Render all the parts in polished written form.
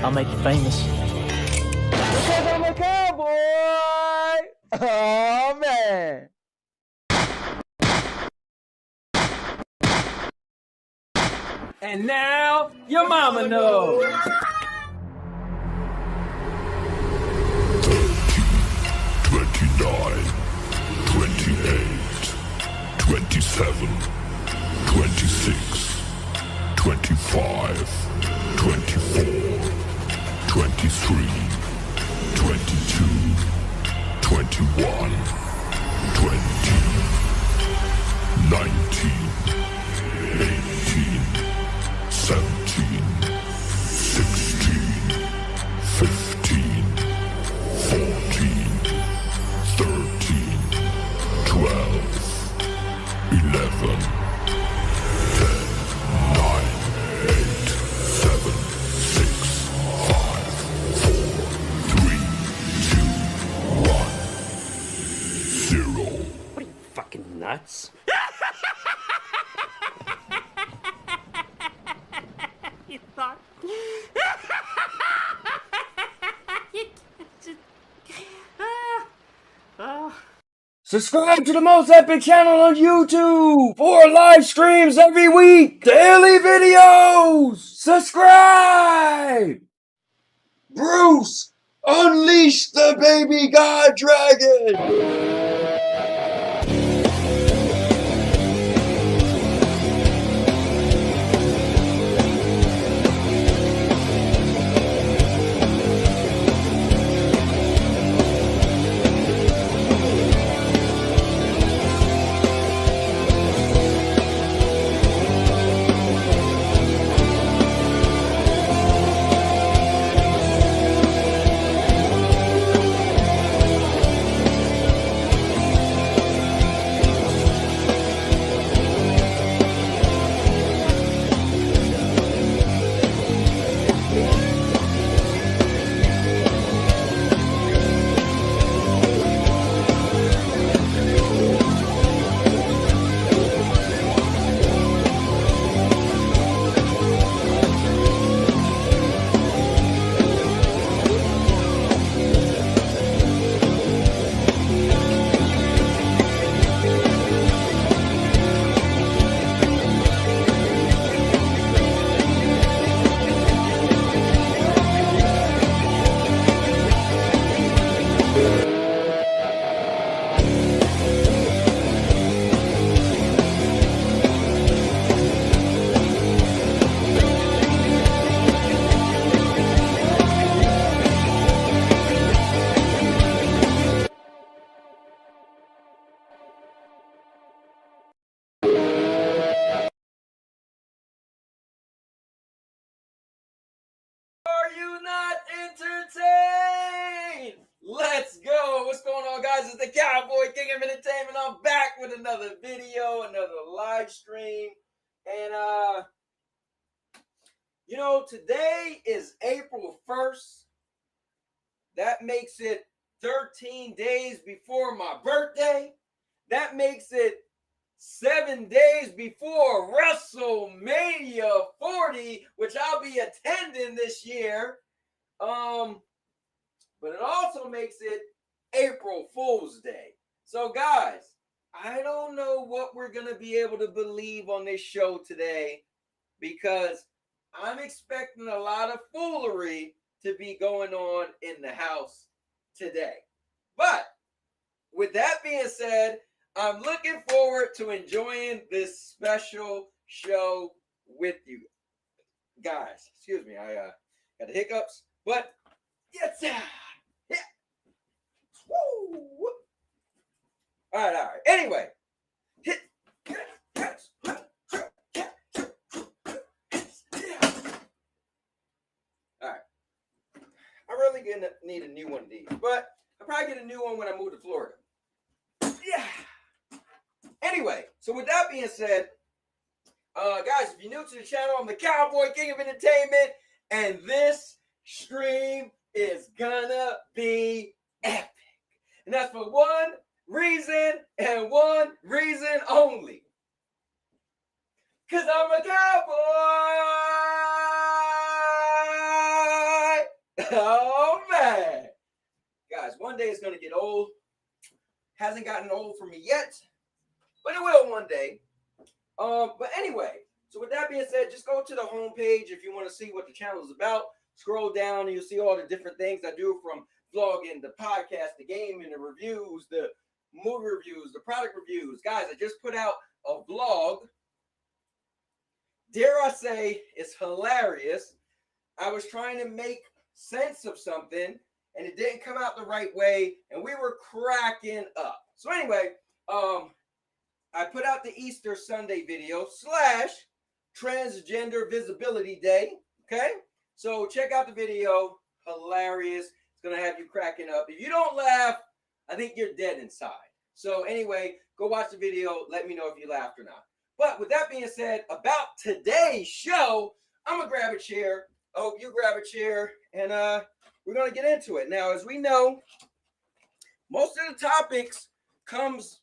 I'll make you famous. Because I'm a cowboy! Oh, man. And now, your mama knows. 29, 28, 27, 26, 25, 24, 23, 22, 21, 20, 19, 18, 17, 16, 15, 14, 13, 12, 11, 10, 9, 8, 7, 6, 5, 4, 3, 2, 1, 0. What are you, fucking nuts? You thought... Subscribe to the most epic channel on YouTube for live streams every week. Daily videos. Subscribe. Bruce, unleash the baby god dragon. Are you not entertained? Let's go. What's going on, guys? It's the Cowboy King of Entertainment. I'm back with another video, another live stream. And, today is April 1st. That makes it 13 days before my birthday. That makes it 7 days before WrestleMania 40, which I'll be attending this year. But it also makes it April Fool's Day. So guys, I don't know what we're going to be able to believe on this show today, because I'm expecting a lot of foolery to be going on in the house today. But with that being said, I'm looking forward to enjoying this special show with you guys. Excuse me, I got the hiccups, but yes, yeah. Woo. All right. Anyway, all right. I really gonna need a new one of these, but I'll probably get a new one when I move to Florida. Yeah. Anyway, so with that being said, guys, if you're new to the channel, I'm the Cowboy King of Entertainment, and this stream is gonna be epic. And that's for one reason and one reason only. Because I'm a cowboy. Oh, man. Guys, one day it's going to get old. Hasn't gotten old for me yet, but it will one day. But anyway, so with that being said, just go to the homepage if you want to see what the channel is about. Scroll down and you'll see all the different things I do, from vlogging, the podcast, the gaming, the reviews, the movie reviews, the product reviews. Guys, I just put out a vlog. Dare I say, it's hilarious. I was trying to make sense of something and it didn't come out the right way, and we were cracking up. So anyway, I put out the Easter Sunday video / Transgender Visibility Day. Okay, so check out the video. Hilarious. It's gonna have you cracking up. If you don't laugh, I think you're dead inside. So anyway, go watch the video. Let me know if you laughed or not. But with that being said, about today's show, I'm gonna grab a chair. I hope you grab a chair, and we're gonna get into it. Now, as we know, most of the topics comes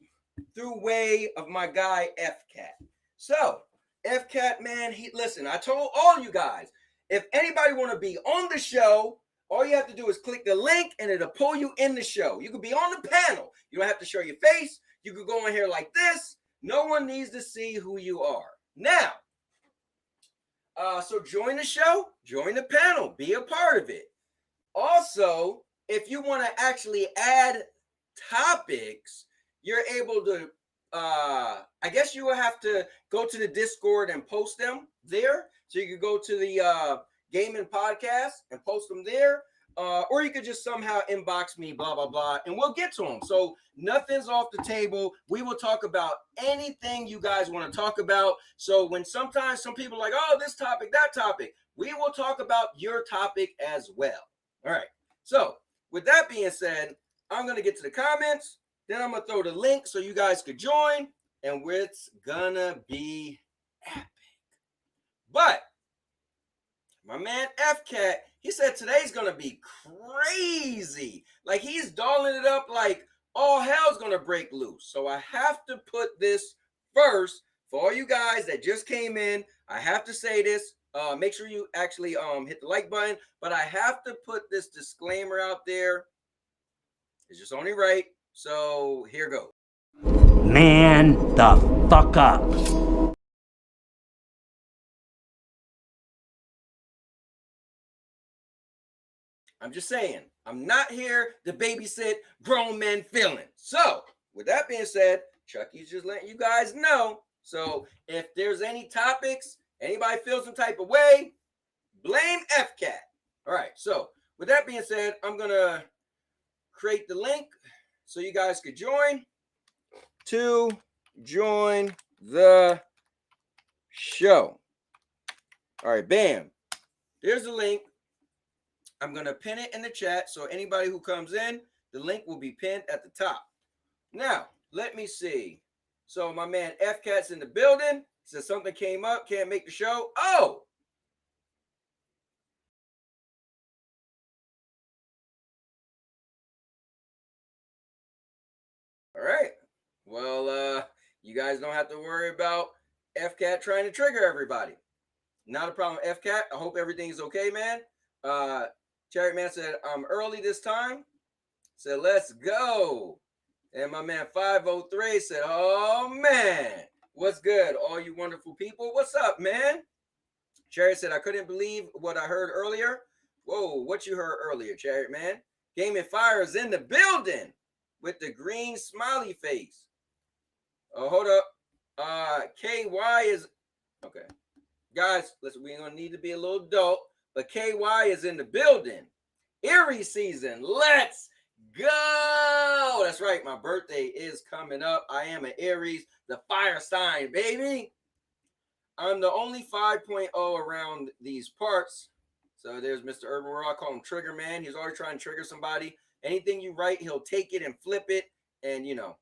through way of my guy F-Cat. So F-Cat, man, listen, I told all you guys, if anybody want to be on the show, all you have to do is click the link and it'll pull you in the show. You could be on the panel. You don't have to show your face. You could go in here like this. No one needs to see who you are. Now, so join the show, join the panel, be a part of it. Also, if you want to actually add topics, you're able to, I guess you will have to go to the Discord and post them there. So you could go to the gaming podcast and post them there. Or you could just somehow inbox me, blah, blah, blah, and we'll get to them. So nothing's off the table. We will talk about anything you guys want to talk about. So when sometimes some people are like, oh, this topic, that topic, we will talk about your topic as well. All right. So with that being said, I'm going to get to the comments. Then I'm going to throw the link so you guys could join. And it's going to be epic. But my man F-Cat, he said today's going to be crazy. Like, he's dolling it up like all hell's going to break loose. So I have to put this first for all you guys that just came in. I have to say this. Make sure you actually hit the like button. But I have to put this disclaimer out there. It's just only right. So here goes. Man the fuck up. I'm just saying, I'm not here to babysit grown men feelings. So with that being said, Chucky's just letting you guys know. So if there's any topics, anybody feels some type of way, blame F-Cat. All right. So with that being said, I'm going to create the link so you guys could join the show. All right, bam. There's the link. I'm going to pin it in the chat, so anybody who comes in, the link will be pinned at the top. Now, let me see. So my man F-Cat's in the building. Says something came up, can't make the show. Oh! All right. Well, you guys don't have to worry about F-Cat trying to trigger everybody. Not a problem, F-Cat. I hope everything is okay, man. Cherry Man said, I'm early this time. Said, let's go. And my man 503 said, oh, man. What's good, all you wonderful people? What's up, man? Cherry said, I couldn't believe what I heard earlier. Whoa, what you heard earlier, Cherry Man? Game and Fire is in the building with the green smiley face. Oh, hold up. KY is... Okay. Guys, listen, we're going to need to be a little adult. But KY is in the building. Aries season. Let's go. That's right. My birthday is coming up. I am an Aries, the fire sign, baby. I'm the only 5.0 around these parts. So there's Mr. Urban World. I call him Trigger Man. He's always trying to trigger somebody. Anything you write, he'll take it and flip it. And, you know.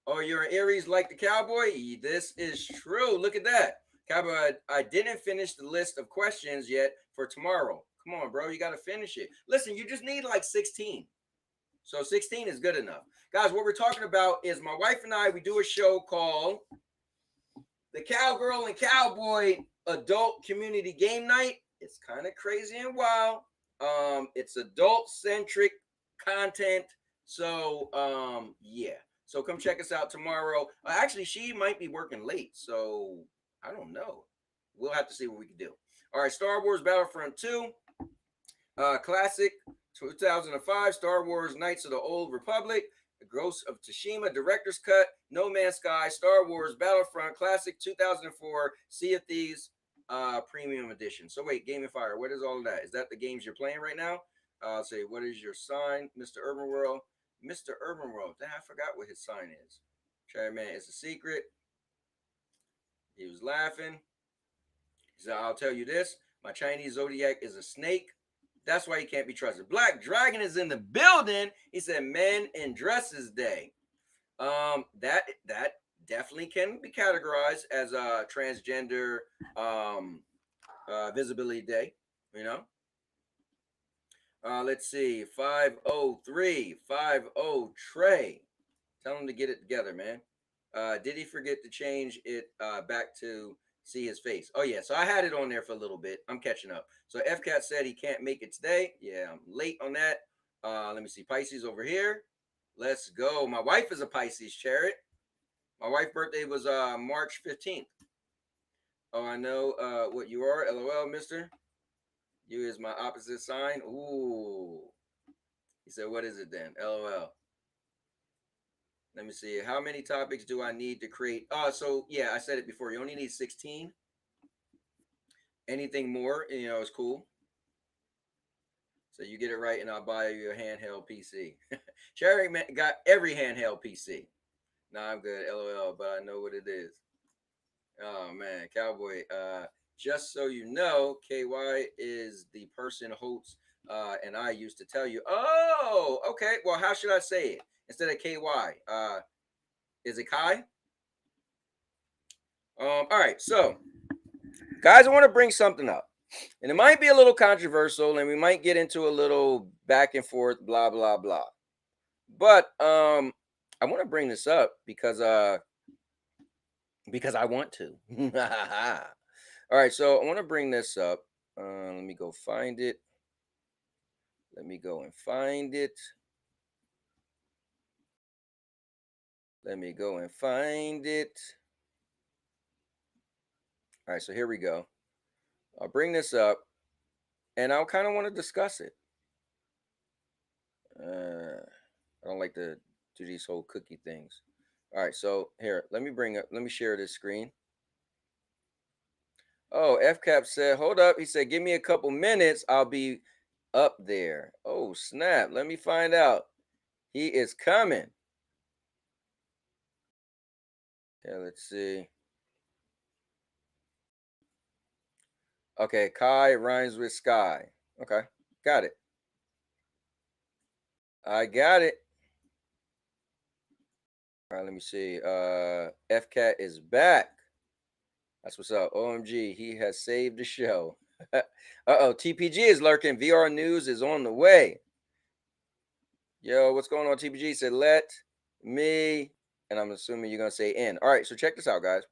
Oh, you're an Aries like the cowboy? This is true. Look at that. Cowboy, I didn't finish the list of questions yet for tomorrow. Come on, bro. You got to finish it. Listen, you just need like 16. So 16 is good enough. Guys, what we're talking about is my wife and I, we do a show called The Cowgirl and Cowboy Adult Community Game Night. It's kind of crazy and wild. It's adult-centric content. So, yeah. So come check us out tomorrow. Actually, she might be working late, so I don't know. We'll have to see what we can do. All right, Star Wars Battlefront 2, classic, 2005, Star Wars Knights of the Old Republic, The Ghost of Tsushima, Director's Cut, No Man's Sky, Star Wars Battlefront Classic, 2004, Sea of Thieves, Premium Edition. So wait, Game and Fire, what is all of that? Is that the games you're playing right now? I'll say, what is your sign, Mr. Urban World? Mr. Urban World, damn, I forgot what his sign is. Cherry Man, it's a secret. He was laughing. He said, I'll tell you this, my Chinese zodiac is a snake. That's why he can't be trusted. Black Dragon is in the building. He said, Men in Dresses Day. That definitely can be categorized as a transgender visibility day, you know. Let's see, 503, 50 Trey. Tell him to get it together, man. Did he forget to change it back to see his face? Oh, yeah, so I had it on there for a little bit. I'm catching up. So FCAT said he can't make it today. Yeah, I'm late on that. Let me see, Pisces over here. Let's go. My wife is a Pisces, Chariot. My wife's birthday was March 15th. Oh, I know what you are. LOL, mister. You is my opposite sign. Ooh. He said, what is it then? LOL. Let me see. How many topics do I need to create? So yeah, I said it before. You only need 16. Anything more, you know, is cool. So you get it right, and I'll buy you a handheld PC. Sherry got every handheld PC. Nah, I'm good. LOL, but I know what it is. Oh man, Cowboy. Just so you know, KY is the person Holtz and I used to tell you. Oh, okay. Well, how should I say it instead of KY? Is it Kai? All right. So, guys, I want to bring something up, and it might be a little controversial, and we might get into a little back and forth, blah blah blah. But I want to bring this up because I want to. All right, so I want to bring this up. Let me go find it. Let me go and find it. Let me go and find it. All right, so here we go. I'll bring this up, and I'll kind of want to discuss it. I don't like to do these whole cookie things. All right, so here, let me share this screen. Oh, FCAP said, hold up. He said, give me a couple minutes. I'll be up there. Oh, snap. Let me find out. He is coming. Okay, let's see. Okay, Kai rhymes with sky. Okay, got it. I got it. All right, let me see. FCAT is back. That's what's up. OMG, he has saved the show. Uh-oh, TPG is lurking. VR News is on the way. Yo, what's going on, TPG? Said, let me, and I'm assuming you're going to say in. All right, so check this out, guys.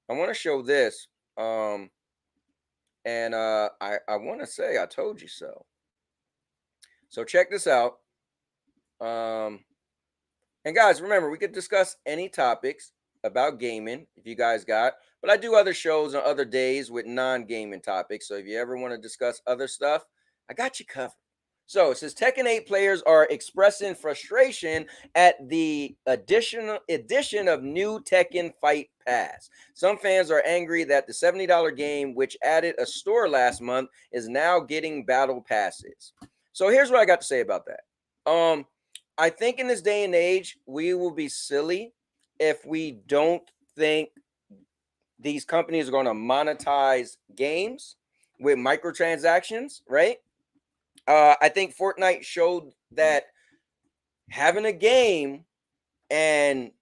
I want to show this. And I want to say I told you so. So check this out. And guys, remember, we could discuss any topics about gaming if you guys got, but I do other shows on other days with non-gaming topics. So if you ever want to discuss other stuff, I got you covered. So it says Tekken 8 players are expressing frustration at the edition of new Tekken Fight Pass. Some fans are angry that the $70 game, which added a store last month, is now getting battle passes. So here's what I got to say about that. I think in this day and age, we will be silly if we don't think these companies are going to monetize games with microtransactions, right? I think Fortnite showed that having a game and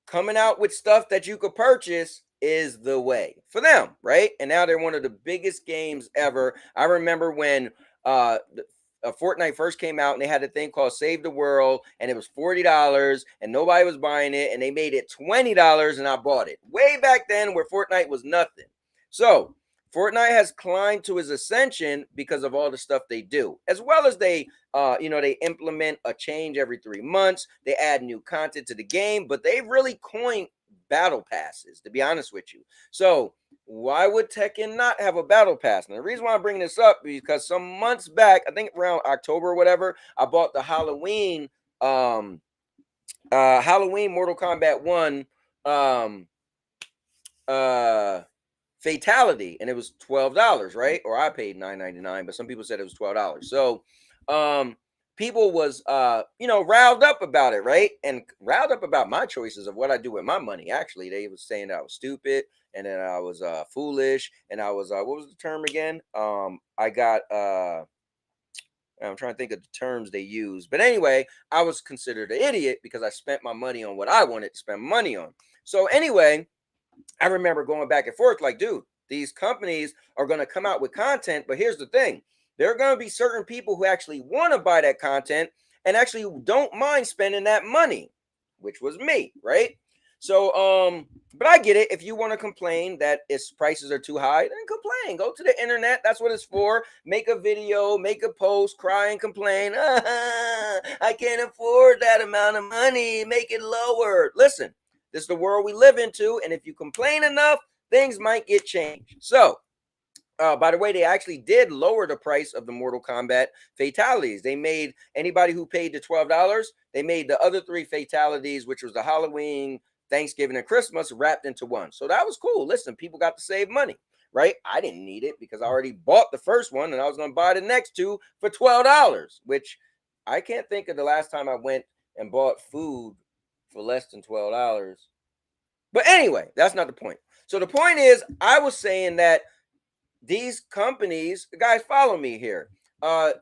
coming out with stuff that you could purchase is the way for them, right? And now they're one of the biggest games ever. I remember when Fortnite first came out and they had a thing called Save the World, and it was $40 and nobody was buying it, and they made it $20 and I bought it way back then where Fortnite was nothing. So Fortnite has climbed to his ascension because of all the stuff they do, as well as they they implement a change every 3 months. They add new content to the game, but they really coined battle passes, to be honest with you. So why would Tekken not have a battle pass? Now, the reason why I'm bringing this up is because some months back, I think around October or whatever, I bought the Halloween Mortal Kombat 1 fatality, and it was $12, right? Or I paid $9.99, but some people said it was $12. So people was riled up about it, right? And riled up about my choices of what I do with my money. Actually, they was saying that I was stupid, and then I was foolish, and I was what was the term again? I got I'm trying to think of the terms they use. But anyway, I was considered an idiot because I spent my money on what I wanted to spend money on. So anyway, I remember going back and forth like, dude, these companies are going to come out with content, but here's the thing. There are going to be certain people who actually want to buy that content and actually don't mind spending that money, which was me, right? So, but I get it. If you want to complain that its prices are too high, then complain. Go to the internet. That's what it's for. Make a video, make a post, cry and complain. I can't afford that amount of money. Make it lower. Listen, this is the world we live into, and if you complain enough, things might get changed. So, by the way, they actually did lower the price of the Mortal Kombat fatalities. They made anybody who paid the $12, they made the other 3 fatalities, which was the Halloween, Thanksgiving, and Christmas, wrapped into one. So that was cool. Listen, people got to save money, right? I didn't need it because I already bought the first one, and I was going to buy the next 2 for $12, which I can't think of the last time I went and bought food for less than $12. But anyway, that's not the point. So the point is, I was saying that these companies, guys, follow me here.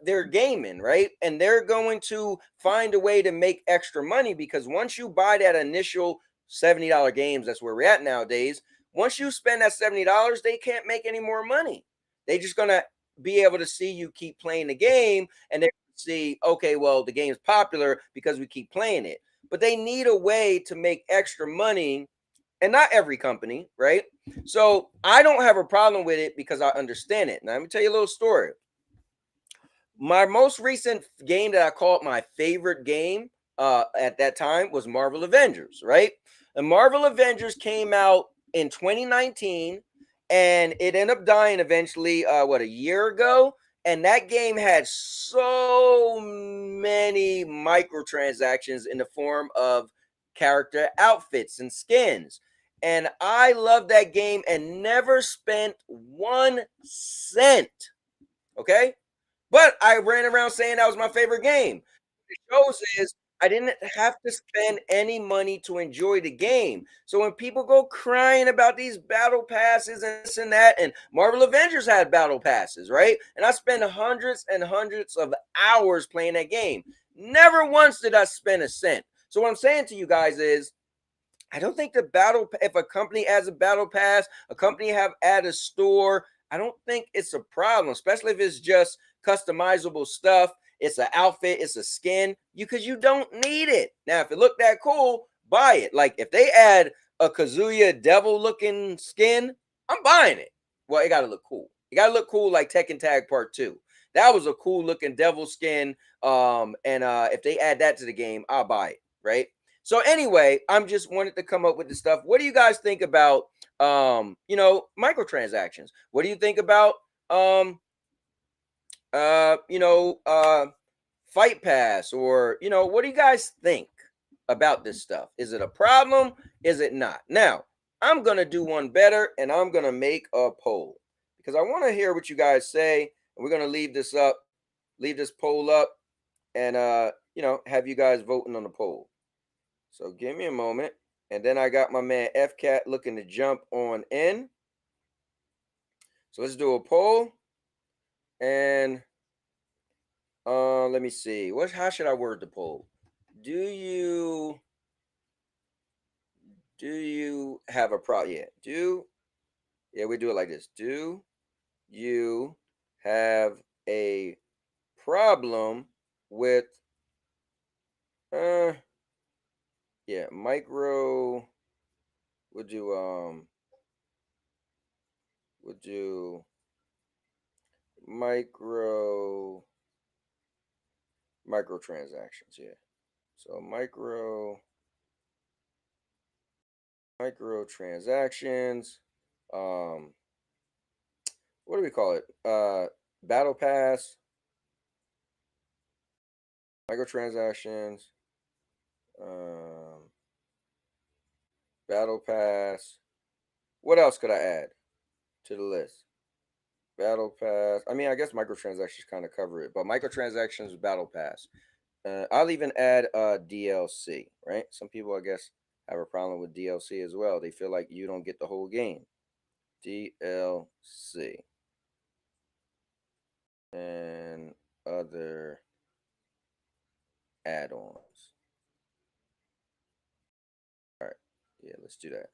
They're gaming, right? And they're going to find a way to make extra money because once you buy that initial $70 games, that's where we're at nowadays. Once you spend that $70, they can't make any more money. They're just gonna be able to see you keep playing the game, and they see, okay, well, the game's popular because we keep playing it. But they need a way to make extra money, and not every company, right? So I don't have a problem with it because I understand it. Now, let me tell you a little story. My most recent game that I called my favorite game at that time was Marvel Avengers, right? And Marvel Avengers came out in 2019, and it ended up dying eventually, a year ago? And that game had so many microtransactions in the form of character outfits and skins. And I loved that game and never spent 1 cent. Okay? But I ran around saying that was my favorite game. It shows is I didn't have to spend any money to enjoy the game. So when people go crying about these battle passes and this and that, and Marvel Avengers had battle passes, right? And I spent hundreds and hundreds of hours playing that game. Never once did I spend a cent. So what I'm saying to you guys is, I don't think if a company adds a battle pass, a company have add a store, I don't think it's a problem, especially if it's just customizable stuff. It's an outfit, it's a skin, because you don't need it. Now, if it looked that cool, buy it. Like if they add a Kazuya devil looking skin, I'm buying it. Well, it gotta look cool. It gotta look cool like Tekken Tag Part 2. That was a cool looking devil skin. And if they add that to the game, I'll buy it, right? So anyway, I'm just wanted to come up with the stuff. What do you guys think about microtransactions? What do you think about Fight Pass, or what do you guys think about this stuff? Is it a problem? Is it not? Now, I'm going to do one better, and I'm going to make a poll because I want to hear what you guys say, and we're going to leave this poll up, and have you guys voting on the poll. So give me a moment. And then I got my man FCat looking to jump on in. So let's do a poll. And let me see. How should I word the poll? Do you have a problem? Yeah, we do it like this. Do you have a problem with micro, we'll do We'll do microtransactions, yeah. So microtransactions. What do we call it? Battle Pass. Microtransactions. Battle Pass. What else could I add to the list? Battle Pass. I mean, I guess microtransactions kind of cover it, but microtransactions, Battle Pass. I'll even add DLC, right? Some people, I guess, have a problem with DLC as well. They feel like you don't get the whole game. DLC. And other add-ons. All right. Yeah, let's do that.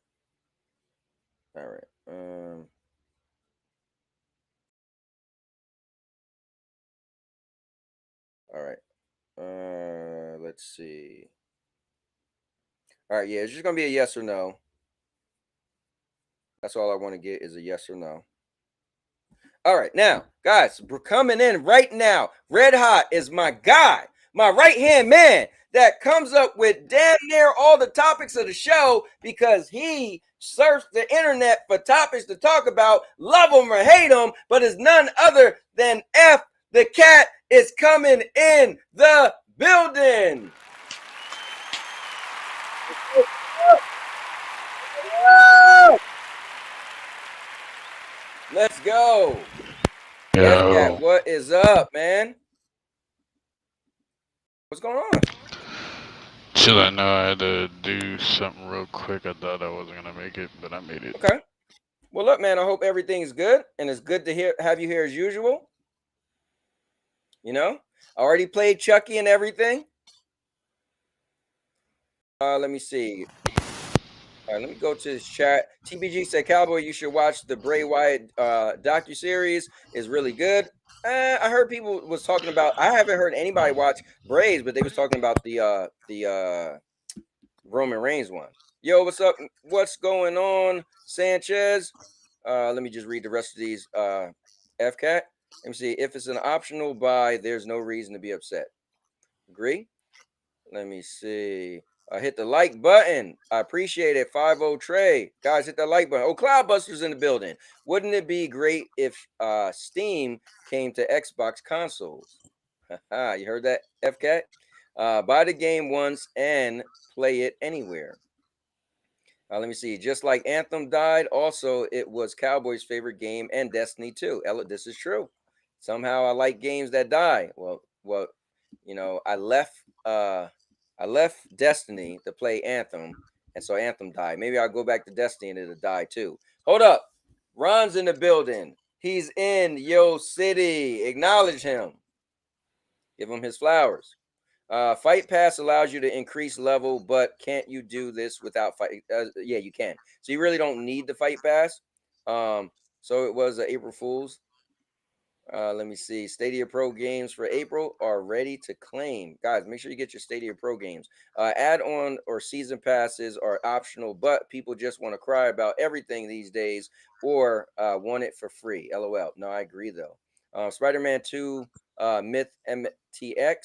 All right. All right. Let's see. All right, yeah, it's just gonna be a yes or no. That's all I want to get is a yes or no. All right, now, guys, we're coming in right now. Red Hot is my guy, my right-hand man that comes up with damn near all the topics of the show because he surfs the internet for topics to talk about, love them or hate them, but is none other than F the Cat is coming in the building. Let's go. Yo, What is up, man? What's going on? chillin'. No, I had to do something real quick. I thought I wasn't gonna make it, but I made it. Okay. Well, look, man, I hope everything's good, and it's good to have you here as usual. You know, I already played Chucky and everything. Let me see. All right, let me go to his chat. TBG said, Cowboy, you should watch the Bray Wyatt docuseries. It's really good. I heard people was talking about. I haven't heard anybody watch Bray's, but they was talking about the Roman Reigns one. Yo, what's up? What's going on, Sanchez? Let me just read the rest of these. FCAT. Let me see. If it's an optional buy, there's no reason to be upset. Agree? Let me see. Hit the like button. I appreciate it. 50 Trey. Guys, hit that like button. Oh, Cloudbuster's in the building. Wouldn't it be great if Steam came to Xbox consoles? You heard that, FCAT? Buy the game once and play it anywhere. Let me see. Just like Anthem died, also it was Cowboys' favorite game and Destiny 2. This is true. Somehow I like games that die. Well, you know, I left Destiny to play Anthem, and so Anthem died. Maybe I'll go back to Destiny and it'll die too. Hold up. Ron's in the building. He's in Yo City. Acknowledge him. Give him his flowers. Fight Pass allows you to increase level, but can't you do this without fight? Yeah, you can. So you really don't need the Fight Pass. So it was April Fool's. Let me see. Stadia Pro games for April are ready to claim. Guys, make sure you get your Stadia Pro games. Add-on or season passes are optional, but people just want to cry about everything these days or want it for free. LOL. No, I agree, though. Spider-Man 2 Myth MTX.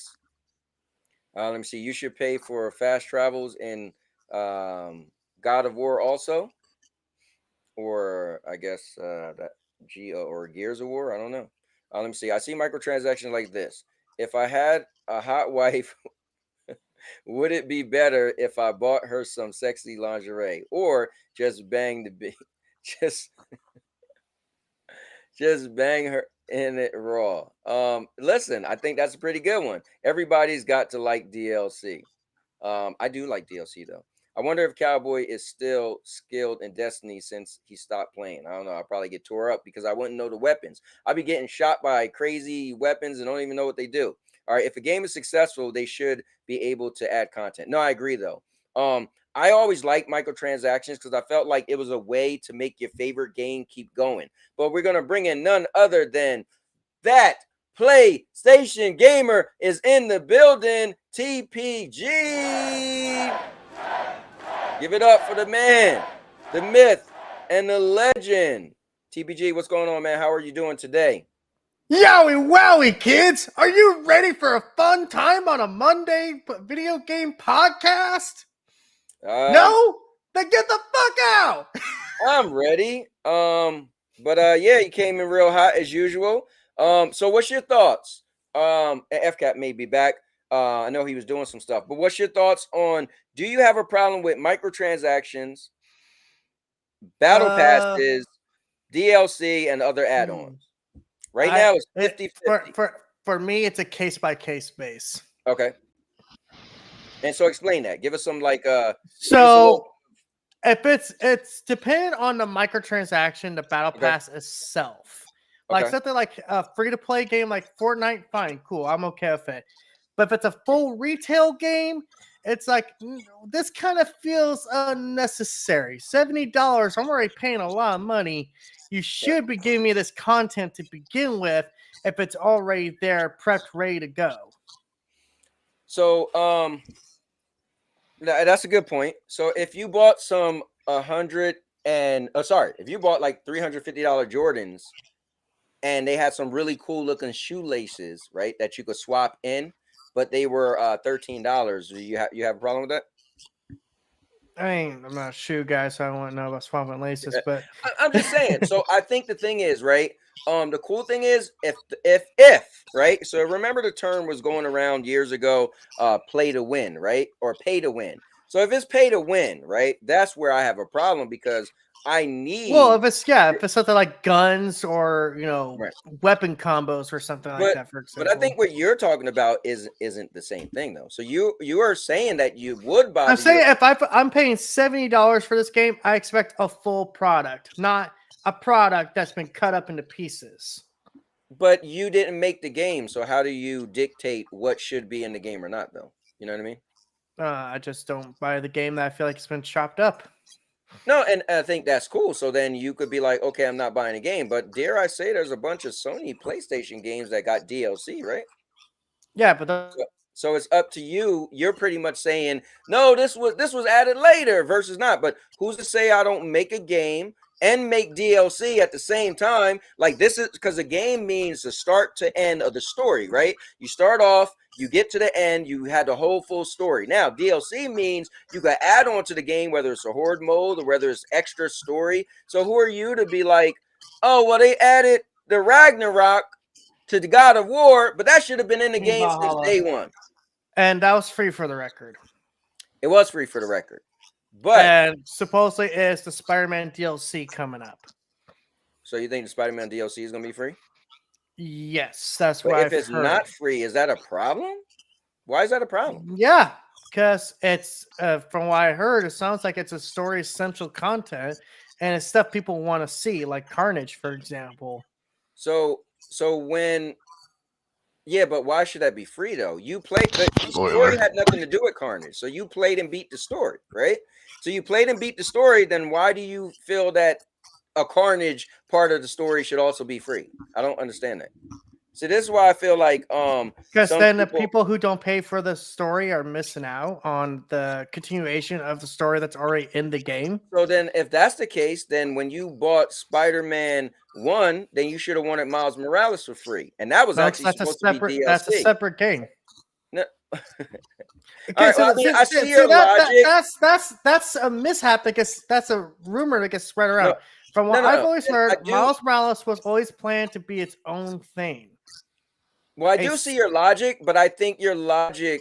Let me see. You should pay for fast travels in God of War also. Or I guess that or Gears of War. I don't know. Let me see. I see microtransactions like this. If I had a hot wife, would it be better if I bought her some sexy lingerie or just bang the just bang her in it raw? Listen, I think that's a pretty good one. Everybody's got to like DLC. I do like DLC though. I wonder if Cowboy is still skilled in Destiny since he stopped playing. I don't know. I'll probably get tore up because I wouldn't know the weapons. I'll be getting shot by crazy weapons and don't even know what they do. All right. If a game is successful, they should be able to add content. No, I agree though. I always liked microtransactions because I felt like it was a way to make your favorite game keep going. But we're going to bring in none other than that PlayStation Gamer is in the building. TPG. Give it up for the man, the myth, and the legend. TBG, what's going on, man? How are you doing today? Yowie wowie, kids! Are you ready for a fun time on a Monday video game podcast? No? Then get the fuck out! I'm ready. Yeah, you came in real hot as usual. So what's your thoughts? FCAT may be back. I know he was doing some stuff, but what's your thoughts on? Do you have a problem with microtransactions, battle passes, DLC, and other add-ons? Right now, it's 50-50. For me, it's a case-by-case base. Okay. And so explain that. Give us some So if it's dependent on the microtransaction, the battle pass itself. Like something like a free-to-play game like Fortnite, fine, cool. I'm okay with it. But if it's a full retail game, it's like, this kind of feels unnecessary. $70, I'm already paying a lot of money. You should be giving me this content to begin with if it's already there, prepped, ready to go. So, that's a good point. So if you bought some if you bought like $350 Jordans and they had some really cool looking shoelaces, right, that you could swap in, but they were $13, you have a problem with that? I'm not a shoe guy, so I don't want to know about swapping laces, but I'm just saying. So I think the thing is, right, the cool thing is if right, so remember the term was going around years ago, play to win, right, or pay to win. So if it's pay to win, right, that's where I have a problem, because I need, well, if it's something like guns or weapon combos or something like that, for example. But I think what you're talking about isn't the same thing, though. So you are saying that you would buy. I'm saying if I'm paying $70 for this game, I expect a full product, not a product that's been cut up into pieces. But you didn't make the game, so how do you dictate what should be in the game or not, though? You know what I mean? I just don't buy the game that I feel like it's been chopped up. No, and I think that's cool. So then you could be like, okay, I'm not buying a game. But dare I say, there's a bunch of Sony PlayStation games that got DLC, right? Yeah, but so it's up to you. You're pretty much saying, no, this was added later versus not. But who's to say I don't make a game and make DLC at the same time? Like, this is because a game means the start to end of the story, right? You start off, you get to the end, you had the whole full story. Now, DLC means you got add on to the game, whether it's a horde mode or whether it's extra story. So who are you to be like, oh, well, they added the Ragnarok to the God of War, but that should have been in the game since day one. And that was free for the record. It was free for the record. But and supposedly it's the Spider-Man DLC coming up. So you think the Spider-Man DLC is going to be free? Yes, that's what if it's not free, is that a problem? Why is that a problem? Yeah, because it's from what I heard, it sounds like it's a story essential content, and it's stuff people want to see, like Carnage, for example. So when, yeah, but why should that be free though? You played the story had nothing to do with Carnage, so you played and beat the story, right? So you played and beat the story. Then why do you feel that a Carnage part of the story should also be free? I don't understand that. So this is why I feel like because then the people who don't pay for the story are missing out on the continuation of the story that's already in the game. So then if that's the case, then when you bought Spider-Man 1, then you should have wanted Miles Morales for free, and that was actually supposed to be DLC. That's a separate game. No. Okay, so I see your logic. That's a mishap because that's a rumor that gets spread around. No. From what I've always heard, Miles Morales was always planned to be its own thing. Well, I do see your logic, but I think your logic,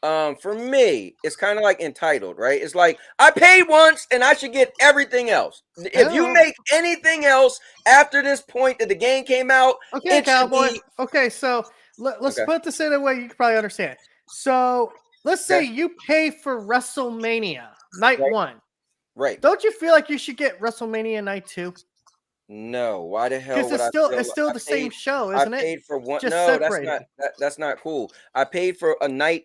for me, it's kind of like entitled, right? It's like, I paid once and I should get everything else. If you make anything else after this point that the game came out, okay, Cowboy. Okay, so let's put this in a way you can probably understand. So let's say you pay for WrestleMania Night 1. Right. Don't you feel like you should get WrestleMania Night 2? No. Why the hell? Because it's still the same show, isn't it? I paid for one. Just no, separated. that's not cool. I paid for a night.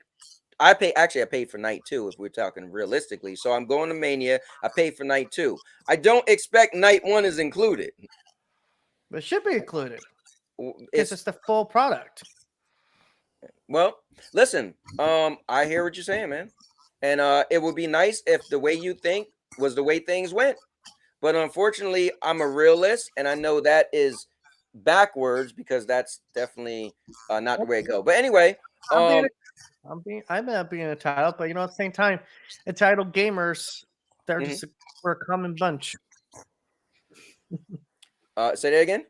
I paid for Night 2 if we're talking realistically. So I'm going to Mania. I paid for Night 2. I don't expect Night 1 is included. But it should be included. Because it's the full product. Well, listen. I hear what you're saying, man. And it would be nice if the way you think was the way things went. But unfortunately, I'm a realist, and I know that is backwards because that's definitely not the way it go. But anyway, I'm not being entitled, but at the same time, entitled gamers, they're just we're a common bunch. Say that again.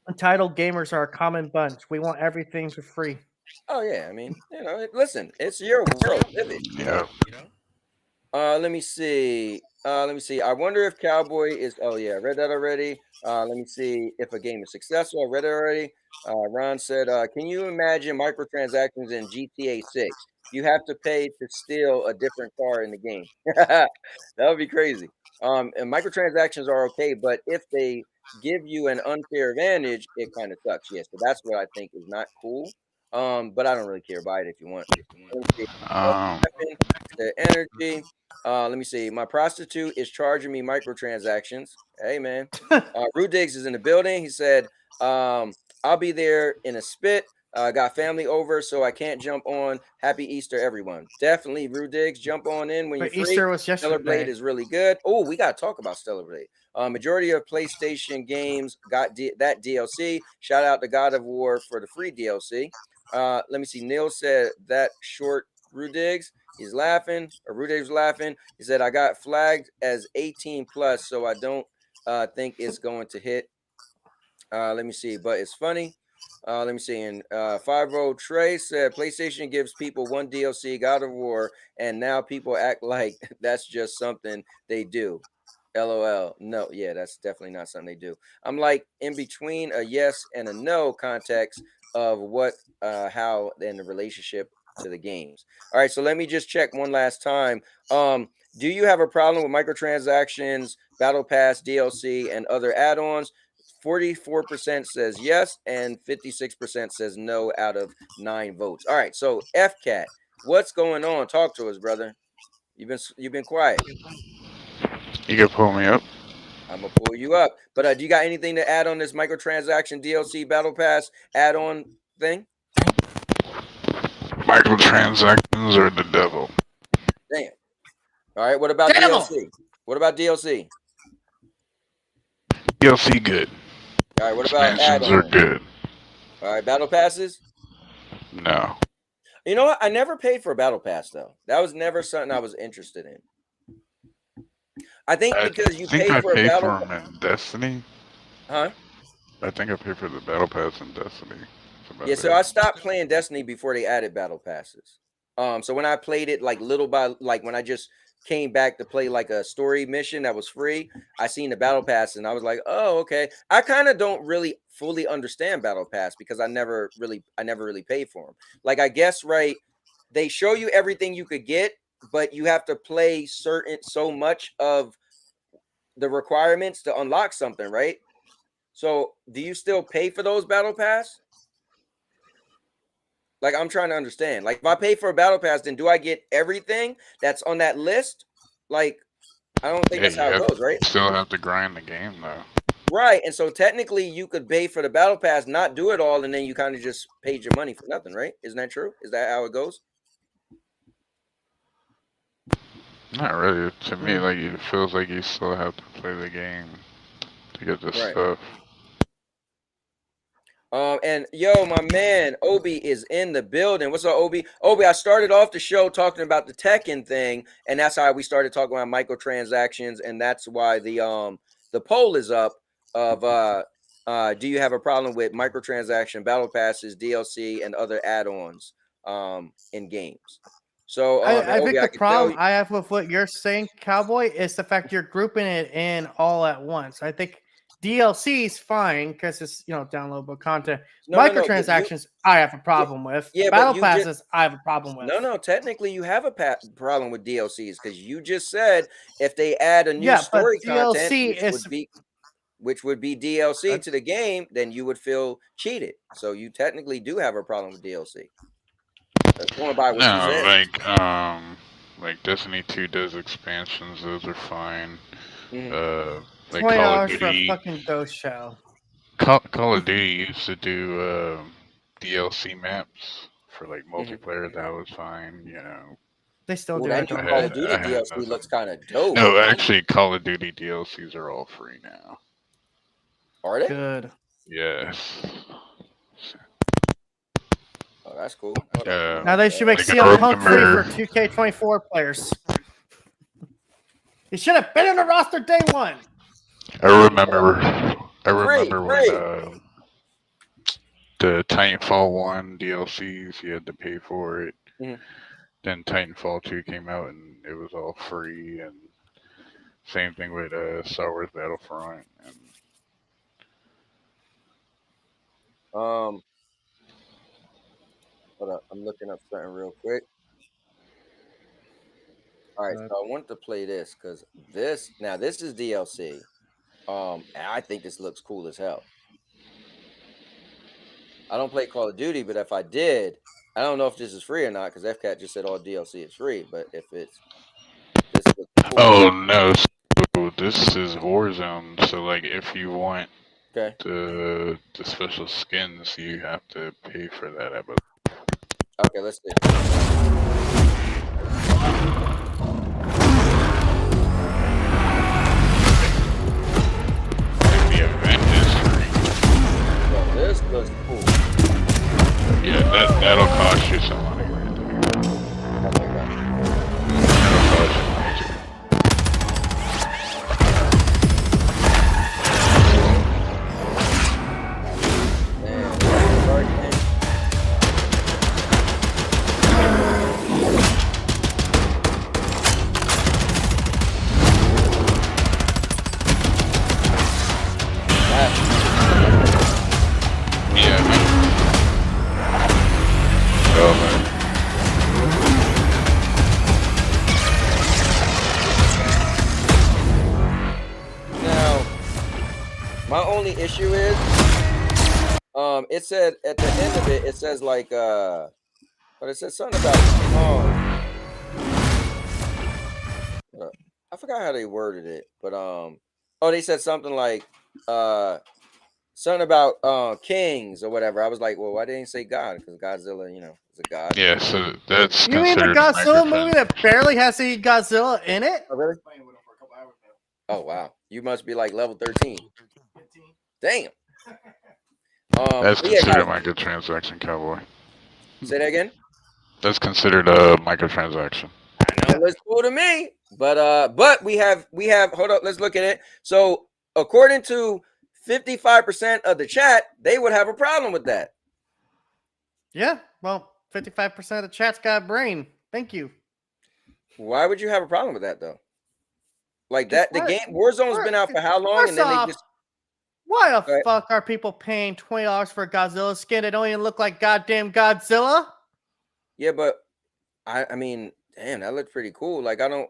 Entitled gamers are a common bunch. We want everything for free. Oh yeah, I mean, listen, it's your world, live it. Yeah. Let me see. I wonder if Cowboy is. Oh yeah, I read that already. Let me see if a game is successful. I read it already. Ron said, "Can you imagine microtransactions in GTA 6? You have to pay to steal a different car in the game. That would be crazy. And microtransactions are okay, but if they give you an unfair advantage, it kind of sucks. Yes, so that's what I think is not cool. But I don't really care. Buy it if you want. Let me see. Um. The energy. Let me see. My prostitute is charging me microtransactions. Hey man. Rude Diggs is in the building. He said, I'll be there in a spit. Got family over, so I can't jump on. Happy Easter, everyone. Definitely, Rude Diggs, jump on in when But you're free. Easter was Stellar Blade yesterday. is really good. Oh, we gotta talk about Stellar Blade. Majority of PlayStation games got that DLC. Shout out to God of War for the free DLC. Let me see. Neil said that short Rude Diggs. He's laughing, or Rude's laughing. He said, I got flagged as 18 plus, so I don't think it's going to hit. Let me see, but it's funny. Let me see. And 5-0 Trey said, PlayStation gives people one DLC, God of War, and now people act like that's just something they do. LOL. No, yeah, that's definitely not something they do. I'm like in between a yes and a no context of what, how, and the relationship to the games. All right, so let me just check one last time. Do you have a problem with microtransactions, battle pass, DLC, and other add-ons? 44% says yes, and 56% says no out of 9 votes. All right, so FCAT, what's going on? Talk to us, brother. You've been quiet. You can pull me up. I'm gonna pull you up. But do you got anything to add on this microtransaction DLC battle pass add-on thing? Microtransactions are the devil. Damn. All right. What about DLC? What about DLC? DLC good. All right. What about Expansions are add-ons? good. All right. Battle passes? No. You know what? I never paid for a battle pass though. That was never something I was interested in. I think because you pay for a battle pass in Destiny. Huh? I think I paid for the battle pass in Destiny. Yeah, so I stopped playing Destiny before they added battle passes. So when I played it like little by like when I just came back to play like a story mission that was free, I seen the battle pass and I was like, oh, okay. I kind of don't really fully understand battle pass because I never really paid for them. Like I guess right, they show you everything you could get, but you have to play so much of the requirements to unlock something, right? So do you still pay for those battle pass? Like I'm trying to understand. Like if I pay for a battle pass, then do I get everything that's on that list? Like I don't think that's how it goes, right? Still have to grind the game though. Right. And so technically you could pay for the battle pass, not do it all, and then you kind of just paid your money for nothing, right? Isn't that true? Is that how it goes? Not really. To me, like it feels like you still have to play the game to get this stuff. And yo, my man Obi is in the building. What's up, Obi? Obi, I started off the show talking about the Tekken thing, and that's how we started talking about microtransactions, and that's why the poll is up of do you have a problem with microtransaction, battle passes, DLC, and other add-ons in games? So I think the problem I have with what you're saying, Cowboy, is the fact you're grouping it in all at once. I think DLC is fine because it's downloadable content. Microtransactions, I have a problem with. Yeah, battle passes, I have a problem with. No, technically you have a problem with DLCs because you just said if they add a new story content, which would be DLC to the game, then you would feel cheated. So you technically do have a problem with DLC. Going by what you said. Like Destiny 2 does expansions; those are fine. Like Call of Duty for a fucking ghost show. Call of Duty used to do DLC maps for like multiplayer. That was fine, They still Well, do. I that new don't. Call of Duty I had DLC nothing. looks kind of dope. No, actually, Call of Duty DLCs are all free now. Are they? Good. Yes. Oh, that's cool. Hold on. Now they should make Like, I CM Punk free for remember- 2K24 players. He should have been in the roster day one. I remember Free. when the Titanfall 1 DLCs, you had to pay for it. Mhm. Then Titanfall 2 came out and it was all free. And same thing with Star Wars Battlefront. And Hold up. I'm looking up something real quick. All right, so I want to play this because this is DLC. And I think this looks cool as hell. I don't play Call of Duty, but if I did, I don't know if this is free or not because FCAT just said all DLC is free. But if this looks cool. oh no, so this is Warzone. So like, if you want the special skins, you have to pay for that. I believe. Okay, let's see. The event is free. Well, this looks cool. Yeah, that'll cost you some money right there. Oh my god. That'll cost you money too. Man, that's hard game. Yeah, man. Oh man. Now, my only issue is, it said at the end of it, it says like, but it says something about, I forgot how they worded it, but they said something like, something about kings or whatever. I was like, well, why didn't they say God? Because Godzilla, is a god. Yeah, so that's You mean the considered Godzilla a movie that barely has any Godzilla in it? Oh, really? Oh, wow. You must be like level 13. Damn. That's but yeah, considered guys, microtransaction, cowboy. say that again. That's considered a microtransaction. I know it looks cool to me, but we have hold up, let's look at it. So according to 55% of the chat, they would have a problem with that. Yeah, well, 55% of the chat's got a brain. Thank you. Why would you have a problem with that though? Like that, the game Warzone's been out for how long, and then they just why the fuck are people paying $20 for a Godzilla skin that don't even look like goddamn Godzilla? Yeah, but I mean, damn, that looked pretty cool. Like I don't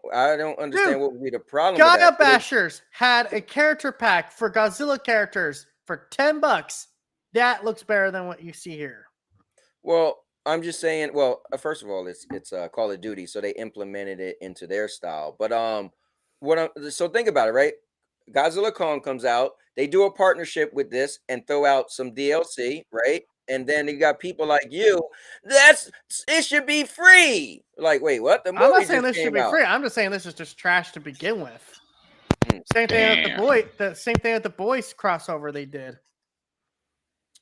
understand what would be the problem. Gaia Bashers had a character pack for Godzilla characters for $10. That looks better than what you see here. Well, I'm just saying. Well, first of all, it's Call of Duty, so they implemented it into their style. But so think about it, right? Godzilla Kong comes out, they do a partnership with this and throw out some DLC, right? And then you got people like you. It should be free. Like, wait, what? The movie I'm not saying just this should came be out. free. I'm just saying this is just trash to begin with. Same thing with the same thing with the boys crossover they did.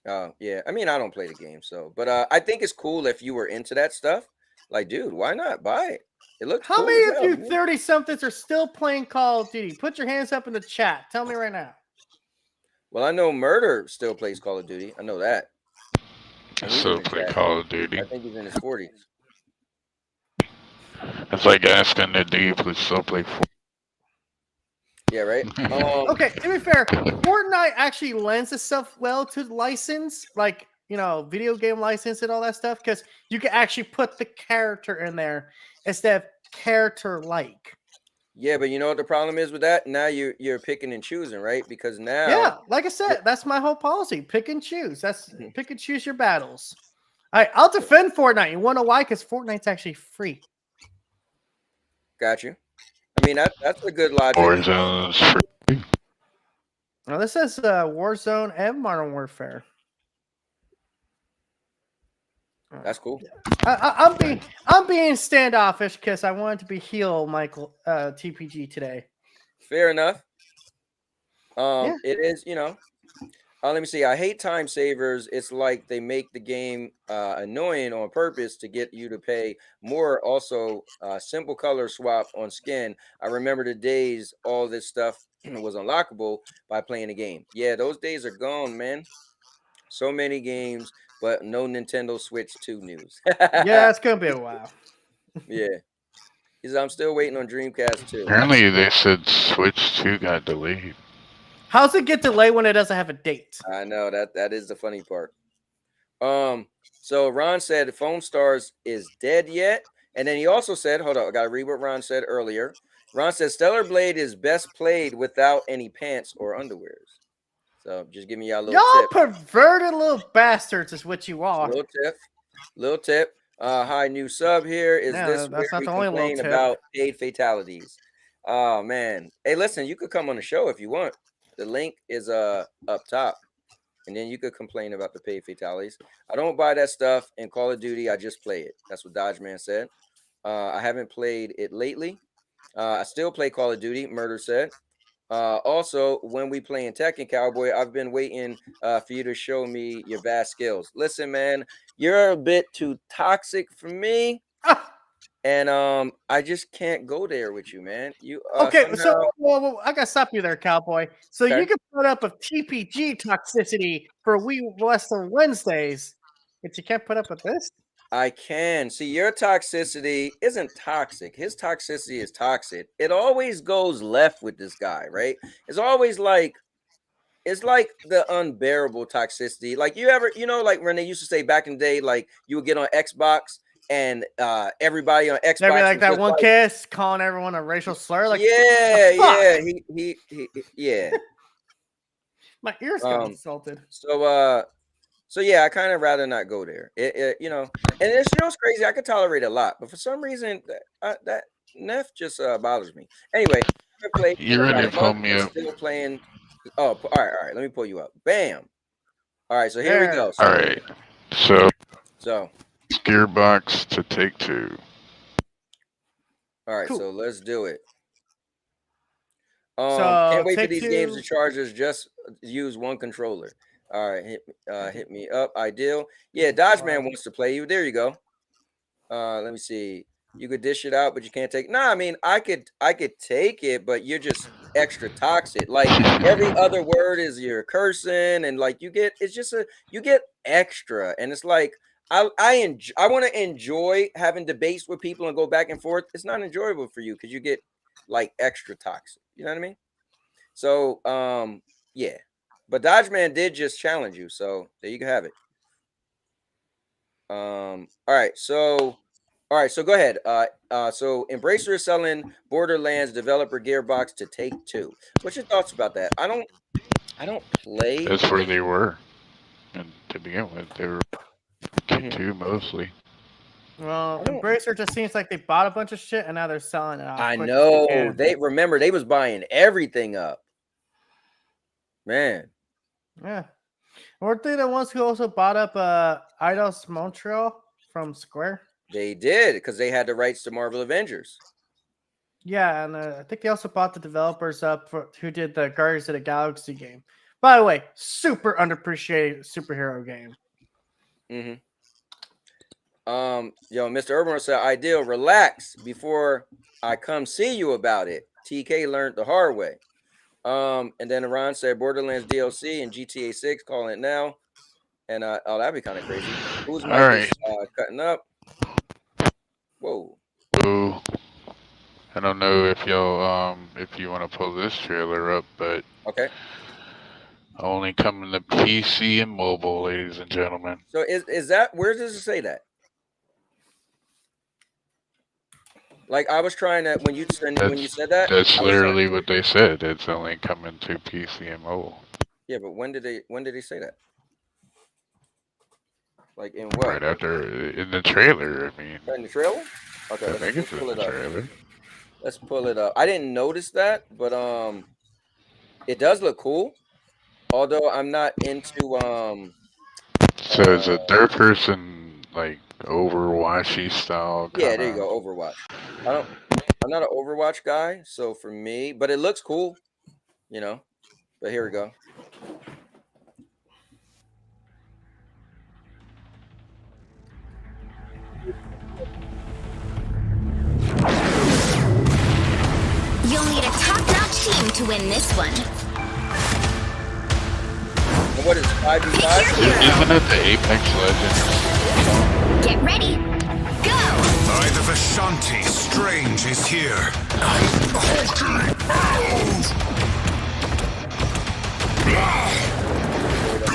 Oh yeah, I mean I don't play the game, so but I think it's cool if you were into that stuff. Like, dude, why not buy it? It looks. How cool many as of hell, you man. 30-somethings are still playing Call of Duty? Put your hands up in the chat. Tell me right now. Well, I know Murder still plays Call of Duty. I know that. I still play Call of Duty. I think he's in his 40s. It's like asking the dude who still play Fortnite. Yeah, right. Okay, to be fair, Fortnite actually lends itself well to license, like video game license and all that stuff, because you can actually put the character in there instead of character-like. Yeah, but you know what the problem is with that? Now you're picking and choosing, right? Because now, yeah, like I said, that's my whole policy: pick and choose. That's pick and choose your battles. All right, I'll defend Fortnite. You want to know why? Because Fortnite's actually free. Got you. I mean that's a good logic. Warzone's free. Now this says Warzone and Modern Warfare. That's cool. I'm being standoffish because I wanted to be heel Michael TPG today. Fair enough. It is, you know. Let me see. I hate time savers. It's like they make the game annoying on purpose to get you to pay more. Also, simple color swap on skin. I remember the days all this stuff was unlockable by playing the game. Yeah, those days are gone, man. So many games, but no Nintendo Switch 2 news. Yeah, it's gonna be a while. Yeah. He says, I'm still waiting on Dreamcast 2. Apparently, they said Switch 2 got delayed. How's it get delayed when it doesn't have a date? I know that is the funny part. So Ron said Foam Stars is dead yet, and then he also said, hold on, I gotta read what Ron said earlier. Ron said Stellar Blade is best played without any pants or underwears. So just give me y'all a little tip. Perverted little bastards is what you are. Little tip. Hi, new sub here. Is this where we complain about paid fatalities? Oh man. Hey, listen, you could come on the show if you want. The link is up top. And then you could complain about the paid fatalities. I don't buy that stuff in Call of Duty. I just play it. That's what Dodge Man said. I haven't played it lately. I still play Call of Duty, Murder said. Also, when we play in Tekken Cowboy, I've been waiting for you to show me your vast skills. Listen, man, you're a bit too toxic for me. And I just can't go there with you, man. You okay? Somehow... So I gotta stop you there, cowboy. So you can put up a TPG toxicity for We Western Wednesdays, but you can't put up with this. I can see your toxicity isn't toxic. His toxicity is toxic. It always goes left with this guy, right? It's always like it's like the unbearable toxicity. Like you ever, you know, like when they used to say back in the day, like you would get on Xbox. And everybody on Xbox, maybe like that one kiss calling everyone a racial slur. Like, yeah, he yeah. My ears got insulted. So yeah, I kind of rather not go there. It you know, and it's, you know, it's crazy. I could tolerate a lot, but for some reason that Neff just bothers me. Anyway, you're ready to pull me up. Still playing. Oh, all right. Let me pull you up. Bam. All right, so here we go. All right, so. Gearbox to take 2. All right, so let's do it. Can't wait for these games to charge us. Just use one controller. All right, hit me up. Ideal. Yeah, Dodge Man wants to play you. There you go. Let me see. You could dish it out, but you can't take. Nah, I mean, I could take it, but you're just extra toxic. Like every other word is you're cursing, and like you get you get extra, and it's like. I want to enjoy having debates with people and go back and forth. It's not enjoyable for you because you get like extra toxic. You know what I mean? So yeah. But Dodge Man did just challenge you, so there you have it. All right, so go ahead. So Embracer is selling Borderlands developer Gearbox to Take Two. What's your thoughts about that? I don't play. That's where they were, and to begin with, they were. Two mostly. Well, Embracer just seems like they bought a bunch of shit and now they're selling it off. I know. They was buying everything up. Man. Yeah. Weren't they the ones who also bought up Eidos Montreal from Square? They did, because they had the rights to Marvel Avengers. Yeah, and I think they also bought the developers up who did the Guardians of the Galaxy game. By the way, super underappreciated superhero game. Mm-hmm. Mr. Urban said, ideal, relax before I come see you about it. TK learned the hard way. And then Ron said Borderlands DLC and GTA 6, calling it now. And that'd be kind of crazy. Who's mic is cutting up? Whoa. Ooh. I don't know if y'all if you want to pull this trailer up, but okay. Only coming to PC and mobile, ladies and gentlemen. So is that, where does it say that? Like I was trying to when you said that. That's literally what they said. It's only coming to PC and mobile. Yeah, but when did they say that? Like in what? Right after in the trailer. I mean. In the trailer? Okay, I think it's in the trailer. Let's pull it up. I didn't notice that, but it does look cool. Although I'm not into So it's a third person like Overwatchy style. Yeah, there you go, Overwatch. I'm not an Overwatch guy, so for me, but it looks cool, you know. But here we go. You'll need a top-notch team to win this one. And what is 5v5? Isn't it the Apex Legends? Get ready. Go! By the Vishanti, strange is here.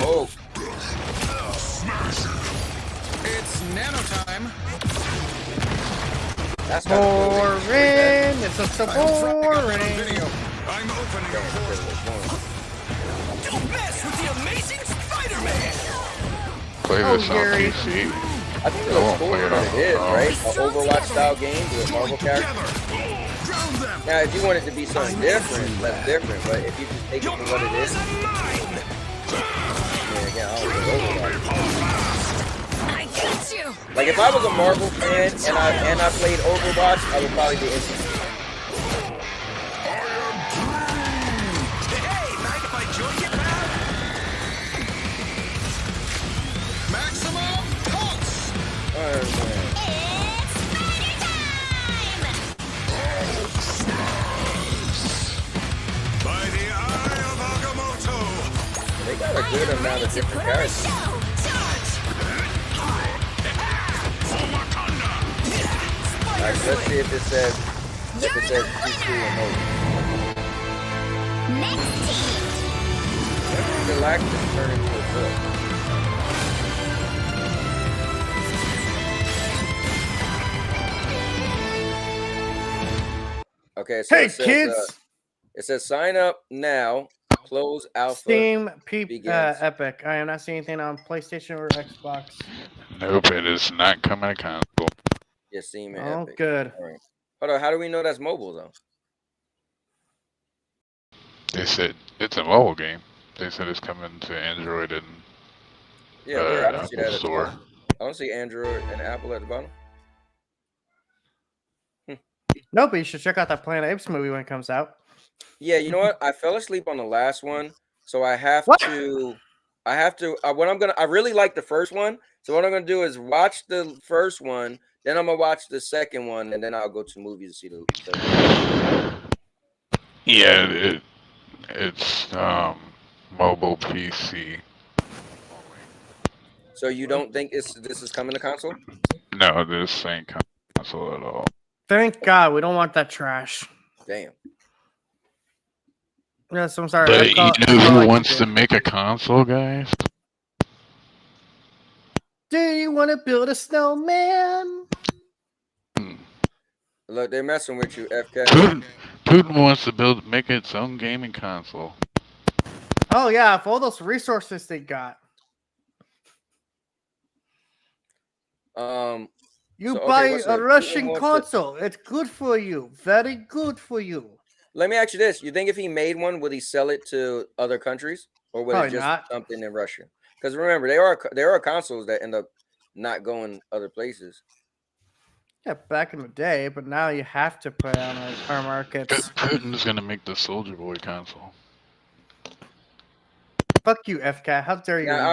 Oh. It's nano time. That's boring. It's just so boring. I'm opening a portal. Don't mess with the amazing Spider-Man. Play this on Gary. PC. I think it looks cooler than it is, right? An Overwatch style game with Marvel characters. Now, if you want it to be something different, that's different. But if you just take it for what it is, yeah, again, I don't think Overwatch. I got you. Like if I was a Marvel fan and I played Overwatch, I would probably be into it. Hey, mind if I join you, pal? Maximum pulse. It's spider time! By the eye of Agamotto. They got a good amount of different characters. Alright, let's see if it says PC remote. Next team. When did Galactus turn into a book? Okay, so Hey, it says, kids! It says sign up now. Close alpha. Steam, begins. Epic. I am not seeing anything on PlayStation or Xbox. Nope, it is not coming to console. Yeah, Steam and Oh, Epic. good. All right. Hold on, how do we know that's mobile though? They said it's a mobile game. They said it's coming to Android and Yeah, where? I don't see that Apple at the Store. bottom. I don't see Android and Apple at the bottom. No, but you should check out that Planet Apes movie when it comes out. Yeah, you know what? I fell asleep on the last one, so I have to. I really like the first one, so what I'm gonna do is watch the first one, then I'm gonna watch the second one, and then I'll go to movies to see the Yeah, it's mobile PC. So you don't think this is coming to console? No, this ain't console at all. Thank God we don't want that trash. Damn. Yes, I'm sorry. But you know who wants to make a console, guys? Do you want to build a snowman? Look, they're messing with you, FK. Putin wants to make its own gaming console. Oh yeah, for all those resources they got. You buy a Russian console. It's good for you. Very good for you. Let me ask you this: you think if he made one, would he sell it to other countries, or would it just something in Russia? Because remember, there are consoles that end up not going other places. Yeah, back in the day, but now you have to put on our markets. Putin's gonna make the Soldier Boy console. Fuck you, FK. How dare you? Yeah,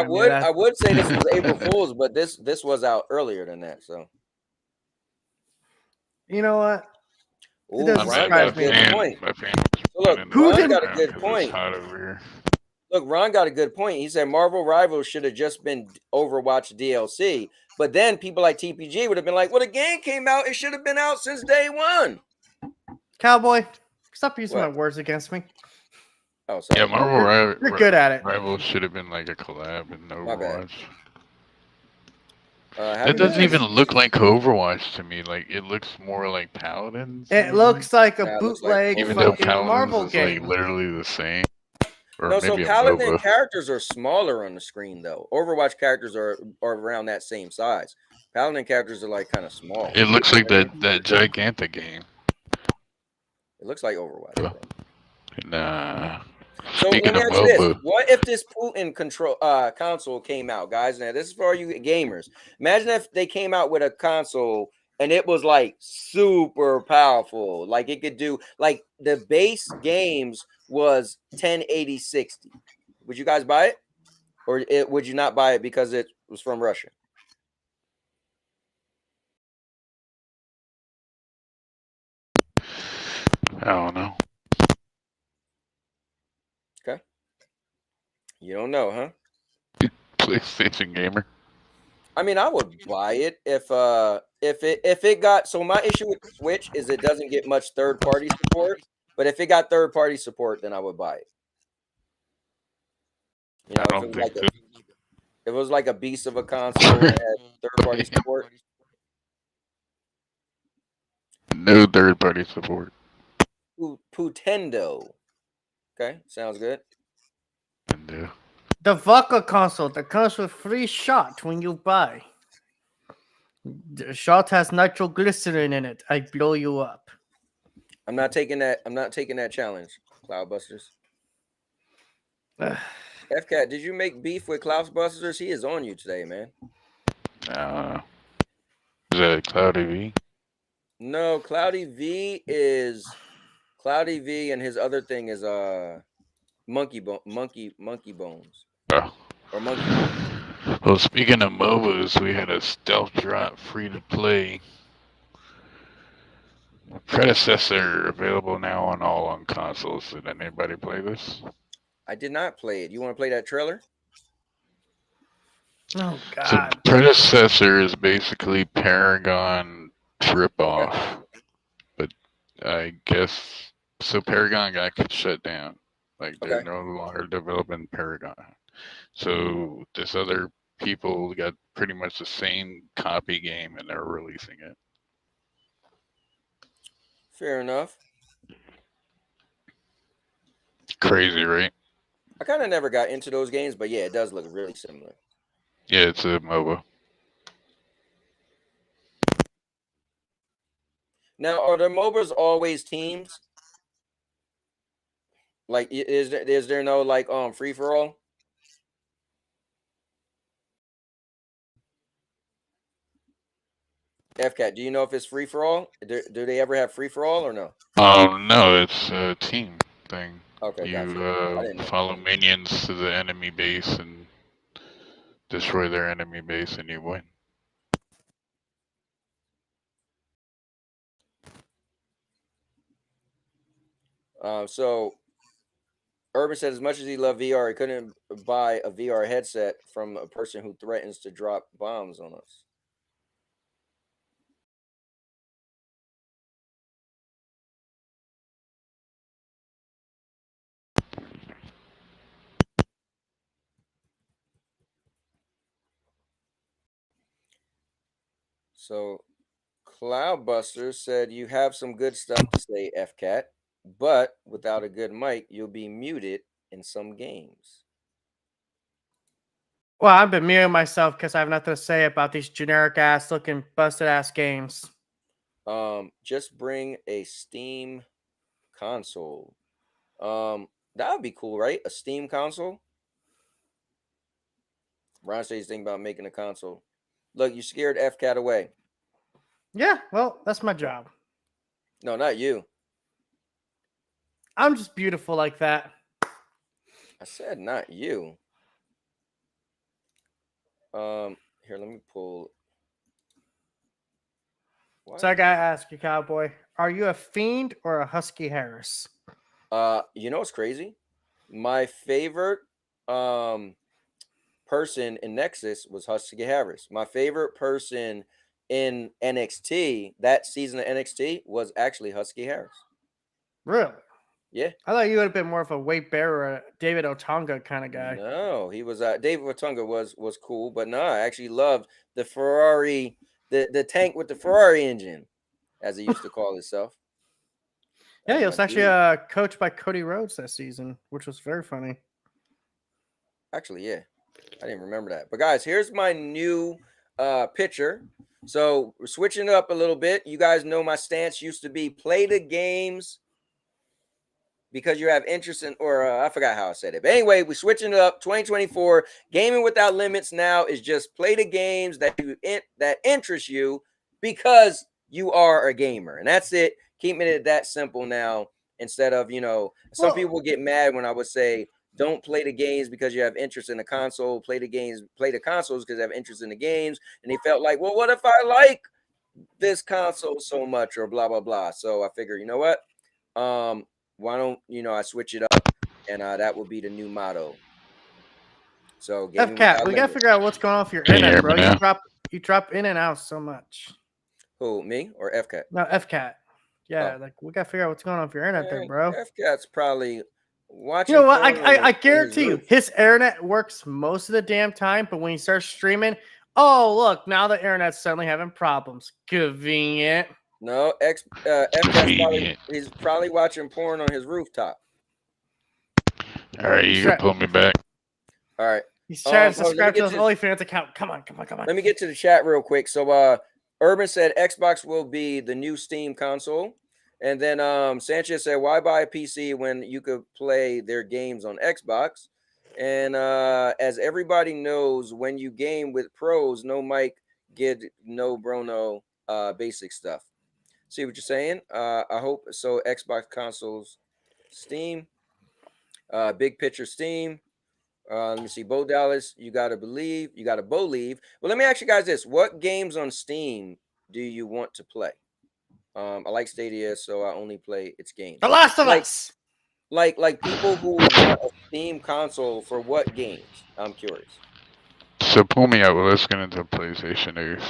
I would say this was April Fool's, but this was out earlier than that. So you know what? Ooh, Ron got a good point. So look, Ron got a good point. Look, Ron got a good point. He said Marvel Rivals should have just been Overwatch DLC. But then people like TPG would have been like, well, the game came out. It should have been out since day one. Cowboy, stop using my words against me. Oh, sorry. Yeah, Marvel You're good at it. Rivals should have been like a collab in Overwatch. It doesn't even look like Overwatch to me. Like it looks more like Paladins. It looks like a bootleg even though Marvel is game. Like literally the same. No, so Paladin characters are smaller on the screen though. Overwatch characters are around that same size. Paladin characters are like kind of small. It looks like that gigantic game. It looks like Overwatch. Nah. So let me ask you this: what if this Putin console came out, guys? Now this is for all you gamers. Imagine if they came out with a console and it was like super powerful, like it could do like the base games was 1080 60. Would you guys buy it, or would you not buy it because it was from Russia? I don't know. Okay, you don't know, huh? PlayStation gamer. I mean, I would buy it if it got. So my issue with Switch is it doesn't get much third party support. But if it got third party support, then I would buy it. You know, if it was like a beast of a console and it had third party support. No third party support. Putendo. Okay, sounds good. Nintendo. The vodka console that comes with free shot when you buy. The shot has nitroglycerin in it. I blow you up. I'm not taking that. I'm not taking that challenge, Cloudbusters. FCat, did you make beef with Cloudbusters? He is on you today, man. Is that Cloudy V? No, Cloudy V is Cloudy V, and his other thing is monkey bones. Oh. Or monkey bones. Well, speaking of MOBAs, we had a stealth drop free to play. Predecessor available now on consoles. Did anybody play this? I did not play it. You want to play that trailer? Oh God! So Predecessor is basically Paragon ripoff, but I guess so. Paragon got shut down. Like they're no longer developing Paragon. So this other people got pretty much the same copy game and they're releasing it. Fair enough. Crazy, right? I kind of never got into those games, but yeah, it does look really similar. Yeah, it's a MOBA. Now, are the MOBAs always teams? Like, is there no like free for all? FCat, do you know if it's free for all? Do they ever have free for all or no? No, it's a team thing. Okay, you follow minions to the enemy base and destroy their enemy base, and you win. So Urban said as much as he loved VR, he couldn't buy a VR headset from a person who threatens to drop bombs on us. So Cloudbuster said you have some good stuff to say, FCat, but without a good mic, you'll be muted in some games. Well, I've been muting myself because I have nothing to say about these generic ass looking busted ass games. Just bring a Steam console. That would be cool, right? A Steam console. Ron says he's thinking about making a console. Look, you scared FCat away. Yeah, well, that's my job. No, not you. I'm just beautiful like that. I said not you. Here, let me pull. So I gotta ask you, Cowboy, are you a fiend or a Husky Harris? You know what's crazy? My favorite person in Nexus was Husky Harris. My favorite person in NXT, that season of NXT, was actually Husky Harris. Really? Yeah. I thought you would have been more of a Wade Bearer, a David Otunga kind of guy. No, he was David Otunga was cool, but no, I actually loved the Ferrari, the tank with the Ferrari engine, as it used to call itself. Yeah, he was actually coached by Cody Rhodes that season, which was very funny. Actually, yeah. I didn't remember that. But guys, here's my new picture. So we're switching it up a little bit. You guys know my stance used to be play the games because you have interest in, or I forgot how I said it. But anyway, we're switching it up. 2024 gaming without limits now is just play the games that that interest you because you are a gamer, and that's it. Keeping it that simple now instead of some people get mad when I would say don't play the games because you have interest in the console. Play the games, play the consoles because you have interest in the games, and they felt like, well, what if I like this console so much or blah blah blah. So I figure, you know what? Why don't I switch it up, and that would be the new motto. So gaming FCat, we gotta figure out what's going on with your internet, bro. You drop in and out so much. Who, me or FCat? No, FCat. Yeah, like we gotta figure out what's going on with your internet there, bro. FCat's probably watching. You know what? I guarantee you, his internet works most of the damn time, but when he starts streaming, oh look, now the internet's suddenly having problems. Convenient. No, FCat's he's probably watching porn on his rooftop. All right, you can pull me back. All right. He's trying to subscribe to his OnlyFans account. Come on. Let me get to the chat real quick. So Urban said Xbox will be the new Steam console. And then Sanchez said, why buy a PC when you could play their games on Xbox? And as everybody knows, when you game with pros, no mic, get no Bruno basic stuff. See what you're saying? I hope so. Xbox consoles, Steam, big picture Steam. Let me see. Bo Dallas, you gotta believe. You gotta believe. Well, let me ask you guys this: what games on Steam do you want to play? I like Stadia, so I only play its games. The Last of Us. Like people who want a Steam console for what games? I'm curious. So pull me out. Let's get into PlayStation news.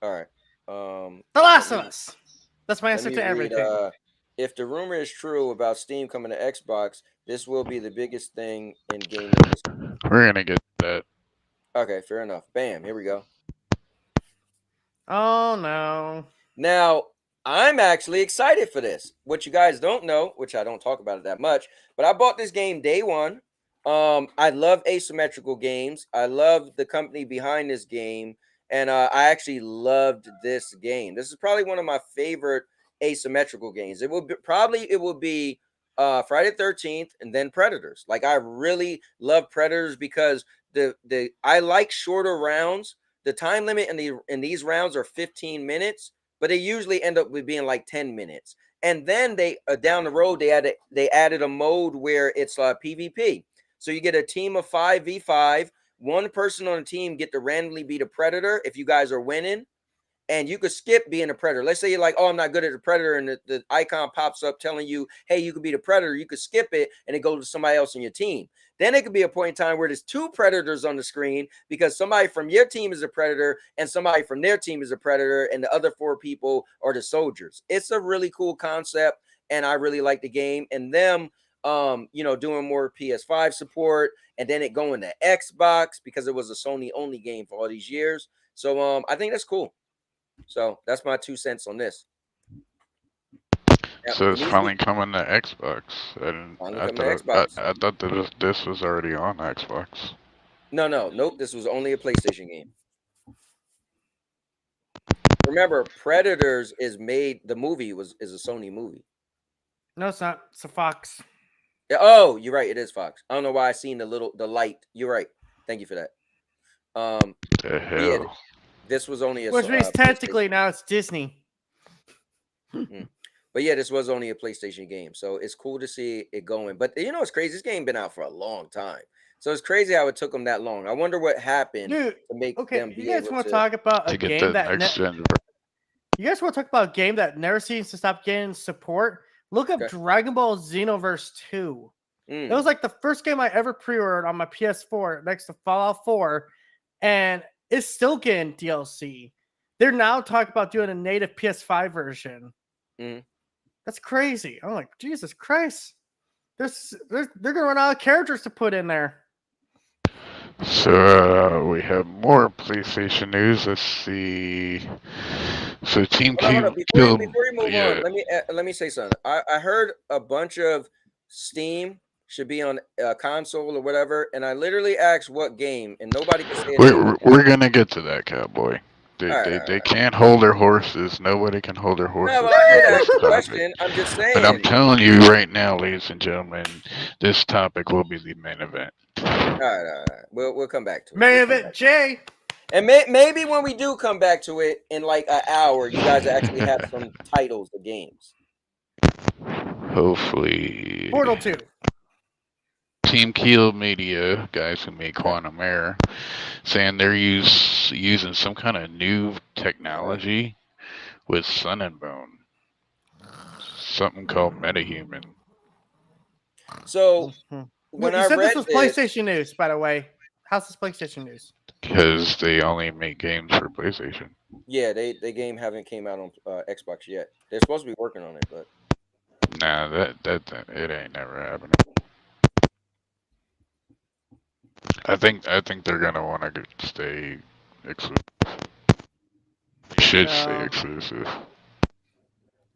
All right. The Last of Us. That's my answer to everything. If the rumor is true about Steam coming to Xbox, this will be the biggest thing in gaming. We're gonna get that. Okay, fair enough. Bam, here we go. Oh no. Now, I'm actually excited for this. What you guys don't know, which I don't talk about it that much, but I bought this game day one. I love asymmetrical games. I love the company behind this game, and I actually loved this game. This is probably one of my favorite asymmetrical games. It will be Friday the 13th and then Predators. Like, I really love Predators because I like shorter rounds. The time limit in these rounds are 15 minutes, but they usually end up with being like 10 minutes. And then they down the road they added a mode where it's PvP. So you get a team of 5v5. One person on the team get to randomly beat a predator if you guys are winning. And you could skip being a predator. Let's say you're like, oh, I'm not good at the predator, and the icon pops up telling you, hey, you could be the predator. You could skip it, and it goes to somebody else on your team. Then it could be a point in time where there's two predators on the screen because somebody from your team is a predator and somebody from their team is a predator, and the other four people are the soldiers. It's a really cool concept, and I really like the game. And them, doing more PS5 support, and then it going to Xbox because it was a Sony only game for all these years. So I think that's cool. So that's my 2 cents on this. So it's finally coming to Xbox. I thought that this was already on Xbox. Nope. This was only a PlayStation game. Remember, Predators is made. The movie is a Sony movie. No, it's not. It's a Fox. Yeah, oh, you're right. It is Fox. I don't know why I seen the light. You're right. Thank you for that. The hell. Yeah, this was only a. Which means technically now it's Disney. But yeah, this was only a PlayStation game, so it's cool to see it going. But it's crazy. This game been out for a long time, so it's crazy how it took them that long. I wonder what happened to make them be able to. You guys want to talk about a game that you guys want to talk about a game that never seems to stop getting support? Look up Dragon Ball Xenoverse 2. It was like the first game I ever pre-ordered on my PS4 next to Fallout 4, and it's still getting DLC. They're now talking about doing a native PS5 version. That's crazy. I'm like, Jesus Christ. They're going to run out of characters to put in there. So we have more PlayStation news. Let's see. So Team Q. Before we move on, let me say something. I heard a bunch of Steam should be on a console or whatever, and I literally asked what game, and nobody could say it. We're gonna get to that, Cowboy. They can't hold their horses. Nobody can hold their horses. No, well, I did with ask this a topic. question. I'm just But I'm saying. telling you right now, ladies and gentlemen, this topic will be the main event. All right. We'll come back to it. Main event, Jay. And maybe when we do come back to it in like an hour, you guys actually have some titles of games. Hopefully. Portal 2. Team Keel Media, guys who make Quantum Error, saying they're using some kind of new technology with Sun and Bone. Something called MetaHuman. So when you I said read this was PlayStation news, by the way. How's this PlayStation news? Because they only make games for PlayStation. Yeah, they game haven't came out on Xbox yet. They're supposed to be working on it, but Nah, that it ain't never happening. I think they're gonna want to stay exclusive. Should stay exclusive.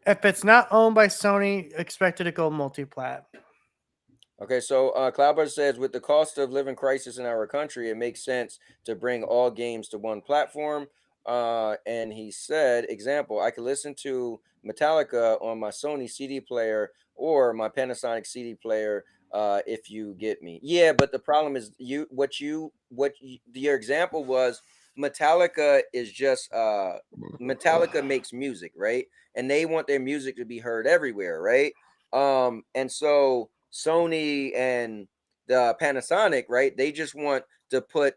If it's not owned by Sony, expect it to go multi-plat. okay, so Cloudburst says, with the cost of living crisis in our country, it makes sense to bring all games to one platform. And he said, example, I could listen to Metallica on my Sony CD player or my Panasonic CD player, if you get me. Yeah, but the problem is your example was Metallica is just Metallica makes music, right? And they want their music to be heard everywhere, right? And so Sony and the Panasonic, right? They just want to put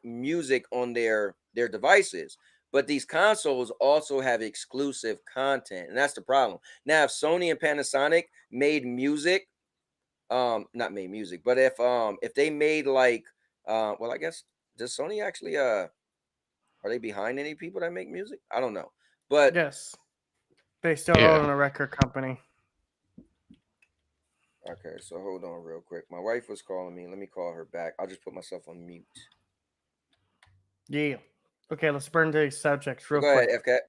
music on their devices. But these consoles also have exclusive content, and that's the problem. Now, if Sony and Panasonic made music, not made music, but if they made like well, I guess, does Sony actually are they behind any people that make music? I don't know. But yes, they still own a record company. Okay, so hold on real quick. My wife was calling me. Let me call her back. I'll just put myself on mute. Yeah. Okay, let's burn these subjects real Go quick. ahead,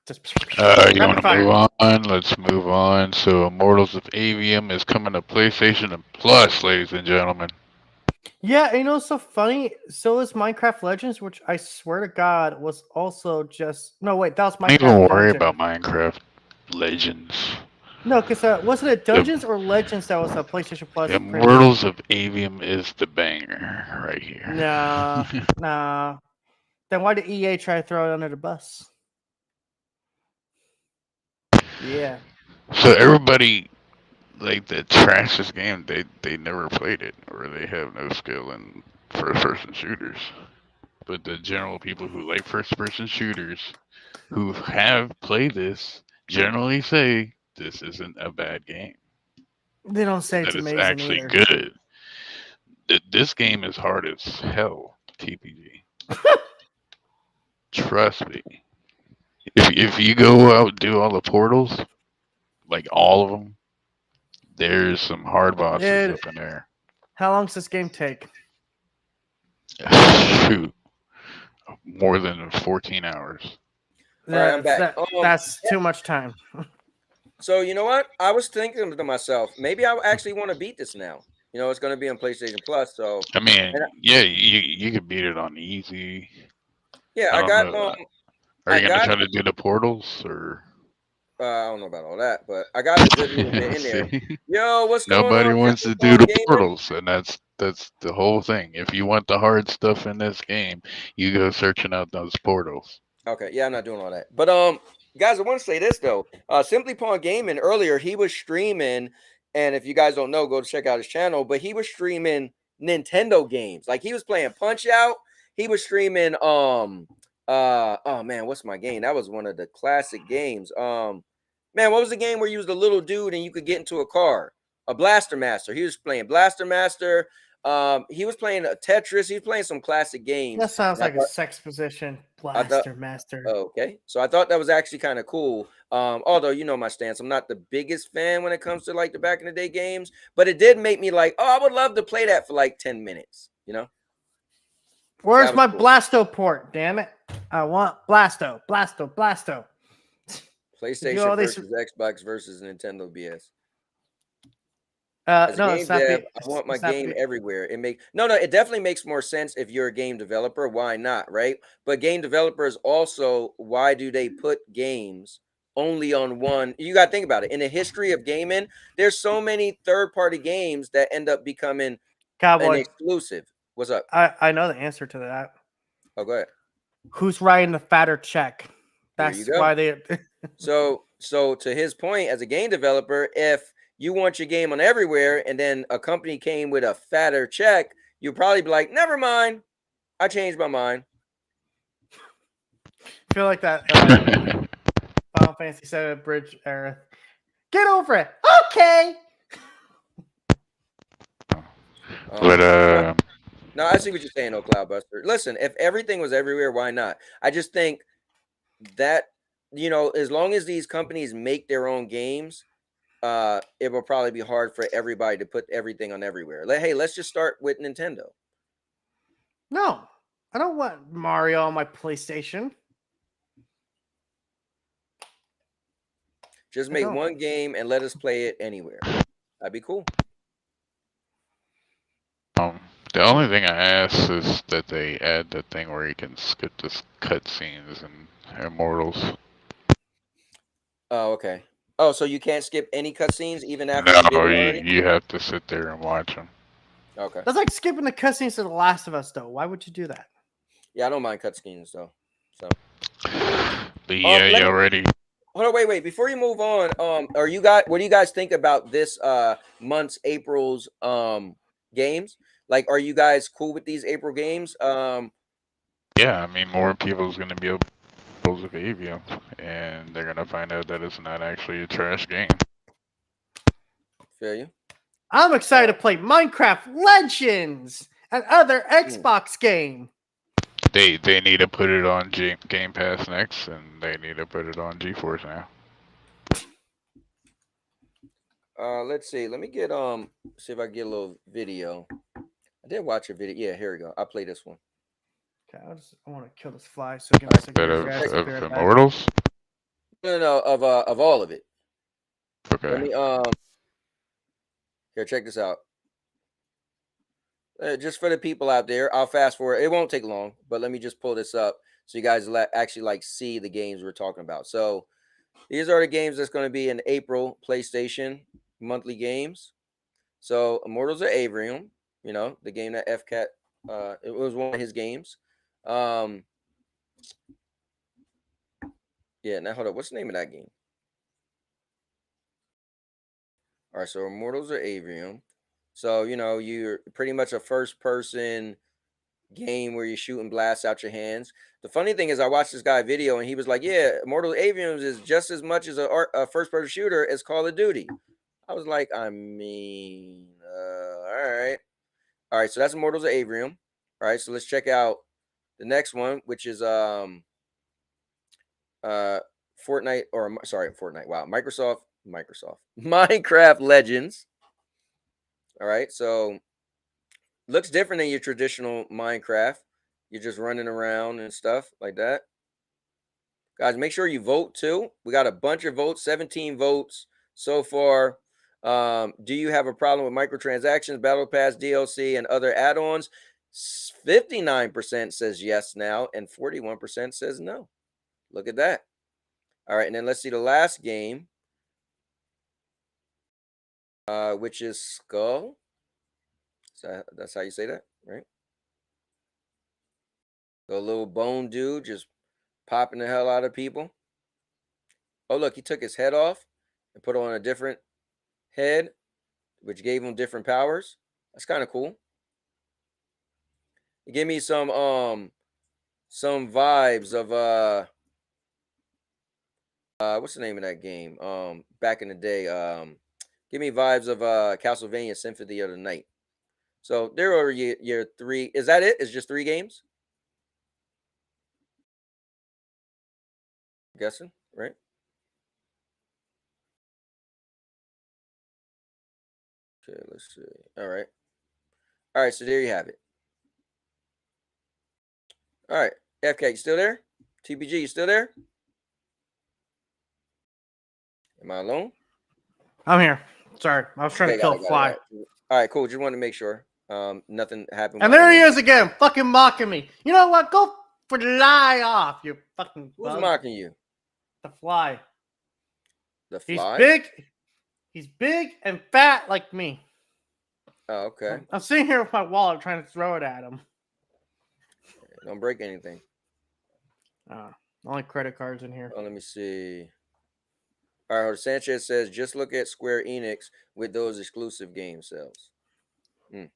FCAT. You want to move on? Let's move on. So, Immortals of Avium is coming to PlayStation and Plus, ladies and gentlemen. Yeah, you know, it's so funny. So is Minecraft Legends, which I swear to God was also just that was Minecraft. Don't even worry about Minecraft Legends. No, because wasn't it Dungeons or Legends that was a PlayStation Plus? Immortals of Avium is the banger right here. Nah. Then why did EA try to throw it under the bus? Yeah. So everybody like that trash this game, they never played it, or they have no skill in first-person shooters. But the general people who like first-person shooters, who have played this, generally say this isn't a bad game. They don't say it's amazing. It's actually good. This game is hard as hell, TPG. Trust me. If you go out and do all the portals, like all of them, there's some hard bosses up in there. How long does this game take? Shoot. More than 14 hours. Right, I'm back. That's too much time. So, you know what? I was thinking to myself, maybe I actually want to beat this now. You know, it's going to be on PlayStation Plus, so... I mean, you could beat it on easy. Yeah, I got... Are you going to try to do the portals, or... I don't know about all that, but I got a good little bit in there. Yo, what's going on? Nobody wants to do the portals, and that's the whole thing. If you want the hard stuff in this game, you go searching out those portals. Okay, yeah, I'm not doing all that. But guys, I want to say this though. Simply Pawn Gaming earlier, he was streaming, and if you guys don't know, go to check out his channel. But he was streaming Nintendo games. Like he was playing Punch Out. He was streaming oh man, what's my game? That was one of the classic games. Man, what was the game where you was the little dude and you could get into a car? A Blaster Master. He was playing Blaster Master. He was playing a Tetris. He was playing some classic games. That sounds like a sex position. Blaster Master. Okay, so I thought that was actually kind of cool. Although you know my stance, I'm not the biggest fan when it comes to like the back in the day games, but it did make me like, oh, I would love to play that for like 10 minutes. You know. Where's my cool. Blasto port? Damn it! I want Blasto. PlayStation versus Xbox versus Nintendo BS. As a No, game it's not dev, the. I want my It's not game the. everywhere. It definitely makes more sense if you're a game developer. Why not, right? But game developers also, why do they put games only on one? You got to think about it. In the history of gaming, there's so many third-party games that end up becoming an Cowboy. exclusive. What's up? I know the answer to that. Oh, go ahead. Who's writing the fatter check? There you That's go. why they. So to his point, as a game developer, if you want your game on everywhere, and then a company came with a fatter check, you'd probably be like, "Never mind, I changed my mind." feel like that Final Fantasy VII Bridge era. Get over it. Okay. But No, I see what you're saying, Cloudbuster. Listen, if everything was everywhere, why not? I just think that, as long as these companies make their own games, it will probably be hard for everybody to put everything on everywhere. Hey, let's just start with Nintendo. No, I don't want Mario on my PlayStation. Just make one game and let us play it anywhere. That'd be cool. The only thing I ask is that they add the thing where you can skip the cutscenes in Immortals. Oh, okay. Oh, so you can't skip any cutscenes even after No, you did it already? you have to sit there and watch them. Okay. That's like skipping the cutscenes to The Last of Us, though. Why would you do that? Yeah, I don't mind cutscenes though. So. But yeah, you already. Hold on, wait. Before you move on, what do you guys think about this month's April's games? Like, are you guys cool with these April games? Yeah, I mean, more people's gonna be able to of Avon, and they're gonna find out that it's not actually a trash game. Feel you? I'm excited to play Minecraft Legends and other Xbox game. They need to put it on Game Pass next, and they need to put it on GeForce now. Let's see. Let me get see if I can get a little video. I did watch a video. Yeah, here we go. I'll play this one. Okay, I want to kill this fly. So give me a second. Of Immortals? No, of all of it. Okay. Let me here, check this out. Just for the people out there, I'll fast forward. It won't take long, but let me just pull this up so you guys actually see the games we're talking about. So these are the games that's going to be in April PlayStation monthly games. So Immortals of Avon, the game that FCat, it was one of his games. Yeah, now hold up. What's the name of that game? All right, so Immortals of Avon. So, you're pretty much a first-person game where you're shooting blasts out your hands. The funny thing is I watched this guy video, and he was like, yeah, Immortals of Avon is just as much as a first-person shooter as Call of Duty. I was like, all right. All right, so that's Immortals of Avon. All right, so let's check out the next one, which is Fortnite, wow, Minecraft Legends. All right, so looks different than your traditional Minecraft. You're just running around and stuff like that. Guys, make sure you vote too. We got a bunch of votes, 17 votes so far. Do you have a problem with microtransactions, Battle Pass, DLC, and other add-ons? 59% says yes now, and 41% says no. Look at that. All right, and then let's see the last game, which is Skull. So that's how you say that, right? The little bone dude just popping the hell out of people. Oh, look, he took his head off and put on a different head, which gave him different powers. That's kind of cool. It gave me some vibes of what's the name of that game? Back in the day, give me vibes of Castlevania Symphony of the Night. So there are your three. Is that it? It's just 3 games? I'm guessing, right? Okay, let's see. All right. All right, so there you have it. All right. FK, you still there? TBG, you still there? Am I alone? I'm here. Sorry, I was trying to kill a fly. All right, cool. Just wanted to make sure nothing happened. And there he is again, fucking mocking me. You know what? Go fly off, you fucking Who's bug. mocking you? The fly. The fly? He's big and fat like me. Oh, okay. I'm sitting here with my wallet trying to throw it at him. Don't break anything. Only credit cards in here. Oh, let me see. All right, Sanchez says, just look at Square Enix with those exclusive game sales. All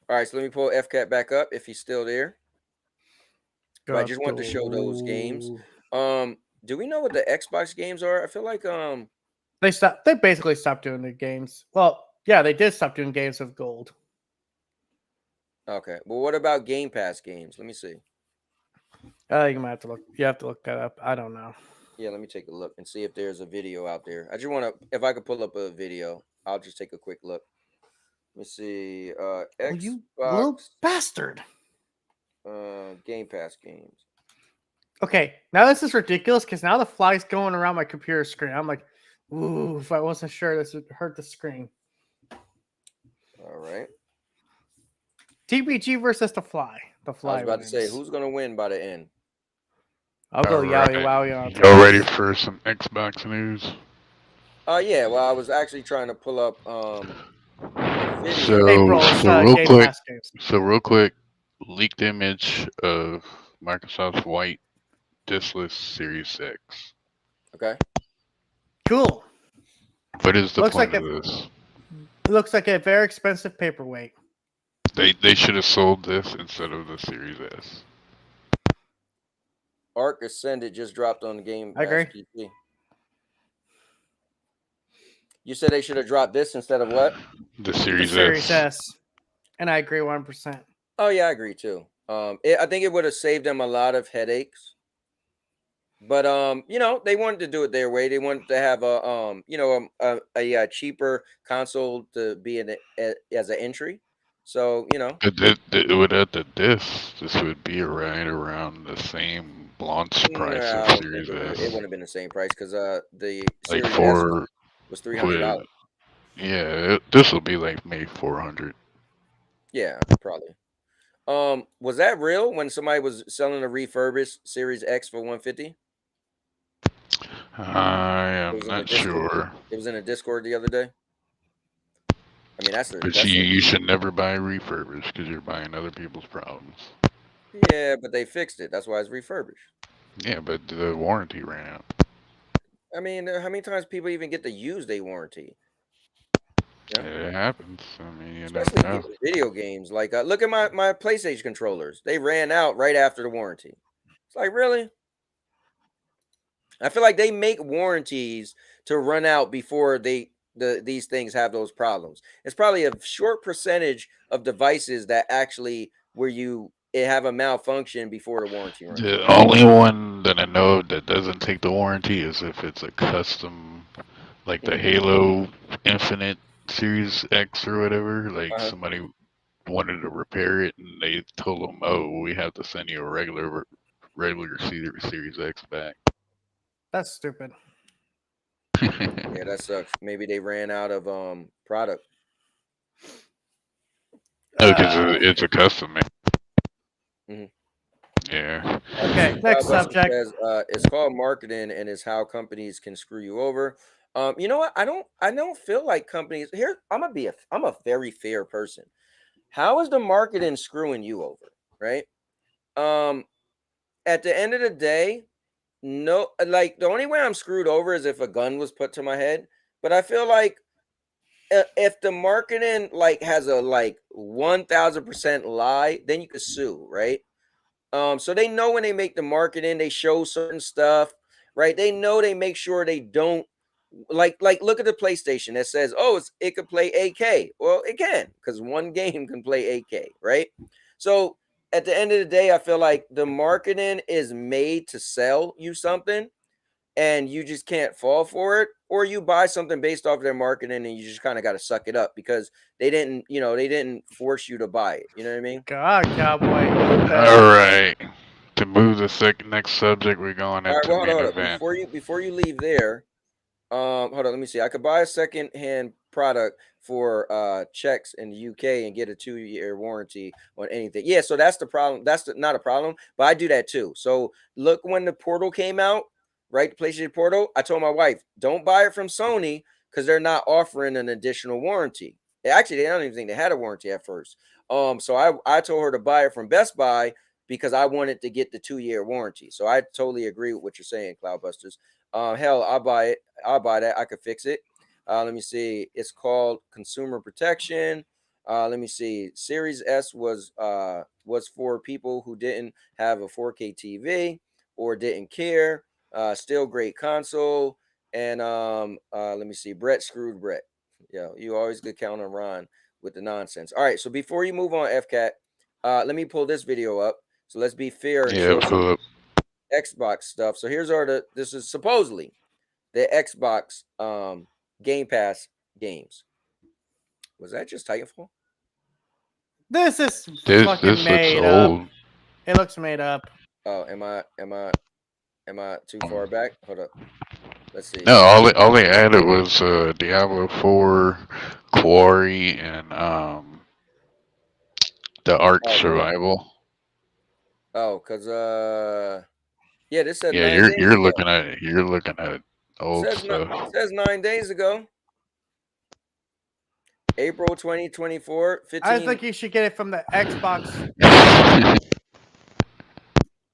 right, so let me pull FCAT back up if he's still there. I just wanted to show those games. Do we know what the Xbox games are? I feel like they basically stopped doing the games. Well, yeah, they did stop doing games with gold. Okay. Well, what about Game Pass games? Let me see. You might have to look. You have to look that up. I don't know. Yeah, let me take a look and see if there's a video out there. I just want to, if I could pull up a video, I'll just take a quick look. Let me see. Xbox, you little bastard. Game Pass games. Okay, now this is ridiculous because now the fly's going around my computer screen. I'm like, ooh, if I wasn't sure this would hurt the screen. All right. TBG versus the fly. The fly. I was about wins. to say, who's gonna win by the end? I'll go Yowie Wowie. Y'all ready for some Xbox news? Yeah. Well, I was actually trying to pull up So real quick, leaked image of Microsoft's white diskless Series X. Okay. Cool. What is the point of this? It looks like a very expensive paperweight. They should have sold this instead of the Series S. Arc Ascended just dropped on the Game Pass. I agree. PC. You said they should have dropped this instead of what? The Series S. And I agree 100%. Oh yeah, I agree too. I think it would have saved them a lot of headaches. But you know, they wanted to do it their way. They wanted to have a cheaper console to be in it as an entry. So you know, it would at the disc. This would be right around the same launch price of Series S. It wouldn't have been the same price because the like Series S was $300. Yeah, this will be like maybe $400. Yeah, probably. Was that real when somebody was selling a refurbished Series X for $150? I am not sure. It was in a Discord the other day. I mean, But you should never buy refurbished because you're buying other people's problems. Yeah, but they fixed it. That's why it's refurbished. Yeah, but the warranty ran out. I mean, how many times people even get to use their warranty? Yeah. It happens. I mean, especially video games. Like, look at my PlayStation controllers. They ran out right after the warranty. It's like, really? I feel like they make warranties to run out before these things have those problems. It's probably a short percentage of devices that actually have a malfunction before the warranty runs. The only one that I know that doesn't take the warranty is if it's a custom, like the Halo Infinite Series X or whatever. Like somebody wanted to repair it and they told them, "Oh, we have to send you a regular Series X back." That's stupid. Yeah, that sucks. Maybe they ran out of product. No, because it's a custom made. Mm-hmm. Yeah. Okay, next subject. Says, it's called marketing, and it's how companies can screw you over. You know what? I don't feel like companies here. I'm a very fair person. How is the marketing screwing you over? Right. At the end of the day, no, like the only way I'm screwed over is if a gun was put to my head. But I feel like if the marketing like has a 1000% lie, then you could sue, right? So they know when they make the marketing, they show certain stuff, right? They know they make sure they don't like look at the PlayStation that says, oh, it could play AK. Well, it can, because one game can play AK, right? So at the end of the day, I feel like the marketing is made to sell you something, and you just can't fall for it, or you buy something based off of their marketing and you just kind of got to suck it up because they didn't force you to buy it. You know what I mean? God, cowboy. All right. To move the next subject, we're going into main event. Before you leave there, Hold on, let me see. I could buy a second-hand product for checks in the UK and get a 2-year warranty on anything. Yeah, so that's the problem. Not a problem, but I do that too. So look, when the Portal came out, right? The PlayStation Portal, I told my wife, don't buy it from Sony because they're not offering an additional warranty. Actually, they don't even think they had a warranty at first. So I told her to buy it from Best Buy because I wanted to get the 2-year warranty. So I totally agree with what you're saying, Cloudbusters. Hell, I'll buy it. I'll buy that. I could fix it. Let me see. It's called Consumer Protection. Let me see. Series S was for people who didn't have a 4K TV or didn't care. Still great console. And let me see. Brett screwed Brett. Yeah, you always could count on Ron with the nonsense. All right. So before you move on, FCAT, let me pull this video up. So let's be fair and show some Xbox stuff. So this is supposedly the Xbox Game Pass games. Was that just Titanfall? This is This fucking made up. old. It looks made up. Oh, am I too far back? Hold up. Let's see. No, all they added was Diablo 4, Quarry, and the Ark Survival. Oh, cause yeah, this said Yeah, 9 days you're ago. looking at old stuff. Says 9 days ago. April 2024. 15. I think you should get it from the Xbox,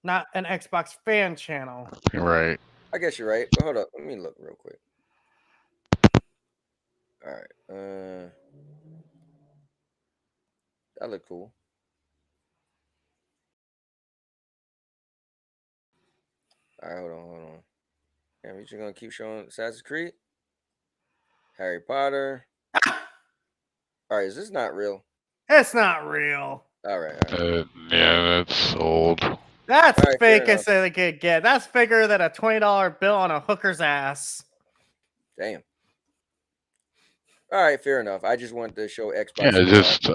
not an Xbox fan channel. Right. I guess you're right. But hold up. Let me look real quick. All right. That look cool. All right, hold on. Damn, you just gonna keep showing Assassin's Creed? Harry Potter. All right, is this not real? It's not real. All right. Yeah, that's old. That's All right, fake as they could get. That's bigger than a $20 bill on a hooker's ass. Damn. All right, fair enough. I just wanted to show Xbox. Yeah,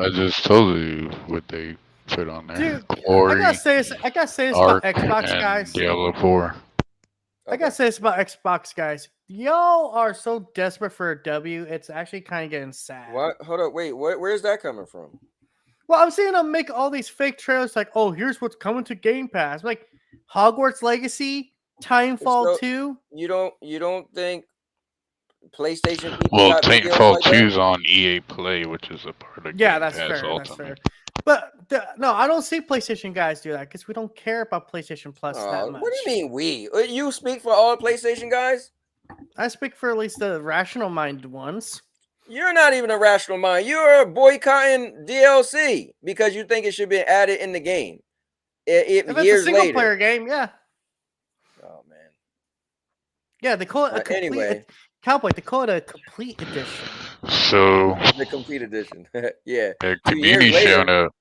I just told you what they put on there. Dude, Quarry, I gotta say this Ark, about Xbox and guys. Diablo 4. I gotta say this about Xbox guys. Y'all are so desperate for a W, it's actually kind of getting sad. What? Hold up. Wait. Where's that coming from? Well, I'm seeing them make all these fake trailers like, oh, here's what's coming to Game Pass. Like Hogwarts Legacy, Titanfall 2. You don't think PlayStation people Well, got videos Titanfall like 2 that? is on EA Play, which is a part of Yeah, Game that's Pass fair. Ultimate. That's fair. But no, I don't see PlayStation guys do that because we don't care about PlayStation Plus that much. What do you mean we? You speak for all PlayStation guys? I speak for at least the rational-minded ones. You're not even a rational mind. You're boycotting DLC because you think it should be added in the game. If it's Years a single-player later. game, yeah. Oh man. Yeah, they call it a complete. Anyway, Cowboy, they call it a complete edition. So the complete edition. Yeah. 2 years Kabini's later. showing up.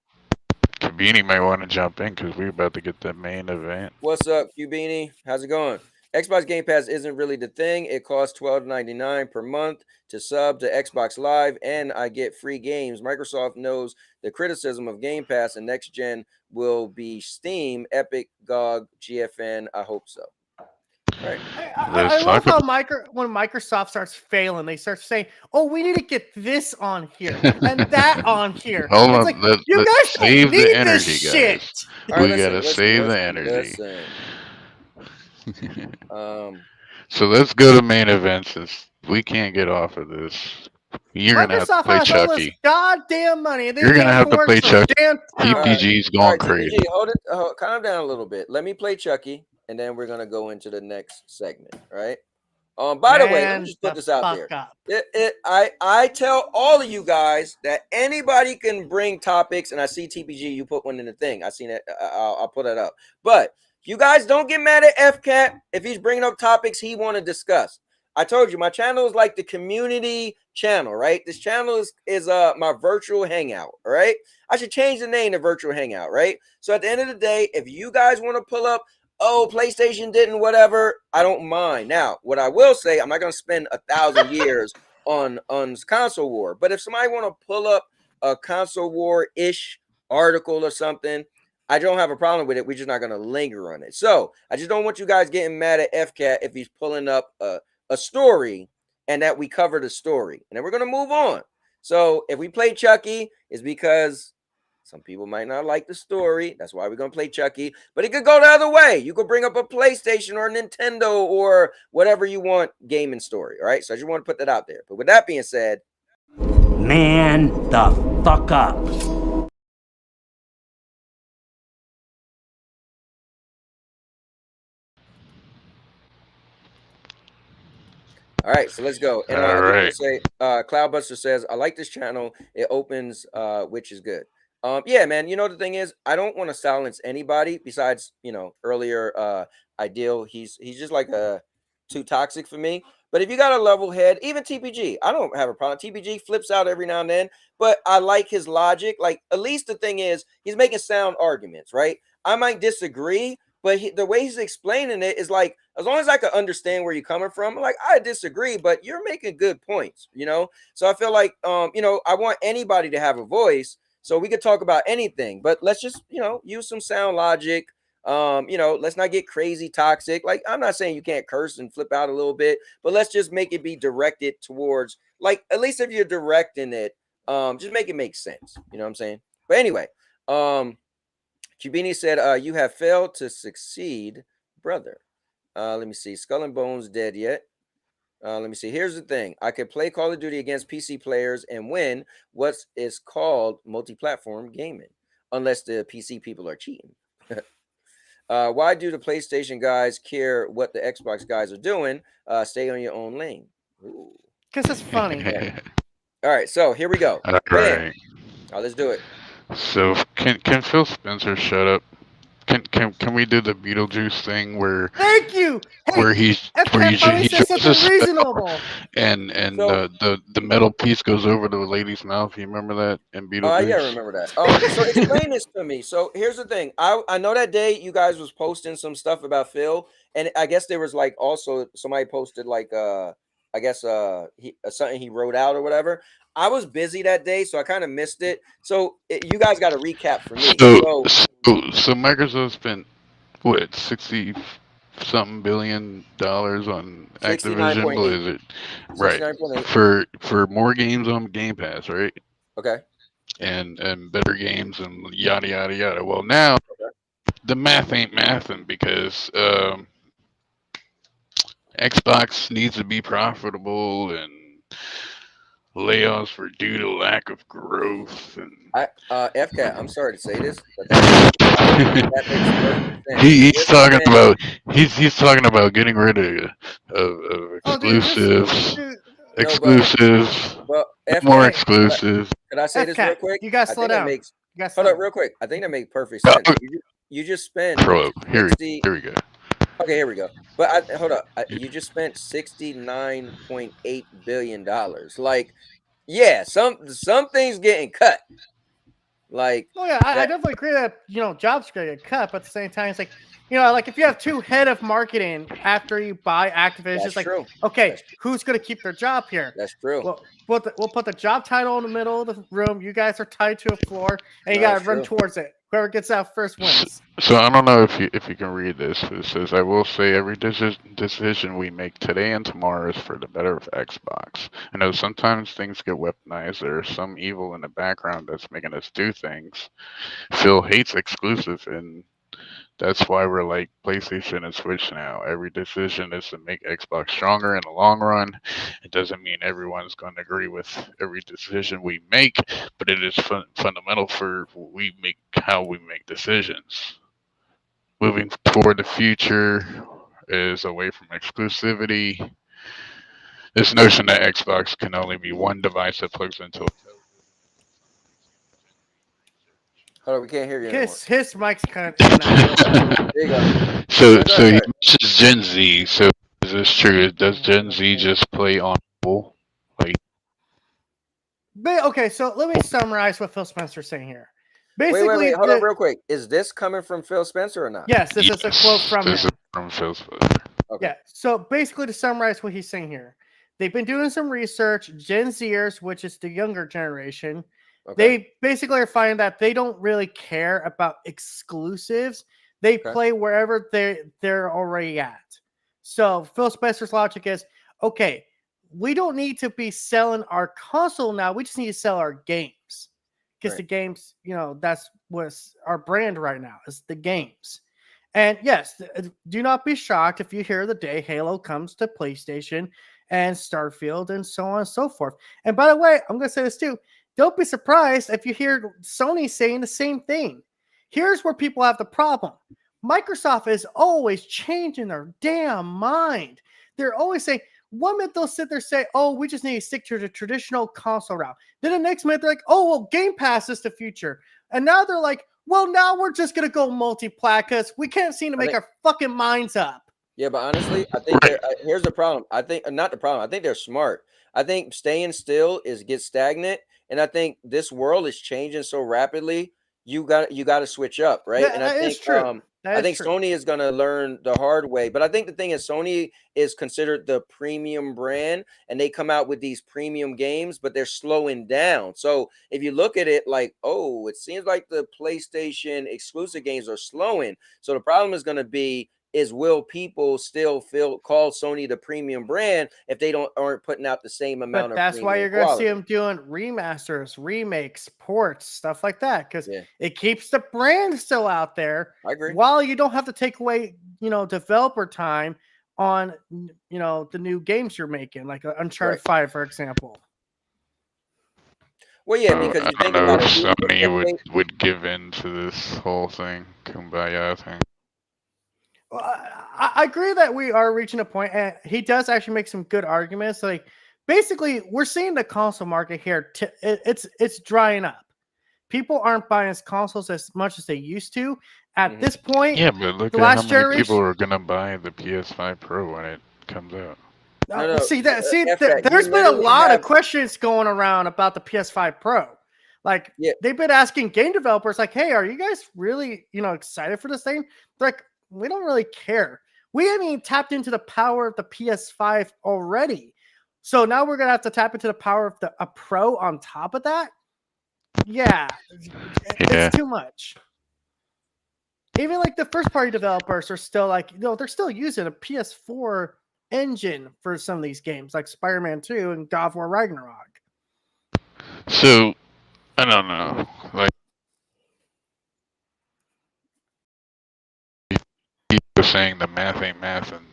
Kabini might want to jump in because we're about to get the main event. What's up, Cubini? How's it going? Xbox Game Pass isn't really the thing. It costs $12.99 per month to sub to Xbox Live, and I get free games. Microsoft knows the criticism of Game Pass, and next gen will be Steam, Epic, GOG, GFN. I hope so. All right. I love how when Microsoft starts failing, they start saying, "Oh, we need to get this on here and that on here." Hold it's on, like, you guys save need the energy, this guys. shit. We gotta save the energy. So let's go to main events. We can't get off of this. You're gonna have to play Chucky. All this goddamn money. You're gonna have to play Chucky. TPG's going crazy. TPG, hold it. Calm down a little bit. Let me play Chucky, and then we're gonna go into the next segment. Right. By the way, let me just put this out there. I tell all of you guys that anybody can bring topics, and I see TPG, you put one in the thing. I seen it. I'll put it up. But you guys don't get mad at FCAT if he's bringing up topics he want to discuss. I told you my channel is like the community channel, right? This channel is my virtual hangout, all right? I should change the name to virtual hangout, right? So at the end of the day, if you guys want to pull up, oh, PlayStation didn't whatever, I don't mind. Now, what I will say, I'm not going to spend 1,000 years on console war. But if somebody want to pull up a console war-ish article or something, I don't have a problem with it. We're just not going to linger on it. So I just don't want you guys getting mad at FCAT if he's pulling up a a story and that we cover the story. And then we're going to move on. So if we play Chucky, it's because some people might not like the story. That's why we're going to play Chucky. But it could go the other way. You could bring up a PlayStation or a Nintendo or whatever you want gaming story. All right. So I just want to put that out there. But with that being said, Man the fuck up. all right, so let's go. And I All just want right. to say, Cloudbuster says, I like this channel. It opens, which is good. Yeah, man. You know, the thing is, I don't want to silence anybody besides, earlier Ideal. He's just like too toxic for me. But if you got a level head, even TPG, I don't have a problem. TPG flips out every now and then, but I like his logic. Like, at least the thing is, he's making sound arguments, right? I might disagree, but the way he's explaining it is like, as long as I can understand where you're coming from, like, I disagree, but you're making good points, So I feel like, I want anybody to have a voice, so we could talk about anything, but let's just, use some sound logic. Let's not get crazy toxic. Like, I'm not saying you can't curse and flip out a little bit, but let's just make it be directed towards, like, at least if you're directing it, just make it make sense. You know what I'm saying? But anyway, Cubini said, you have failed to succeed, brother. Let me see. Skull and Bones dead yet? Let me see. Here's the thing. I could play Call of Duty against PC players and win what is called multi-platform gaming, unless the PC people are cheating. Why do the PlayStation guys care what the Xbox guys are doing? Stay on your own lane. Because it's funny. Yeah. All right, so here we go. All Bam. right. Let's do it. So can Phil Spencer shut up? Can we do the Beetlejuice thing where Thank you. Hey, where he finally said drops something a reasonable. and So- the metal piece goes over the lady's mouth. You remember that in Beetlejuice? Yeah, I remember that. So explain this to me. So here's the thing. I know that day you guys was posting some stuff about Phil, and I guess there was like also somebody posted like I guess something he wrote out or whatever. I was busy that day, so I kind of missed it. So you guys got to recap for me. So Microsoft spent what 60 something $billion on Activision 69.8. Blizzard, right? 69.8. For more games on Game Pass, right? Okay. And better games and yada yada yada. Well, now the math ain't mathing because Xbox needs to be profitable and layoffs were due to lack of growth and FCAT, I'm sorry to say this, but that makes he's talking about he's talking about getting rid of exclusives, well, more exclusives. Can I say this real quick? You guys slow down. Hold up real quick. I think that makes perfect sense. You just spent Here we go. Okay, here we go. But hold up. You just spent $69.8 billion. Like, yeah, some things getting cut. Like, oh yeah, I definitely agree that jobs gonna get cut, but at the same time, it's like like if you have two head of marketing after you buy Activision, it's like true. Okay, who's gonna keep their job here? That's true. Well, we'll put the job title in the middle of the room. You guys are tied to a floor, and you gotta run towards it. Whoever gets out first wins. So I don't know if you can read this. It says, "I will say every decision we make today and tomorrow is for the better of Xbox. I know sometimes things get weaponized. There's some evil in the background that's making us do things. Phil hates exclusive, and that's why we're like PlayStation and Switch now. Every decision is to make Xbox stronger in the long run. It doesn't mean everyone's going to agree with every decision we make, but it is fundamental for how we make decisions. Moving toward the future is away from exclusivity. This notion that Xbox can only be one device that plugs into a hold on, we can't hear you anymore. His mic's kind of in and out. There you go. So he mentions Gen Z. So is this true? Does Gen Z just play on mobile? Okay, so let me summarize what Phil Spencer's saying here. Basically, wait. Hold on real quick. Is this coming from Phil Spencer or not? Yes, this is a quote from him. This is from Phil Spencer. Okay. Yeah, so basically to summarize what he's saying here, they've been doing some research. Gen Zers, which is the younger generation, they basically are finding that they don't really care about exclusives. They play wherever they're already at. So Phil Spencer's logic is, okay, we don't need to be selling our console now. We just need to sell our games because the games, that's what's our brand right now is the games. And yes, do not be shocked if you hear the day Halo comes to PlayStation and Starfield and so on and so forth. And by the way, I'm going to say this too. Don't be surprised if you hear Sony saying the same thing. Here's where people have the problem. Microsoft is always changing their damn mind. They're always saying, one minute they'll sit there and say, oh, we just need to stick to the traditional console route. Then the next minute they're like, oh, well, Game Pass is the future. And now they're like, well, now we're just going to go multi-plat because we can't seem to make our fucking minds up. Yeah, but honestly, I think here's the problem. I think not the problem. I think they're smart. I think staying still gets stagnant. And I think this world is changing so rapidly. You got to switch up, right? That, and I think true. I think Sony is going to learn the hard way. But I think the thing is, Sony is considered the premium brand, and they come out with these premium games, but they're slowing down. So if you look at it like, oh, it seems like the PlayStation exclusive games are slowing. So the problem is going to be, will people still call Sony the premium brand if they aren't putting out the same amount but of that's why you're going to see quality? them doing remasters, remakes, ports, stuff like that, because Yeah. it keeps the brand still out there. I agree. While you don't have to take away, developer time on, the new games you're making, like Uncharted 5, for example. Well, yeah, because I you think don't know about if it. Sony would give in to this whole thing, kumbaya thing. Well, I agree that we are reaching a point, and he does actually make some good arguments. Like, basically, we're seeing the console market here. It's drying up. People aren't buying consoles as much as they used to. At this point, yeah, but look at how many people are gonna buy the PS5 Pro when it comes out. There's been a lot of questions going around about the PS5 Pro. Like, they've been asking game developers, like, "Hey, are you guys really, excited for this thing?" They're like, we don't really care. We haven't even tapped into the power of the PS5 already. So now we're going to have to tap into the power of a Pro on top of that? Yeah. It's too much. Even like the first party developers are still like, they're still using a PS4 engine for some of these games, like Spider-Man 2 and God of War Ragnarok. So, I don't know. Like, people saying the math ain't math, and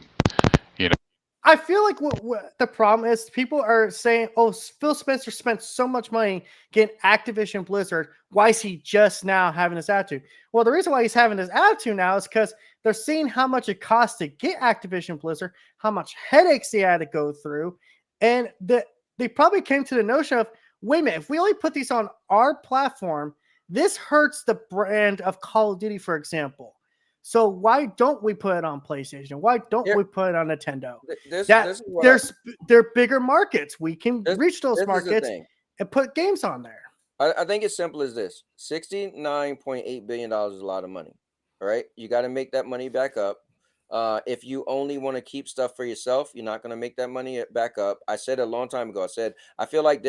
I feel like what the problem is, people are saying, oh, Phil Spencer spent so much money getting Activision Blizzard. Why is he just now having this attitude? Well, the reason why he's having this attitude now is because they're seeing how much it costs to get Activision Blizzard, how much headaches they had to go through. And they probably came to the notion of, wait a minute, if we only put these on our platform, this hurts the brand of Call of Duty, for example. So why don't we put it on PlayStation? Why don't we put it on Nintendo? They're bigger markets. We can reach those markets and put games on there. I think it's simple as this. $69.8 billion is a lot of money. All right. You got to make that money back up. If you only want to keep stuff for yourself, you're not going to make that money back up. I said a long time ago, I feel like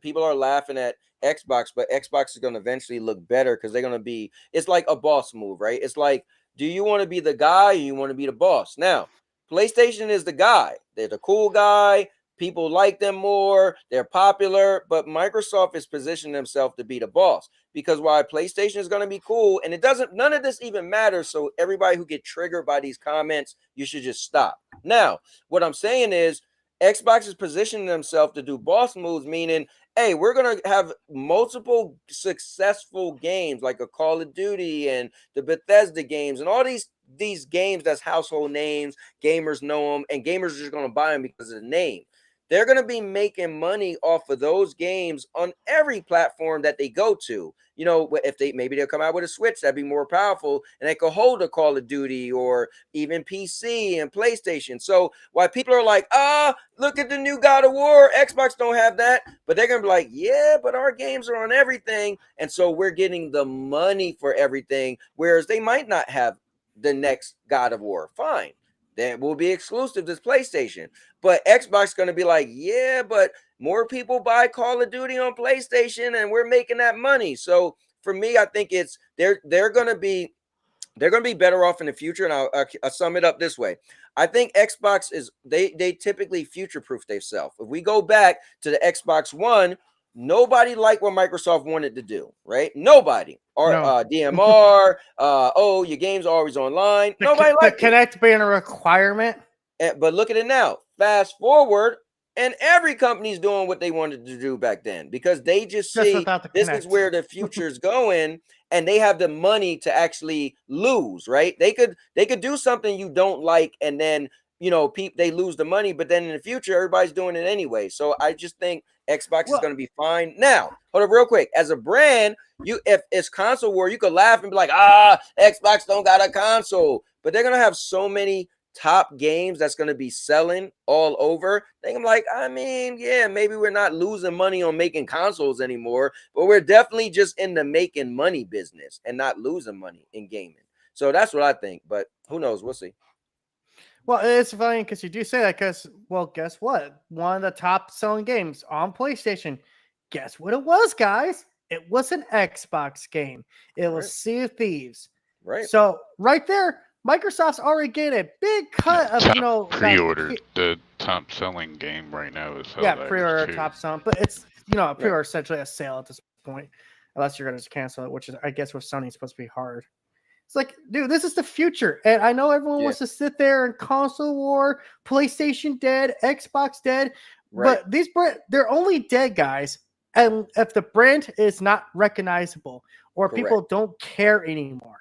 people are laughing at Xbox, but Xbox is going to eventually look better because they're going to be, it's like a boss move, right? It's like, do you want to be the guy or you want to be the boss? Now, PlayStation is the guy. They're the cool guy. People like them more. They're popular, but Microsoft is positioning themselves to be the boss because while PlayStation is going to be cool, and none of this even matters. So everybody who get triggered by these comments, you should just stop. Now, what I'm saying is Xbox is positioning themselves to do boss moves, meaning, hey, we're going to have multiple successful games like a Call of Duty and the Bethesda games and all these games that's household names. Gamers know them, and gamers are just going to buy them because of the name. They're going to be making money off of those games on every platform that they go to. If maybe they'll come out with a Switch that'd be more powerful and they could hold a Call of Duty or even PC and PlayStation. So while people are like, look at the new God of War, Xbox don't have that, but they're going to be like, yeah, but our games are on everything. And so we're getting the money for everything, whereas they might not have the next God of War. Fine. That will be exclusive to PlayStation. But Xbox is going to be like, yeah, but more people buy Call of Duty on PlayStation and we're making that money. So for me, I think they're going to be they're going to be better off in the future. And I'll sum it up this way. I think Xbox is they typically future proof themselves. If we go back to the Xbox One, nobody liked what Microsoft wanted to do, right? Nobody. Or No. DMR, oh, your game's always online. Nobody liked the Kinect being a requirement. But look at it now. Fast forward, and every company's doing what they wanted to do back then because they just see this is where the future's going, and they have the money to actually lose, right? They could do something you don't like, and then they lose the money, but then in the future, everybody's doing it anyway. So I just think Xbox is going to be fine. Now, hold up real quick. As a brand, if it's console war, you could laugh and be like, Xbox don't got a console, but they're gonna have so many top games that's going to be selling all over. I'm like, I mean, yeah, maybe we're not losing money on making consoles anymore, but we're definitely just in the making money business and not losing money in gaming. So that's what I think, but who knows? We'll see. Well, it's funny because you do say that because, well, guess what? One of the top selling games on PlayStation, guess what it was, guys? It was an Xbox game. It was Sea of Thieves. Right. So right there, Microsoft's already getting a big cut of, pre-order. The top selling game right now is pre-order top selling, but it's pre-order essentially a sale at this point, unless you're going to cancel it, which is I guess with Sony supposed to be hard. It's like, dude, this is the future, and I know everyone wants to sit there and console war, PlayStation dead, Xbox dead, but these they're only dead, guys, and if the brand is not recognizable or people don't care anymore.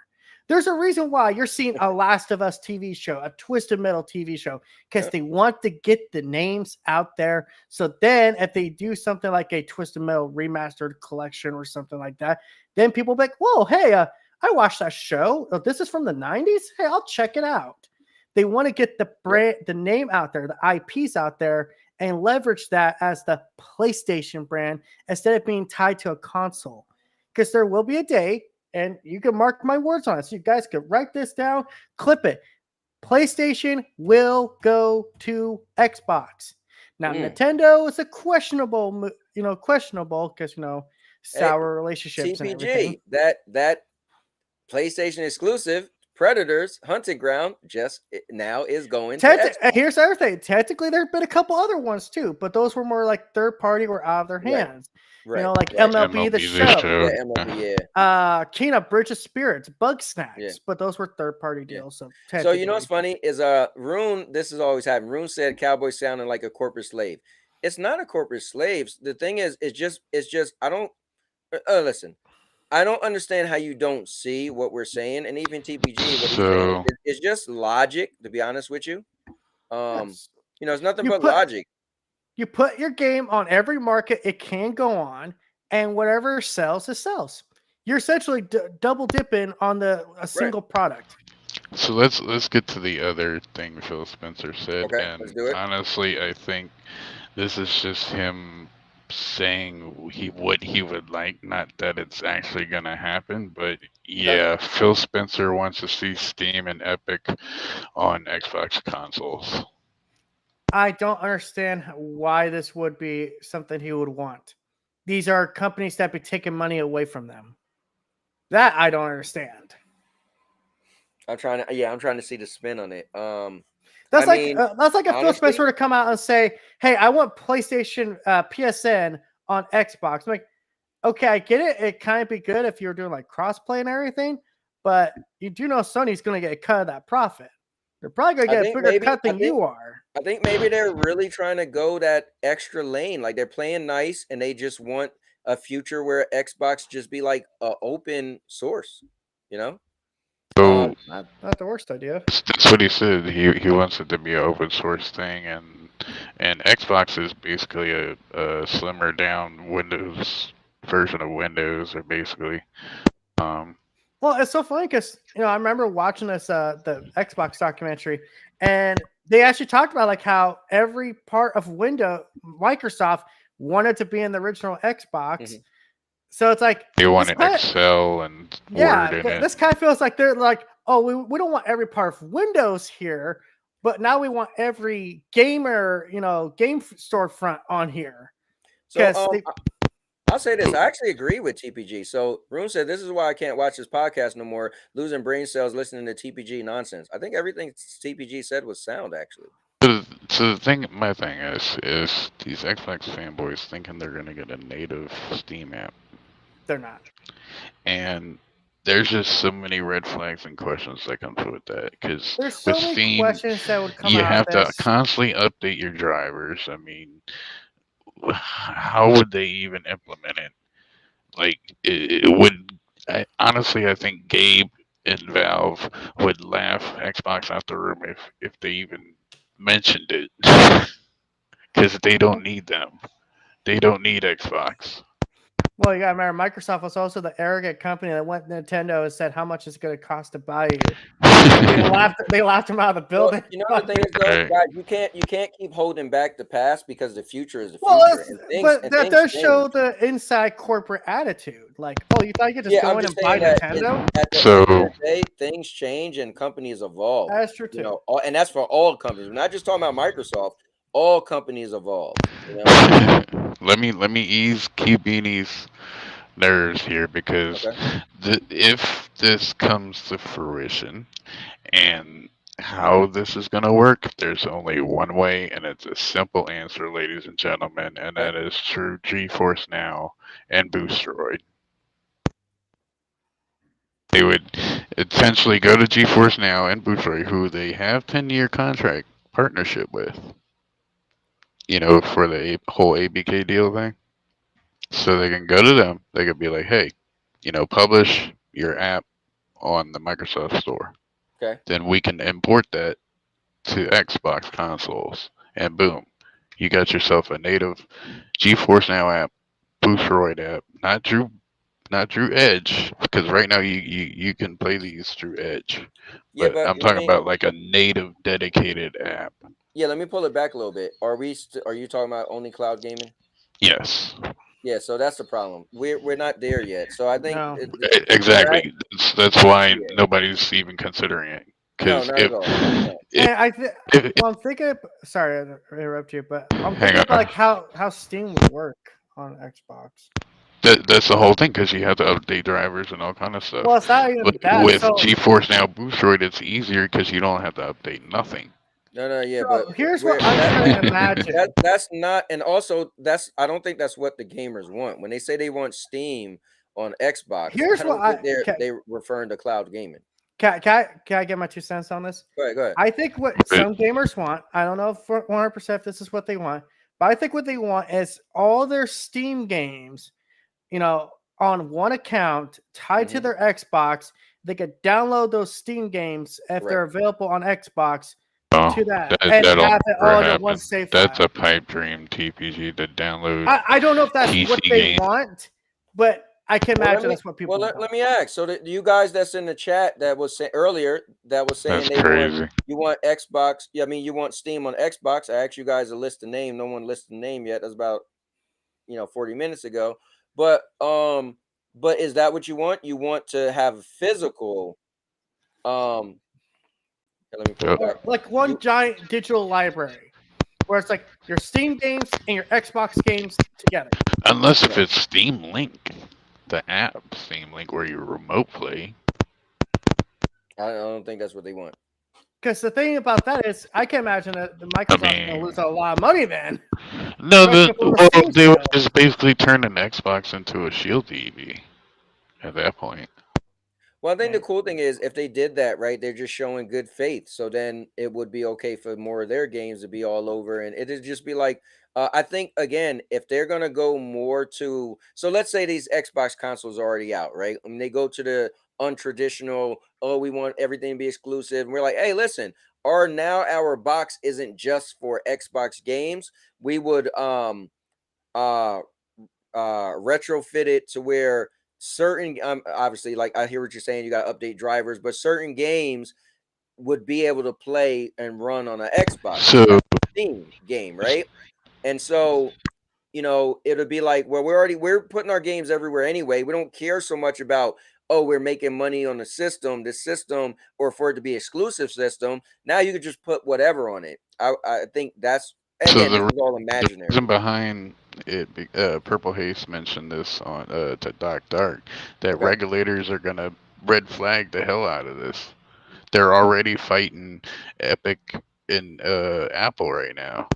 There's a reason why you're seeing a Last of Us TV show, a Twisted Metal TV show, because they want to get the names out there. So then if they do something like a Twisted Metal remastered collection or something like that, then people will be like, whoa, hey, I watched that show. Oh, this is from the 90s? Hey, I'll check it out. They want to get the brand, the name out there, the IPs out there, and leverage that as the PlayStation brand instead of being tied to a console. Because there will be a day, and you can mark my words on it. So you guys can write this down, clip it. PlayStation will go to Xbox. Now, Nintendo is a questionable because, sour relationships and everything. That PlayStation exclusive, Predators Hunting Ground, just now is going to Xbox. Here's the other thing. Technically, there have been a couple other ones, too, but those were more like third party or out of their hands. Right. Like MLB The Show. Yeah, MLB, Kena, Bridge of Spirits, Bug Snacks, but those were third-party deals. So you know what's funny is Rune, this has always happened. Rune said Cowboy sounding like a corporate slave. It's not a corporate slave. The thing is, it's just I don't listen. I don't understand how you don't see what we're saying, and even TPG, what he's saying, it's just logic. To be honest with you, it's nothing but logic. You put your game on every market it can go on, and whatever sells, it sells. You're essentially double dipping on a single product. So let's get to the other thing Phil Spencer said. Okay, and let's do it. Honestly, I think this is just him saying what he would like, not that it's actually gonna happen. But yeah, Phil Spencer wants to see Steam and Epic on Xbox consoles. I don't understand why this would be something he would want. These are companies that be taking money away from them. That I don't understand. I'm trying to see the spin on it. That's like if Phil Spencer were to come out and say, "Hey, I want PlayStation PSN on Xbox." I'm like, okay, I get it. It kind of be good if you're doing like crossplay and everything, but you do know Sony's going to get a cut of that profit. They're probably going to get a bigger cut than you are. I think maybe they're really trying to go that extra lane. Like they're playing nice and they just want a future where Xbox just be like an open source, So not the worst idea. That's what he said. He wants it to be an open source thing, and Xbox is basically a slimmer down Windows version of Windows, or basically. Well, it's so funny because I remember watching this the Xbox documentary, and they actually talked about like how every part of Microsoft wanted to be in the original Xbox. Mm-hmm. So it's like they wanted Excel and Word in it. This kind of feels like they're like, oh, we don't want every part of Windows here, but now we want every gamer, game storefront on here. So I'll say this. I actually agree with TPG. So Rune said, this is why I can't watch this podcast no more. Losing brain cells listening to TPG nonsense. I think everything TPG said was sound, actually. So the thing, my thing is these Xbox fanboys thinking they're gonna get a native Steam app, They're not. and there's just so many red flags and questions that come with that. Because There's so with many Steam, questions that would come you out have of to this. constantly update your drivers. I mean, how would they even implement it? Like, it would. Honestly, I think Gabe and Valve would laugh Xbox out the room if they even mentioned it, because they don't need them. They don't need Xbox. Well, you got to remember, Microsoft was also the arrogant company that went to Nintendo and said how much it's going to cost to buy you. They laughed him out of the building. Well, you know the thing is though, Right. guys, you can't keep holding back the past because the future is the future. Well, and things, but and that things does change. show the inside corporate attitude. Like, oh, you thought you could just Yeah, go I'm in just and buy saying that Nintendo? at the So- end of the day, things change and companies evolve. That's true You too. know, and that's for all companies. We're not just talking about Microsoft. All companies evolve. You know? let me ease Q Beanie's nerves here, because if this comes to fruition and how this is going to work, there's only one way, and it's a simple answer, ladies and gentlemen, and that is through GeForce Now and Boostroid. They would essentially go to GeForce Now and Boostroid, who they have 10-year contract partnership with, you know, for the whole ABK deal thing. So they can go to them. They could be like, hey, you know, publish your app on the Microsoft Store. Okay. Then we can import that to Xbox consoles, and boom, you got yourself a native GeForce Now app, Boostroid app, not Drew Edge, because right now you can play these through Edge. Yeah, But I'm talking about like a native dedicated app. Yeah, let me pull it back a little bit. Are you talking about only cloud gaming? Yes. Yeah, so that's the problem. We're not there yet. So I think No. Exactly. That's why Yeah. nobody's even considering it. No, Because not at all. No. Well, I'm thinking. Sorry to interrupt you, but I'm Hang thinking on. about like how Steam would work on Xbox. That's the whole thing, because you have to update drivers and all kind of stuff. Well, it's not even But that. with So GeForce Now Boostroid, it's easier because you don't have to update nothing. No, yeah, So but here's what I'm trying to imagine. That's not, and also I don't think that's what the gamers want. When they say they want Steam on Xbox, Here's I don't what think they're referring to cloud gaming. Can I get my 2 cents on this? Go ahead. I think what some gamers want, I don't know for 100% if this is what they want, but I think what they want is all their Steam games, you know, on one account tied to their Xbox. They could download those Steam games if they're available on Xbox to that, and have it all in one safe file. That's a pipe dream, TPG, to download. I don't know if that's PC what they games. want, but I can imagine that's what people want. Let me ask. So you guys that's in the chat that was earlier that was saying That's crazy. You want Xbox. Yeah, I mean you want Steam on Xbox. I asked you guys to list the name. No one listed the name yet. That's about 40 minutes ago. But is that what you want? You want to have physical let me pull it back. Like one giant digital library where it's like your Steam games and your Xbox games together. Unless if it's Steam Link, the app Steam Link where you remote play. I don't think that's what they want. Because the thing about that is, I can imagine that the Microsoft's going to lose a lot of money then. No, they would just basically turn an Xbox into a Shield TV at that point. Well, I think the cool thing is if they did that, right, they're just showing good faith. So then it would be okay for more of their games to be all over. And it'd just be like, I think, again, if they're going to go more to, so let's say these Xbox consoles are already out, right? And they go to the untraditional, oh, we want everything to be exclusive. And we're like, hey, listen, our box isn't just for Xbox games. We would retrofit it to where certain obviously, like I hear what you're saying, you got to update drivers, but certain games would be able to play and run on an Xbox Steam game, right? And so it'll be like, well, we're putting our games everywhere anyway. We don't care so much about, oh, we're making money on the system, or for it to be exclusive system. Now you could just put whatever on it. I think that's So Again, this is all imaginary. reason behind it, Purple Haze mentioned this on to Doc Dark, that Okay. regulators are gonna red flag the hell out of this. They're already fighting Epic and Apple right now.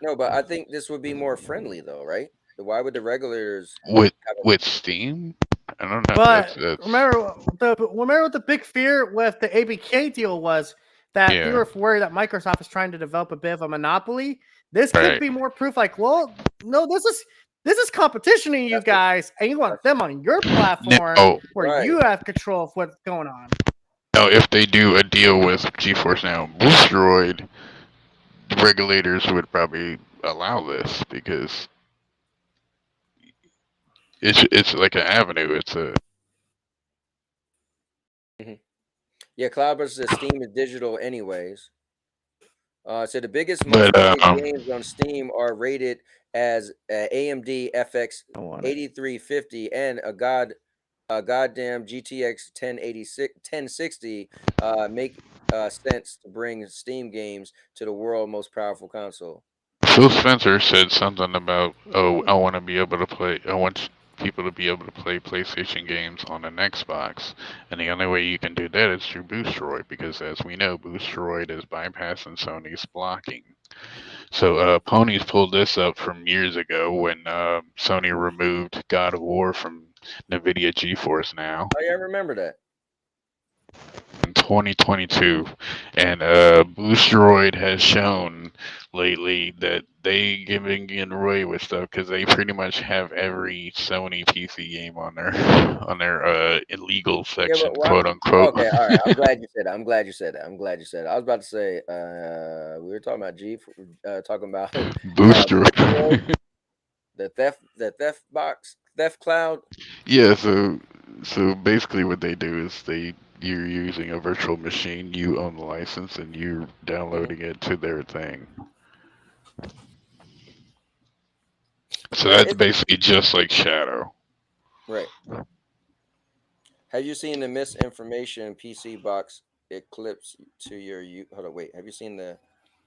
No, but I think this would be more friendly, though, right? Why would the regulators With have a with Steam, I don't know. But That's remember what the big fear with the ABK deal was that they yeah, were worried that Microsoft is trying to develop a bit of a monopoly. This could right. be more proof. Like, well, no, this is competition in you That's guys, and you want them on your platform No, where Right. you have control of what's going on. no. If they do a deal with GeForce Now and Boosteroid, the regulators would probably allow this because it's like an avenue. It's a Yeah, Cloud versus Steam is digital, anyways. So the biggest, most but played games on Steam are rated as AMD FX I want it. 8350 and a goddamn GTX 1060 make sense to bring Steam games to the world's most powerful console. Phil Spencer said something about, oh, I want to be able to play. I want people to be able to play PlayStation games on an Xbox, and the only way you can do that is through Boosteroid, because as we know, Boosteroid is bypassing Sony's blocking. So Pony's pulled this up from years ago when Sony removed God of War from NVIDIA GeForce Now Oh yeah, I remember that. in 2022, and Boosteroid has shown lately that they getting away with stuff because they pretty much have every Sony PC game on their illegal Yeah, section, but why? quote unquote. Okay, all right. I'm glad you said that. I'm glad you said that. I'm glad you said that. I was about to say we were talking about talking about Boosteroid. Boosteroid, the theft cloud. Yeah, so basically what they do is you're using a virtual machine, you own the license, and you're downloading it to their thing. So Right. that's basically just like Shadow. Right. Have you seen the misinformation PC box eclipse to your hold on, wait. Have you seen the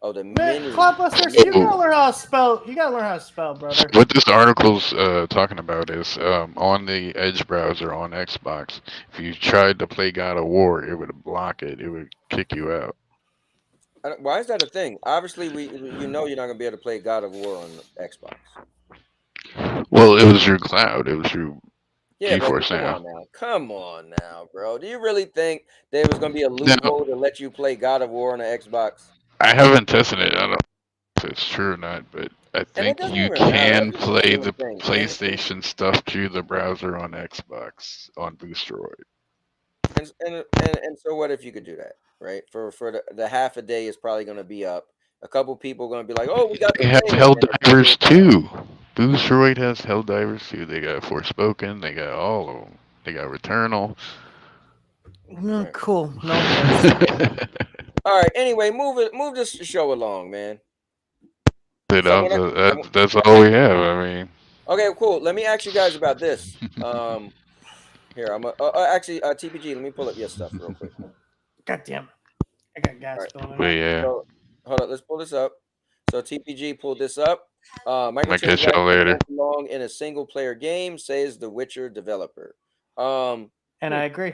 Man, mini? Cloudbusters, you gotta learn how to spell. You gotta learn how to spell, So brother. what this article's talking about is on the Edge browser on Xbox, if you tried to play God of War, it would block it. It would kick you out. Why is that a thing? Obviously, you're not gonna be able to play God of War on Xbox. Well, it was through cloud. It was through Yeah, but GeForce Now. come on now, bro. Do you really think there was gonna be a Now, loophole to let you play God of War on an Xbox? I haven't tested it. I don't know if it's true or not, but I And it think doesn't you even matter. can That's just a play human the thing. PlayStation stuff through the browser on Xbox on Boosteroid. And so what if you could do that, right? For the half a day is probably gonna be up. A couple people are gonna be like, "Oh, we got to They have play it." And if you Helldivers do that, too. Boosteroid has Helldivers too. They got Forspoken. They got all of them. They got Returnal. right. Cool. No one cares. All right. Anyway, move this show along, man. That's all we have. I mean, Okay, cool. Let me ask you guys about this. Here I'm actually TPG. Let me pull up your stuff real quick. God damn. I got gas All right. going. but yeah, So hold on, let's pull this up. So TPG pulled this up. might catch y'all Microtransactions later. don't belong in a single player game, says the Witcher developer. And I agree.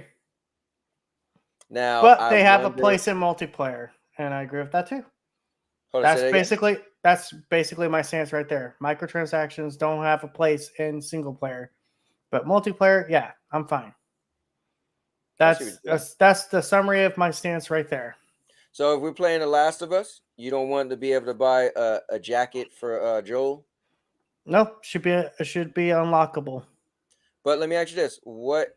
Now, But they have a wonder- place in multiplayer, and I agree with that too. Hold on, That's say that again? basically my stance right there. Microtransactions don't have a place in single player, but multiplayer, yeah, I'm fine. That's the summary of my stance right there. So if we're playing The Last of Us, you don't want to be able to buy a jacket for Joel? No, should be unlockable. But let me ask you this: what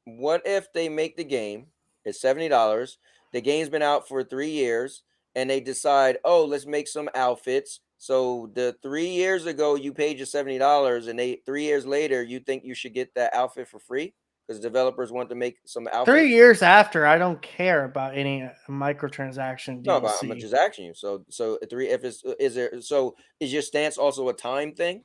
if they make the game? It's $70. The game's been out for 3 years, and they decide, oh, let's make some outfits. So the 3 years ago you paid your $70, and 3 years later you think you should get that outfit for free because developers want to make some outfits. 3 years after, I don't care about any microtransaction DLC. No, but I'm just asking you. So is your stance also a time thing?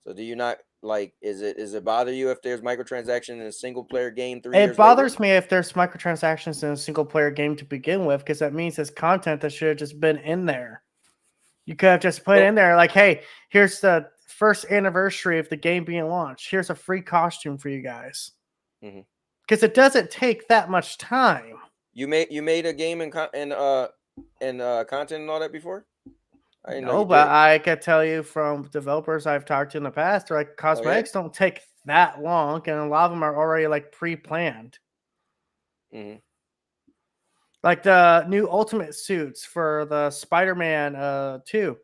So do you not like? Is it bother you if there's microtransaction in a single player game 3 years? It bothers me if there's microtransactions in a single player game to begin with, because that means it's content that should have just been in there. You could have just put in there like, hey, here's the first anniversary of the game being launched. Here's a free costume for you guys. Because it doesn't take that much time. You made a game and content and all that before? I didn't know No, you but did. I could tell you from developers I've talked to in the past, they're like cosmetics don't take that long, and a lot of them are already like pre-planned. Like the new Ultimate suits for the Spider-Man 2,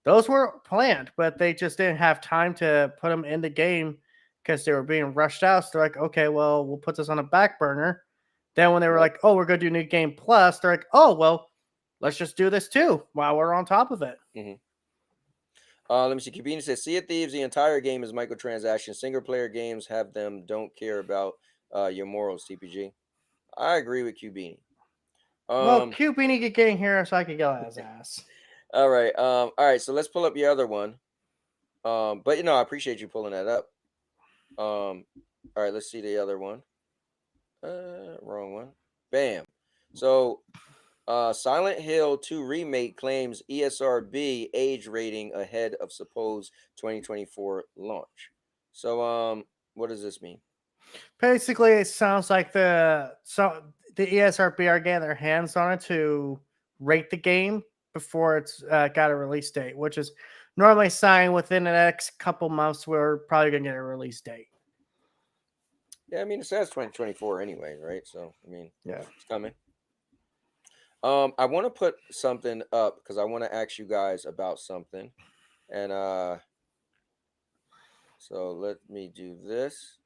those were planned, but they just didn't have time to put them in the game because they were being rushed out. So they're like, okay, well, we'll put this on a back burner. Then when they were like, oh, we're going to do New Game Plus, they're like, oh, well, let's just do this too while we're on top of it. Let me see. Cubini says, Sea of Thieves, the entire game is microtransactions. Single-player games have them, don't care about your morals, TPG. I agree with Cubini. Well, Cubini could get in here so I could go at his ass. All right. So let's pull up your other one. But, I appreciate you pulling that up. All right, let's see the other one. Wrong one. Bam. So Silent Hill 2 Remake claims ESRB age rating ahead of supposed 2024 launch. So what does this mean? Basically, it sounds like the ESRB are getting their hands on it to rate the game before it's got a release date, which is normally signed within the next couple months. We're probably going to get a release date. Yeah, I mean, it says 2024 anyway, right? So, I mean, yeah, it's coming. I want to put something up because I want to ask you guys about something. And so let me do this.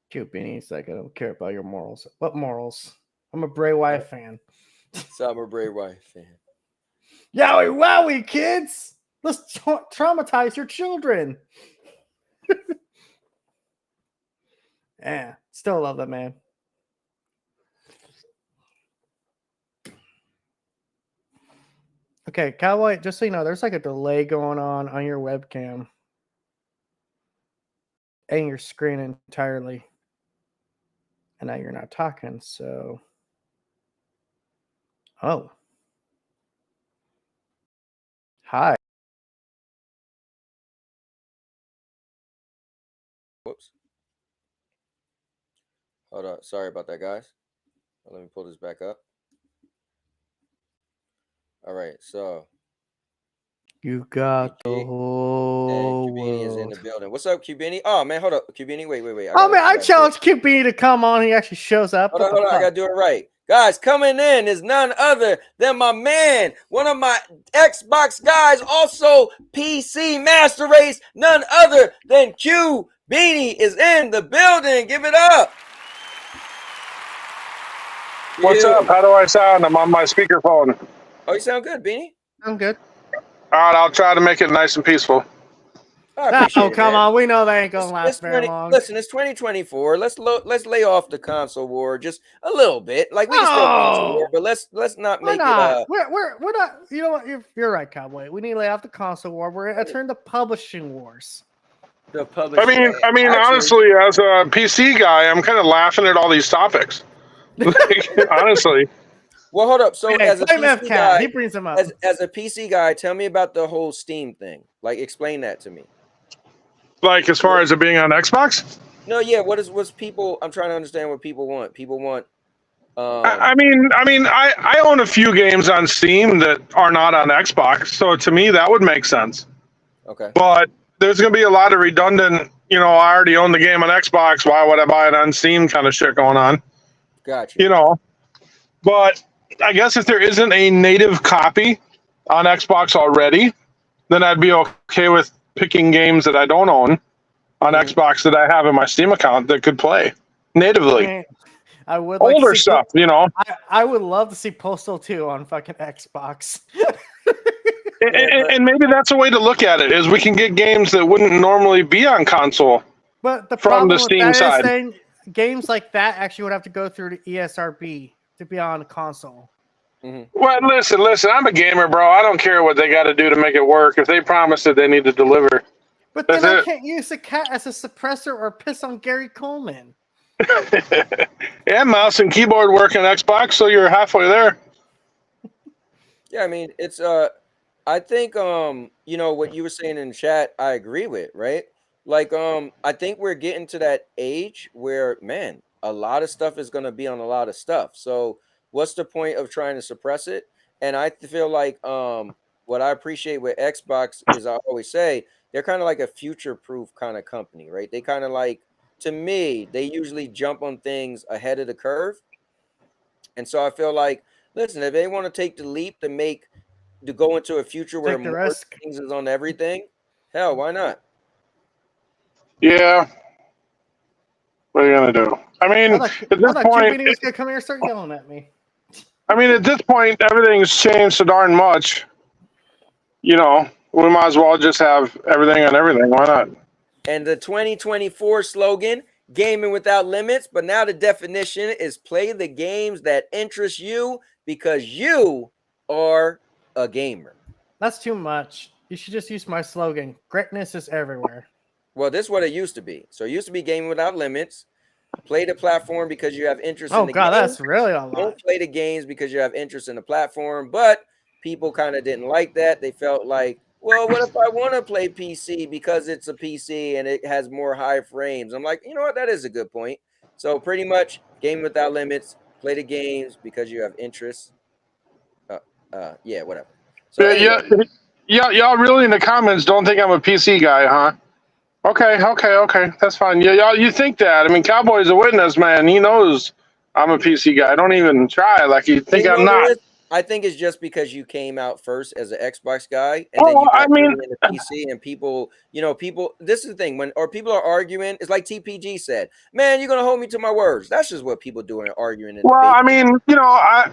Cute Beanie's like, I don't care about your morals. What morals? I'm a Bray Wyatt fan. So I'm a Bray Wyatt fan. Yowie wowie, kids! Let's traumatize your children. Yeah, still love that man. Okay, Cowboy, just so you know, there's like a delay going on your webcam and your screen entirely. And now you're not talking, so... Oh. Hi. Whoops. Hold on. Sorry about that, guys. Let me pull this back up. All right, so... You got the whole Cubini is in the building. What's up, Cubini? Oh, man, hold up. Cubini, wait. I challenged Cubini to come on. He actually shows up. Hold on. I got to do it right. Guys, coming in is none other than my man, one of my Xbox guys, also PC Master Race, none other than Cubini is in the building. Give it up. What's up? How do I sound? I'm on my speakerphone. Oh, you sound good, Beanie. I'm good. All right, I'll try to make it nice and peaceful. Oh, come on. We know that ain't going to last very long. Listen, it's 2024. Let's lay off the console war just a little bit. Like, we can still console war, but let's not make it. We're not. You know what? You're right, Cowboy. We need to lay off the console war. We're going to turn to publishing wars. The publishing. I mean, actually, honestly, as a PC guy, I'm kind of laughing at all these topics. Honestly. Well, hold up. So, as a PC guy, he brings them up. As a PC guy, tell me about the whole Steam thing. Like, explain that to me. Like, as far as it being on Xbox? No, yeah. What's people? I'm trying to understand what people want. People want. I own a few games on Steam that are not on Xbox, so to me that would make sense. Okay. But there's going to be a lot of redundant. I already own the game on Xbox. Why would I buy it on Steam? Kind of shit going on. Gotcha. But I guess if there isn't a native copy on Xbox already, then I'd be okay with picking games that I don't own on Xbox that I have in my Steam account that could play natively. I would older stuff, I would love to see Postal 2 on fucking Xbox. and maybe that's a way to look at it, is we can get games that wouldn't normally be on console. But the from the Steam side, is games like that actually would have to go through the ESRB to be on console. Well, listen, I'm a gamer, bro. I don't care what they got to do to make it work. If they promise it, they need to deliver. But then I can't use a cat as a suppressor or piss on Gary Coleman. Yeah, mouse and keyboard work on Xbox, so you're halfway there. Yeah, I mean, it's I think you know what you were saying in chat, I agree with, right? Like I think we're getting to that age where, man, a lot of stuff is going to be on a lot of stuff. So what's the point of trying to suppress it? And I feel like what I appreciate with Xbox is, I always say, they're kind of like a future proof kind of company, right? They kind of like, to me, they usually jump on things ahead of the curve. And so I feel like, listen, if they want to take the leap to go into a future where Take the more risk. things is on everything, hell, why not? Yeah. What are you gonna do? I mean, I at this thought point, QBD was gonna come here and start yelling at me. at this point, everything's changed so darn much. We might as well just have everything on everything. Why not? And the 2024 slogan, gaming without limits, but now the definition is play the games that interest you because you are a gamer. That's too much. You should just use my slogan. Greatness is everywhere. Well, this is what it used to be. So it used to be gaming without limits. Play the platform because you have interest in Oh the god, game. that's really a lot. Don't play the games because you have interest in the platform. But people kind of didn't like that. They felt like, well, what if I want to play PC because it's a PC and it has more high frames? I'm like, you know what? That is a good point. So pretty much game without limits, play the games because you have interest. Yeah, whatever. So Yeah, anyway, y'all really in the comments don't think I'm a PC guy, huh? Okay. That's fine. Yeah, y'all, you think that? I mean, Cowboy's a witness, man. He knows I'm a PC guy. Don't even try like you think you know I'm what not. it is? I think it's just because you came out first as an Xbox guy, and then Oh, you I got mean, really into PC, and people, people. This is the thing people are arguing. It's like TPG said, "Man, you're gonna hold me to my words." That's just what people do in arguing and well, debate. I mean,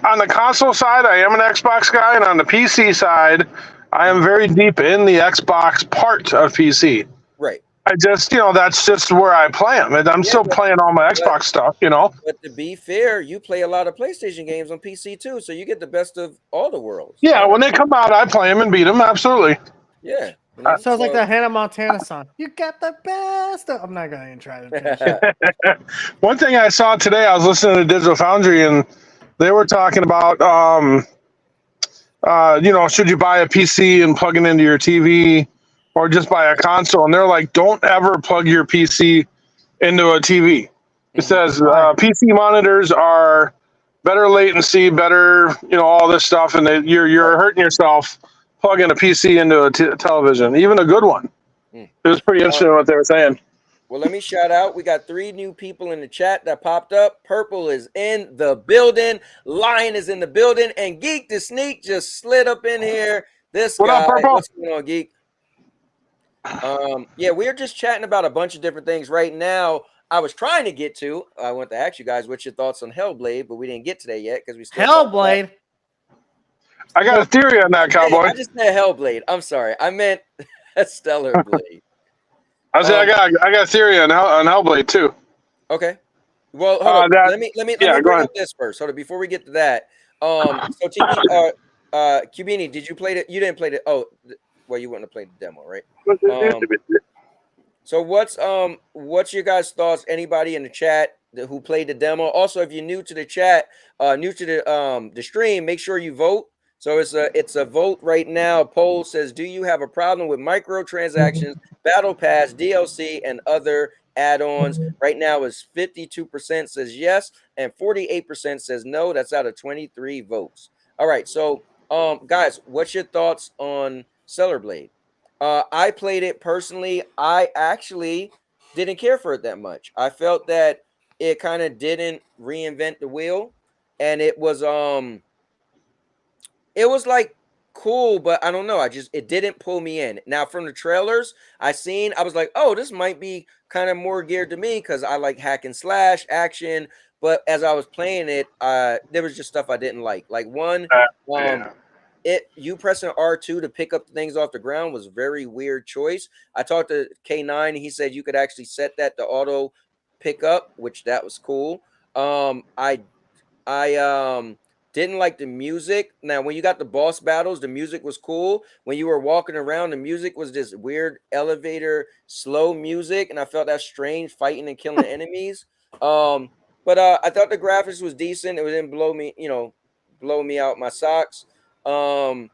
on the console side, I am an Xbox guy, and on the PC side, I am very deep in the Xbox part of PC. Right. I just, that's just where I play them. And I'm Yeah, still playing all my but Xbox stuff, but to be fair, you play a lot of PlayStation games on PC too, so you get the best of all the worlds. Yeah, when they come out, I play them and beat them. Absolutely. Yeah, Sounds like so that Hannah Montana song. You got the best. I'm not gonna even try to finish it. One thing I saw today, I was listening to Digital Foundry, and they were talking about, should you buy a PC and plug it into your TV, or just buy a console? And they're like, don't ever plug your PC into a TV. It says PC monitors are better latency, better, all this stuff, and you're hurting yourself plugging a PC into a television, even a good one. It was pretty interesting what they were saying. Well, let me shout out. We got 3 new people in the chat that popped up. Purple is in the building. Lion is in the building. And Geek the Sneak just slid up in here. This What guy. up, Purple? What's going on, Geek? Yeah, we're just chatting about a bunch of different things right now. I was trying to get to. I want to ask you guys what's your thoughts on Hellblade, but we didn't get to that yet because we still Hellblade. I got a theory on that, Cowboy. I just said Hellblade. I'm sorry. I meant Stellar Blade. I said I got a theory on Hellblade too. Okay. Well, hold on. Let me bring up this first. Hold on, before we get to that. So Tiki, Cubini, did you play it? You didn't play it. Oh, well, you wouldn't have played the demo, right? So what's your guys' thoughts? Anybody in the chat who played the demo? Also, if you're new to the chat, new to the stream, make sure you vote. So it's a vote right now. Poll says, do you have a problem with microtransactions, battle pass, DLC, and other add-ons? Right now is 52% says yes, and 48% says no. That's out of 23 votes. All right, so guys, what's your thoughts on Stellar Blade? I played it personally. I actually didn't care for it that much. I felt that it kind of didn't reinvent the wheel, and it was like cool, but I don't know. It didn't pull me in. Now from the trailers I was like, oh, this might be kind of more geared to me because I like hack and slash action. But as I was playing it, there was just stuff I didn't like. Like one, you pressing R2 to pick up things off the ground was a very weird choice. I talked to K9, and he said you could actually set that to auto pick up, which that was cool. I didn't like the music. Now, when you got the boss battles, the music was cool. When you were walking around, the music was this weird elevator, slow music, and I felt that strange fighting and killing enemies. But I thought the graphics was decent. It didn't blow me out my socks. And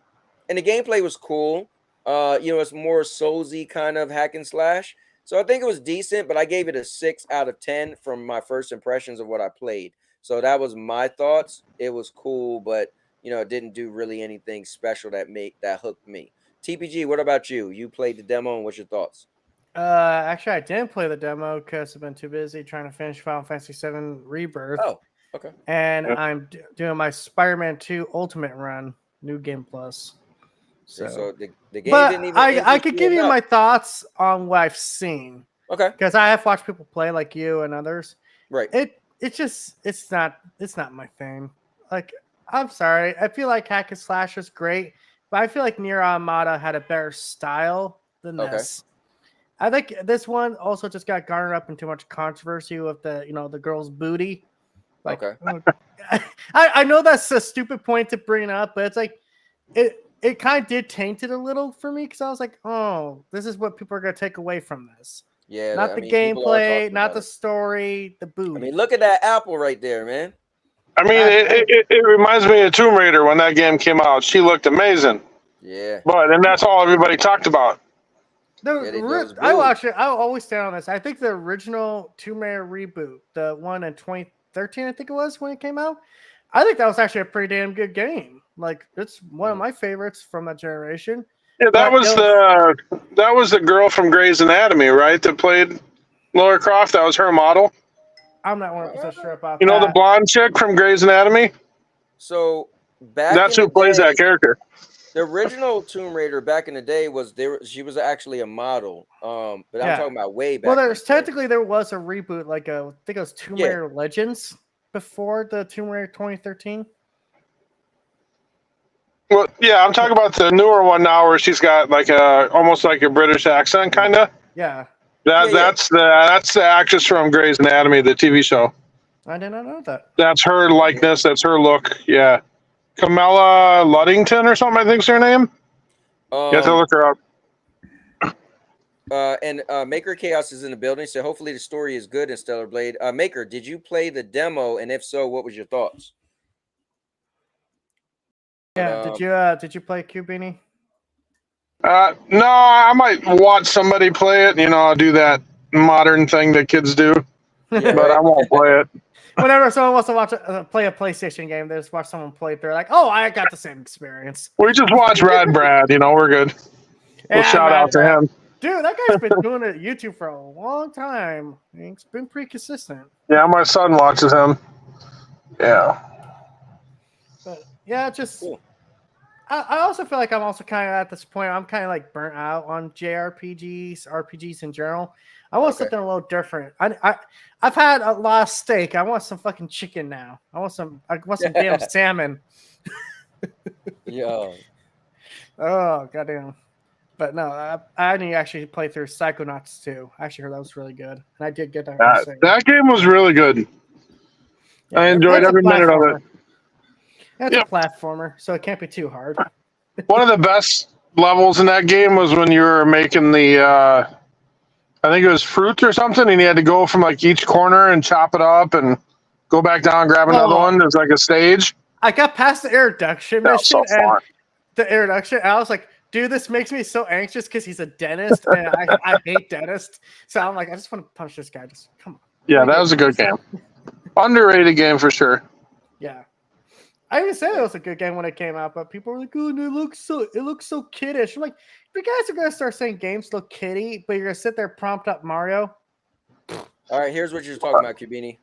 and the gameplay was cool. It's more Soulsy kind of hack and slash. So I think it was decent, but I gave it a 6 out of 10 from my first impressions of what I played. So that was my thoughts. It was cool, but it didn't do really anything special that hooked me. TPG, what about you? You played the demo, and what's your thoughts? Actually, I didn't play the demo because I've been too busy trying to finish Final Fantasy VII Rebirth. Oh, okay. And I'm doing my Spider-Man 2 Ultimate run, New Game Plus. So the game but didn't even. I could give you my thoughts on what I've seen. Okay. Because I have watched people play like you and others. Right. It's not my thing. Like, I'm sorry. I feel like hack and slash is great, but I feel like Nier Automata had a better style than this. I think this one also just got garnered up in too much controversy with the girl's booty. Like, I know that's a stupid point to bring up, but it's like it kind of did taint it a little for me because I was like, oh, this is what people are going to take away from this. Yeah, not the gameplay, not the story, the booty. I mean, look at that apple right there, man. I mean, it reminds me of Tomb Raider when that game came out. She looked amazing. Yeah. And that's all everybody talked about. I always stand on this. I think the original Tomb Raider reboot, the one in 2013, I think it was when it came out. I think that was actually a pretty damn good game. Like, it's one of my favorites from that generation. Yeah, that was the girl from Grey's Anatomy, right? That played Lara Croft. That was her model. I'm not 100% sure about that. The blonde chick from Grey's Anatomy? So that's who plays that character. The original Tomb Raider back in the day she was actually a model. But I'm talking about way back. Well, there was a reboot, like I think it was Tomb Raider Legends before the Tomb Raider 2013. Well, yeah, I'm talking about the newer one now, where she's got like almost like a British accent, kind of. Yeah. That's the actress from Grey's Anatomy, the TV show. I did not know that. That's her likeness. That's her look. Yeah. Camilla Luddington or something, I think's her name. You have to look her up. And Maker Chaos is in the building, so hopefully the story is good in Stellar Blade. Maker, did you play the demo? And if so, what was your thoughts? Yeah, did you play Cubini? No, I might watch somebody play it. I'll do that modern thing that kids do, but I won't play it. Whenever someone wants to play a PlayStation game, they just watch someone play it. They're like, "Oh, I got the same experience." We just watch Rad Brad. We're good. We'll shout out to him. Dude, that guy's been doing it YouTube for a long time. He's been pretty consistent. Yeah, my son watches him. Yeah. But yeah, just I also feel like I'm also kind of at this point. I'm kind of like burnt out on JRPGs, RPGs in general. I want something a little different. I've had a lot of steak. I want some fucking chicken now. I want some damn salmon. Yeah. Oh goddamn. But no, I need to actually play through Psychonauts 2. I actually heard that was really good, and I did get that. That game was really good. Yeah, I enjoyed every minute of it. It's a platformer, so it can't be too hard. One of the best levels in that game was when you were making the, I think it was fruit or something, and you had to go from like each corner and chop it up and go back down and grab another one. There's like a stage. I got past the introduction mission, and I was like, dude, this makes me so anxious because he's a dentist, and I hate dentists. So I'm like, I just want to punch this guy. Just come on. Yeah, that was a good game. Underrated game for sure. Yeah. I even said it was a good game when it came out, but people were like, "Oh, it looks so kiddish." I'm like, if you guys are gonna start saying games look kiddie, but you're gonna sit there prompt up Mario. All right, here's what you're talking about, Cubini.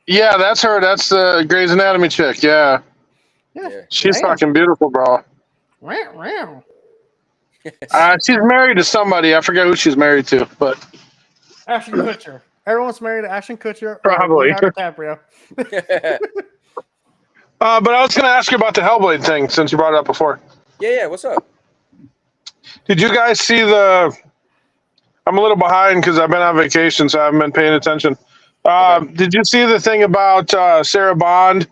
Yeah, that's her. That's the Grey's Anatomy chick. Yeah. She's fucking beautiful, bro. She's married to somebody. I forget who she's married to, but Ashton Kutcher. Everyone's married to Ashton Kutcher. Probably. DiCaprio. But I was going to ask you about the Hellblade thing since you brought it up before. Yeah. What's up? Did you guys see I'm a little behind because I've been on vacation, so I haven't been paying attention. Did you see the thing about Sarah Bond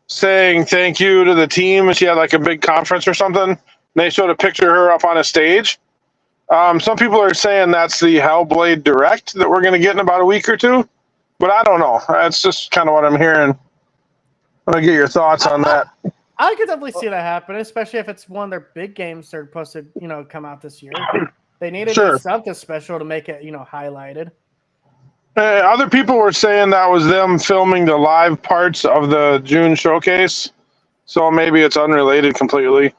saying thank you to the team? She had like a big conference or something. And they showed a picture of her up on a stage. Some people are saying that's the Hellblade Direct that we're going to get in about a week or two. But I don't know. That's just kind of what I'm hearing. I want to get your thoughts on that. I could definitely see that happen, especially if it's one of their big games they're supposed to, come out this year. They need to do something special to make it, highlighted. Other people were saying that was them filming the live parts of the June showcase, so maybe it's unrelated completely.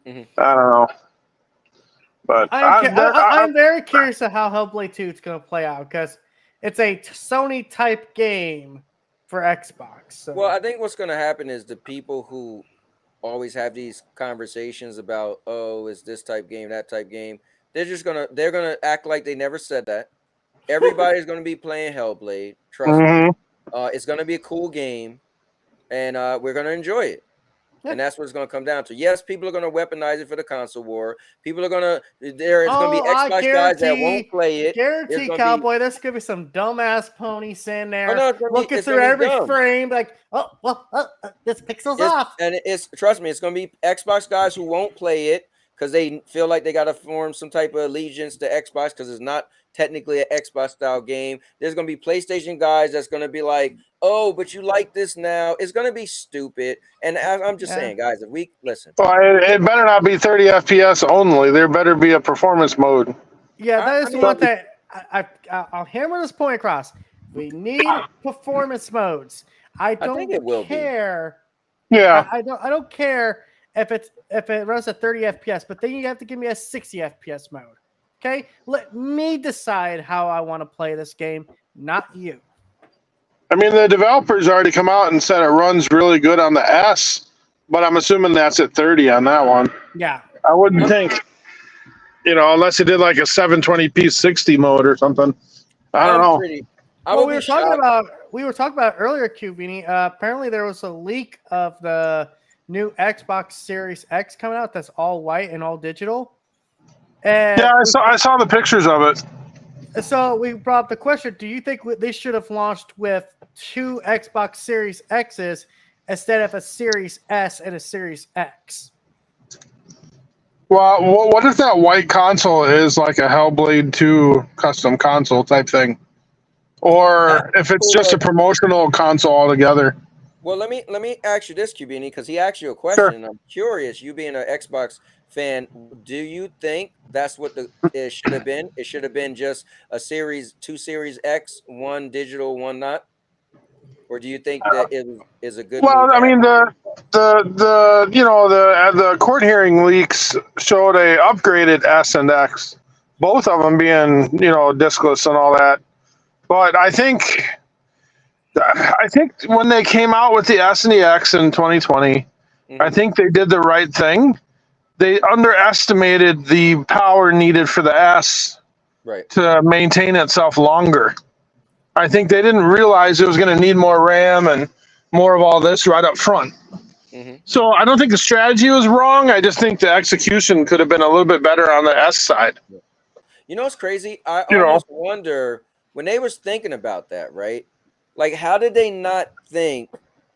I don't know. But I'm very curious of how Hellblade 2 is going to play out because it's a Sony type game for Xbox. So. Well, I think what's going to happen is the people who always have these conversations about, oh, is this type game, that type game, they're gonna act like they never said that. Everybody's gonna be playing Hellblade. Trust me. It's gonna be a cool game, and we're gonna enjoy it. And that's what it's going to come down to. Yes, people are going to weaponize it for the console war. People are going to, there is going to be Xbox guys that won't play it. Guarantee, Cowboy, there's going to be some dumbass pony sitting there looking through every frame like, this pixel's off. And trust me, it's going to be Xbox guys who won't play it because they feel like they got to form some type of allegiance to Xbox because it's not technically an Xbox style game. There's going to be PlayStation guys that's going to be like, oh, but you like this now. It's going to be stupid. And I'm just saying, guys, if we listen. Well, it better not be 30 FPS only. There better be a performance mode. Yeah, that is the one thing. I'll hammer this point across. We need performance modes. I think it will care. Yeah. I don't care if it runs at 30 FPS, but then you have to give me a 60 FPS mode. Okay? Let me decide how I want to play this game, not you. I mean, the developers already come out and said it runs really good on the S, but I'm assuming that's at 30 on that one. Yeah. I wouldn't think, unless you did like a 720p 60 mode or something. I don't know. We were talking about earlier, Cubini. Apparently there was a leak of the new Xbox Series X coming out that's all white and all digital. And yeah, I saw the pictures of it. So we brought up the question, do you think they should have launched with 2 Xbox Series X's instead of a Series S and a Series X? Well, what if that white console is like a Hellblade 2 custom console type thing? Or if it's just a promotional console altogether? Well, let me ask you this, Cubini, because he asked you a question, and I'm curious, you being an Xbox fan, do you think that's what it should have been? It should have been just a two Series X, one digital, one not? Or do you think that it is a good? Well, I mean, the court hearing leaks showed a upgraded S and X, both of them being discless and all that. But I think when they came out with the S and the X in 2020, I think they did the right thing. They underestimated the power needed for the S to maintain itself longer. I think they didn't realize it was going to need more RAM and more of all this right up front. So I don't think the strategy was wrong. I just think the execution could have been a little bit better on the S side. You know what's crazy? I almost wonder when they was thinking about that, right? Like, how did they not think,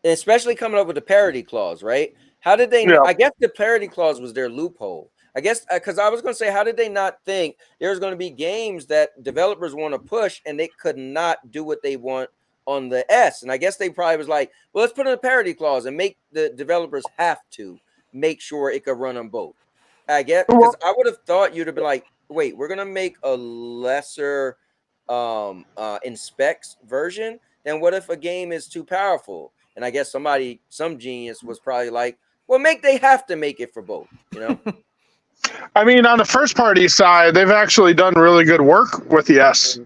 especially coming up with the parity clause, right? How did they? I guess the parity clause was their loophole. I guess because I was going to say, how did they not think there's going to be games that developers want to push and they could not do what they want on the S? And I guess they probably was like, well, let's put in a parity clause and make the developers have to make sure it could run on both. I guess because I would have thought you'd have been like, wait, we're going to make a lesser in specs version. Then what if a game is too powerful? And I guess some genius was probably like, well, they have to make it for both, I mean, on the first party side, they've actually done really good work with the S.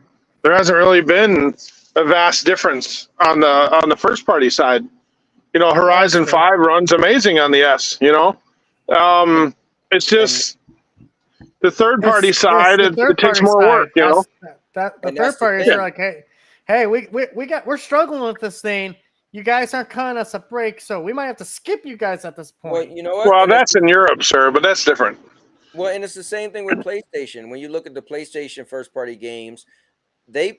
There hasn't really been a vast difference on the first party side. Horizon 5 runs amazing on the S, it's just the third party side, it takes more work, The third party are like, hey, we're struggling with this thing. You guys aren't cutting us a break, so we might have to skip you guys at this point. Well, you know what? Well, that's in Europe, sir, but that's different. Well, and it's the same thing with PlayStation. When you look at the PlayStation first-party games, they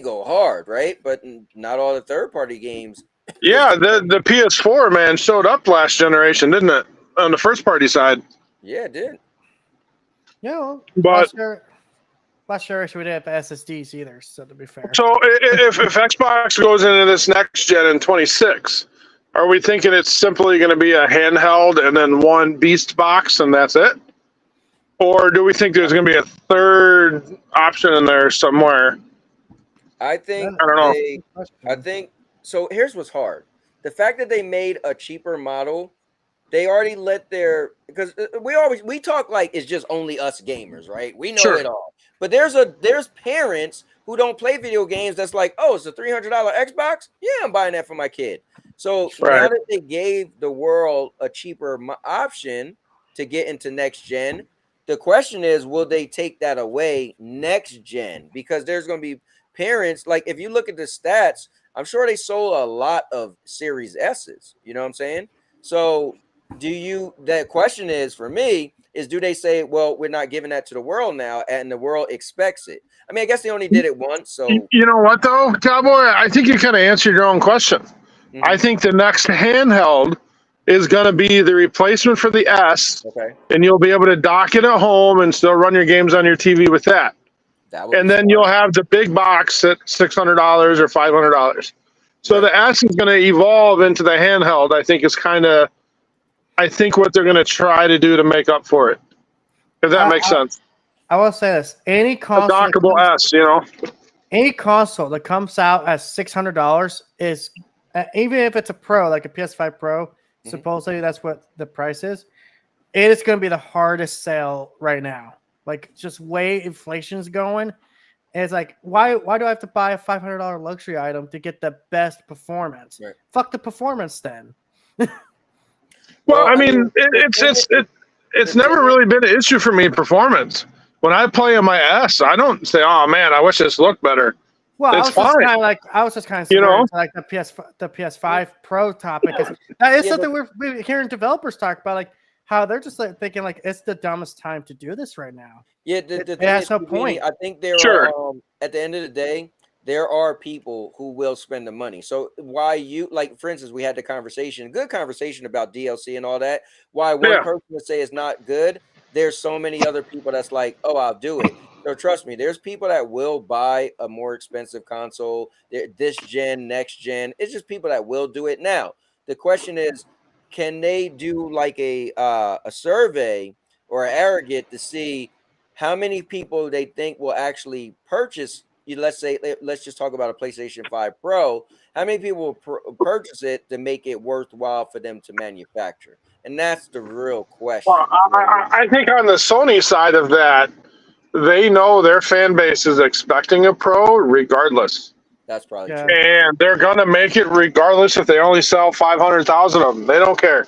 go hard, right? But not all the third-party games. Yeah, the PS4, man, showed up last generation, didn't it? On the first-party side. Yeah, it did. Yeah, but last generation we didn't have SSDs either, so to be fair. So if Xbox goes into this next gen in 26, Are we thinking it's simply going to be a handheld and then one beast box and that's it? Or do we think there's going to be a third option in there somewhere? I think I don't know. I think so. Here's what's hard: the fact that they made a cheaper model. They already let their because we talk like it's just only us gamers, right? We know Sure. it all. But there's parents who don't play video games that's like, oh, it's a $300 Xbox. Yeah, I'm buying that for my kid. So now that they gave the world a cheaper option to get into next gen, the question is, will they take that away next gen? Because there's going to be parents like if you look at the stats, I'm sure they sold a lot of Series S's. You know what I'm saying? So the question is for me is do they say, well, we're not giving that to the world now and the world expects it? I mean, I guess they only did it once. So you know what though, Cowboy? I think you kind of answered your own question. Mm-hmm. I think the next handheld is going to be the replacement for the S. Okay. And you'll be able to dock it at home and still run your games on your TV with that. And then you'll have the big box at $600 or $500. So the S is going to evolve into the handheld. I think what they're going to try to do to make up for it. If that makes sense. I will say this: any console, a dockable S, any console that comes out at $600 is, even if it's a Pro, like a PS5 Pro, supposedly that's what the price is. It is going to be the hardest sale right now. Like just way inflation's going. And it's like, why do I have to buy a $500 luxury item to get the best performance? Right. Fuck the performance then. Well, I mean, it's never really been an issue for me, performance. When I play on my S, I don't say, "Oh man, I wish this looked better." Well, it's fine. I was just kind of similar to like the PS5 Pro topic. That is something we're hearing developers talk about, like how they're just like thinking like it's the dumbest time to do this right now. Yeah, it has no point. I think there are at the end of the day, there are people who will spend the money. So why you like, for instance, we had the good conversation about DLC and all that. Why one person would say it's not good. There's so many other people that's like, oh, I'll do it. So trust me, there's people that will buy a more expensive console, this gen, next gen. It's just people that will do it. Now, the question is, can they do like a survey or an aggregate to see how many people they think will actually purchase? Let's just talk about a PlayStation 5 Pro. How many people will purchase it to make it worthwhile for them to manufacture? And that's the real question. Well, I think on the Sony side of that, they know their fan base is expecting a Pro regardless. That's probably true. And they're going to make it regardless if they only sell 500,000 of them. They don't care.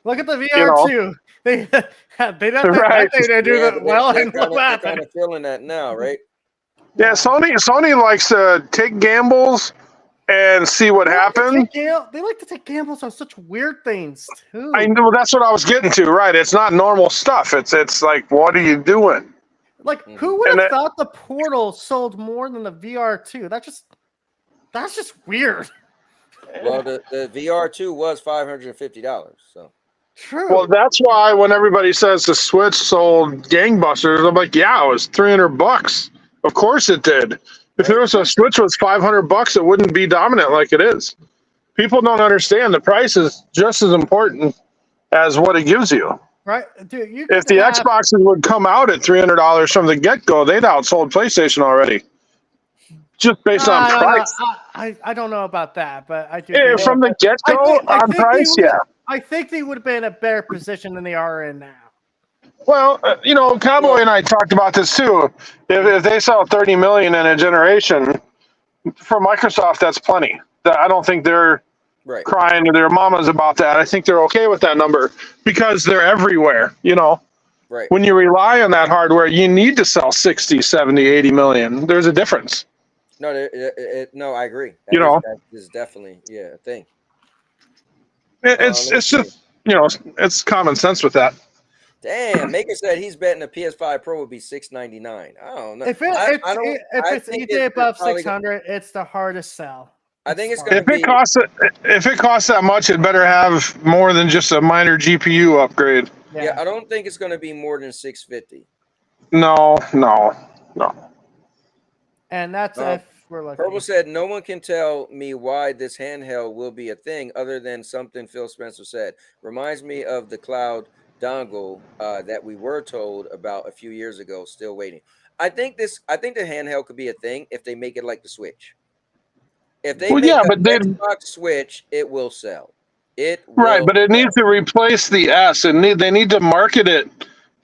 Look at the VR2. They don't right. They do that well. They're kind of feeling that now, right? Yeah, Sony likes to take gambles and see what happens. They like to take gambles on such weird things too. I know, that's what I was getting to. Right? It's not normal stuff. It's like, what are you doing? Like, who would have thought the Portal sold more than the VR2? That's just weird. Well, the VR2 was $550. So true. Well, that's why when everybody says the Switch sold gangbusters, I'm like, yeah, it was $300. Of course it did. If there was a Switch was $500, it wouldn't be dominant like it is. People don't understand the price is just as important as what it gives you. Right, dude. If the Xboxes would come out at $300 from the get-go, they'd outsold PlayStation already, just based on price. I don't know about that, but I do. Yeah, from the get-go on price, yeah. I think they would have been in a better position than they are in now. Well, Cowboy and I talked about this too. If they sell 30 million in a generation, for Microsoft, that's plenty. I don't think they're crying to their mamas about that. I think they're okay with that number because they're everywhere, Right. When you rely on that hardware, you need to sell 60, 70, 80 million. There's a difference. No, no, I agree. That is definitely a thing. It's just, it's common sense with that. Damn, Maker said he's betting the PS5 Pro would be $699. I don't know. If it's anything above 600, it's the hardest sell. I think it's going to be. If it costs that much, it better have more than just a minor GPU upgrade. Yeah, I don't think it's going to be more than $650. No. And that's if We're lucky. Purple said, no one can tell me why this handheld will be a thing other than something Phil Spencer said. Reminds me of the cloud dongle that we were told about a few years ago, still waiting. I think the handheld could be a thing if they make it like the Switch. If they make an Xbox Switch, it will sell. It will right, but it needs to replace the S, and they need to market it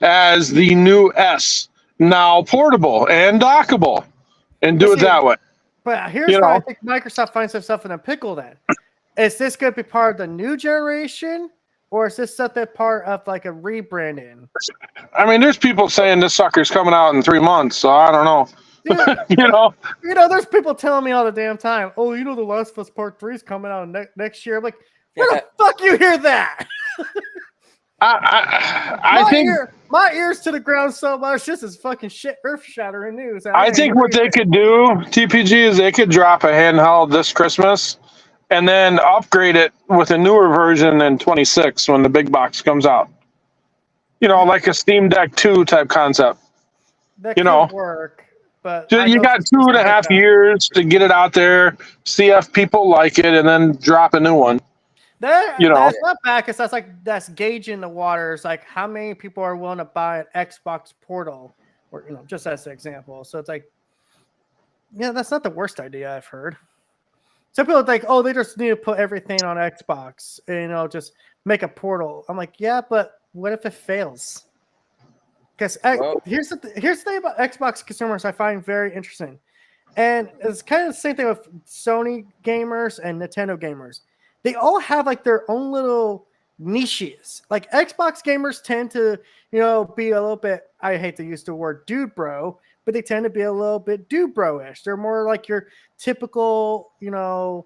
as the new S, now portable and dockable, and do it that way. But here's why I think Microsoft finds themselves in a pickle then. Is this going to be part of the new generation, or is this something part of like a rebranding? I mean, there's people saying this sucker's coming out in 3 months, so I don't know. Dude, there's people telling me all the damn time, oh, The Last of Us Part 3 is coming out next year. I'm like, where the fuck you hear that? I think my ears to the ground so much. This is fucking shit, earth-shattering news. I think what they could do, TPG, is they could drop a handheld this Christmas and then upgrade it with a newer version in 26 when the big box comes out. Like a Steam Deck 2 type concept. That could work, but you got 2.5 years to get it out there, see if people like it, and then drop a new one. That's not bad because that's gauging the waters, like how many people are willing to buy an Xbox Portal, or just as an example. So it's like, that's not the worst idea I've heard. Some people think, oh, they just need to put everything on Xbox and just make a Portal. I'm like, yeah, but what if it fails? Because here's the thing about Xbox consumers I find very interesting, and it's kind of the same thing with Sony gamers and Nintendo gamers. They all have like their own little niches. Like Xbox gamers tend to, be a little bit, I hate to use the word dude bro, but they tend to be a little bit dude bro-ish. They're more like your typical, kind of.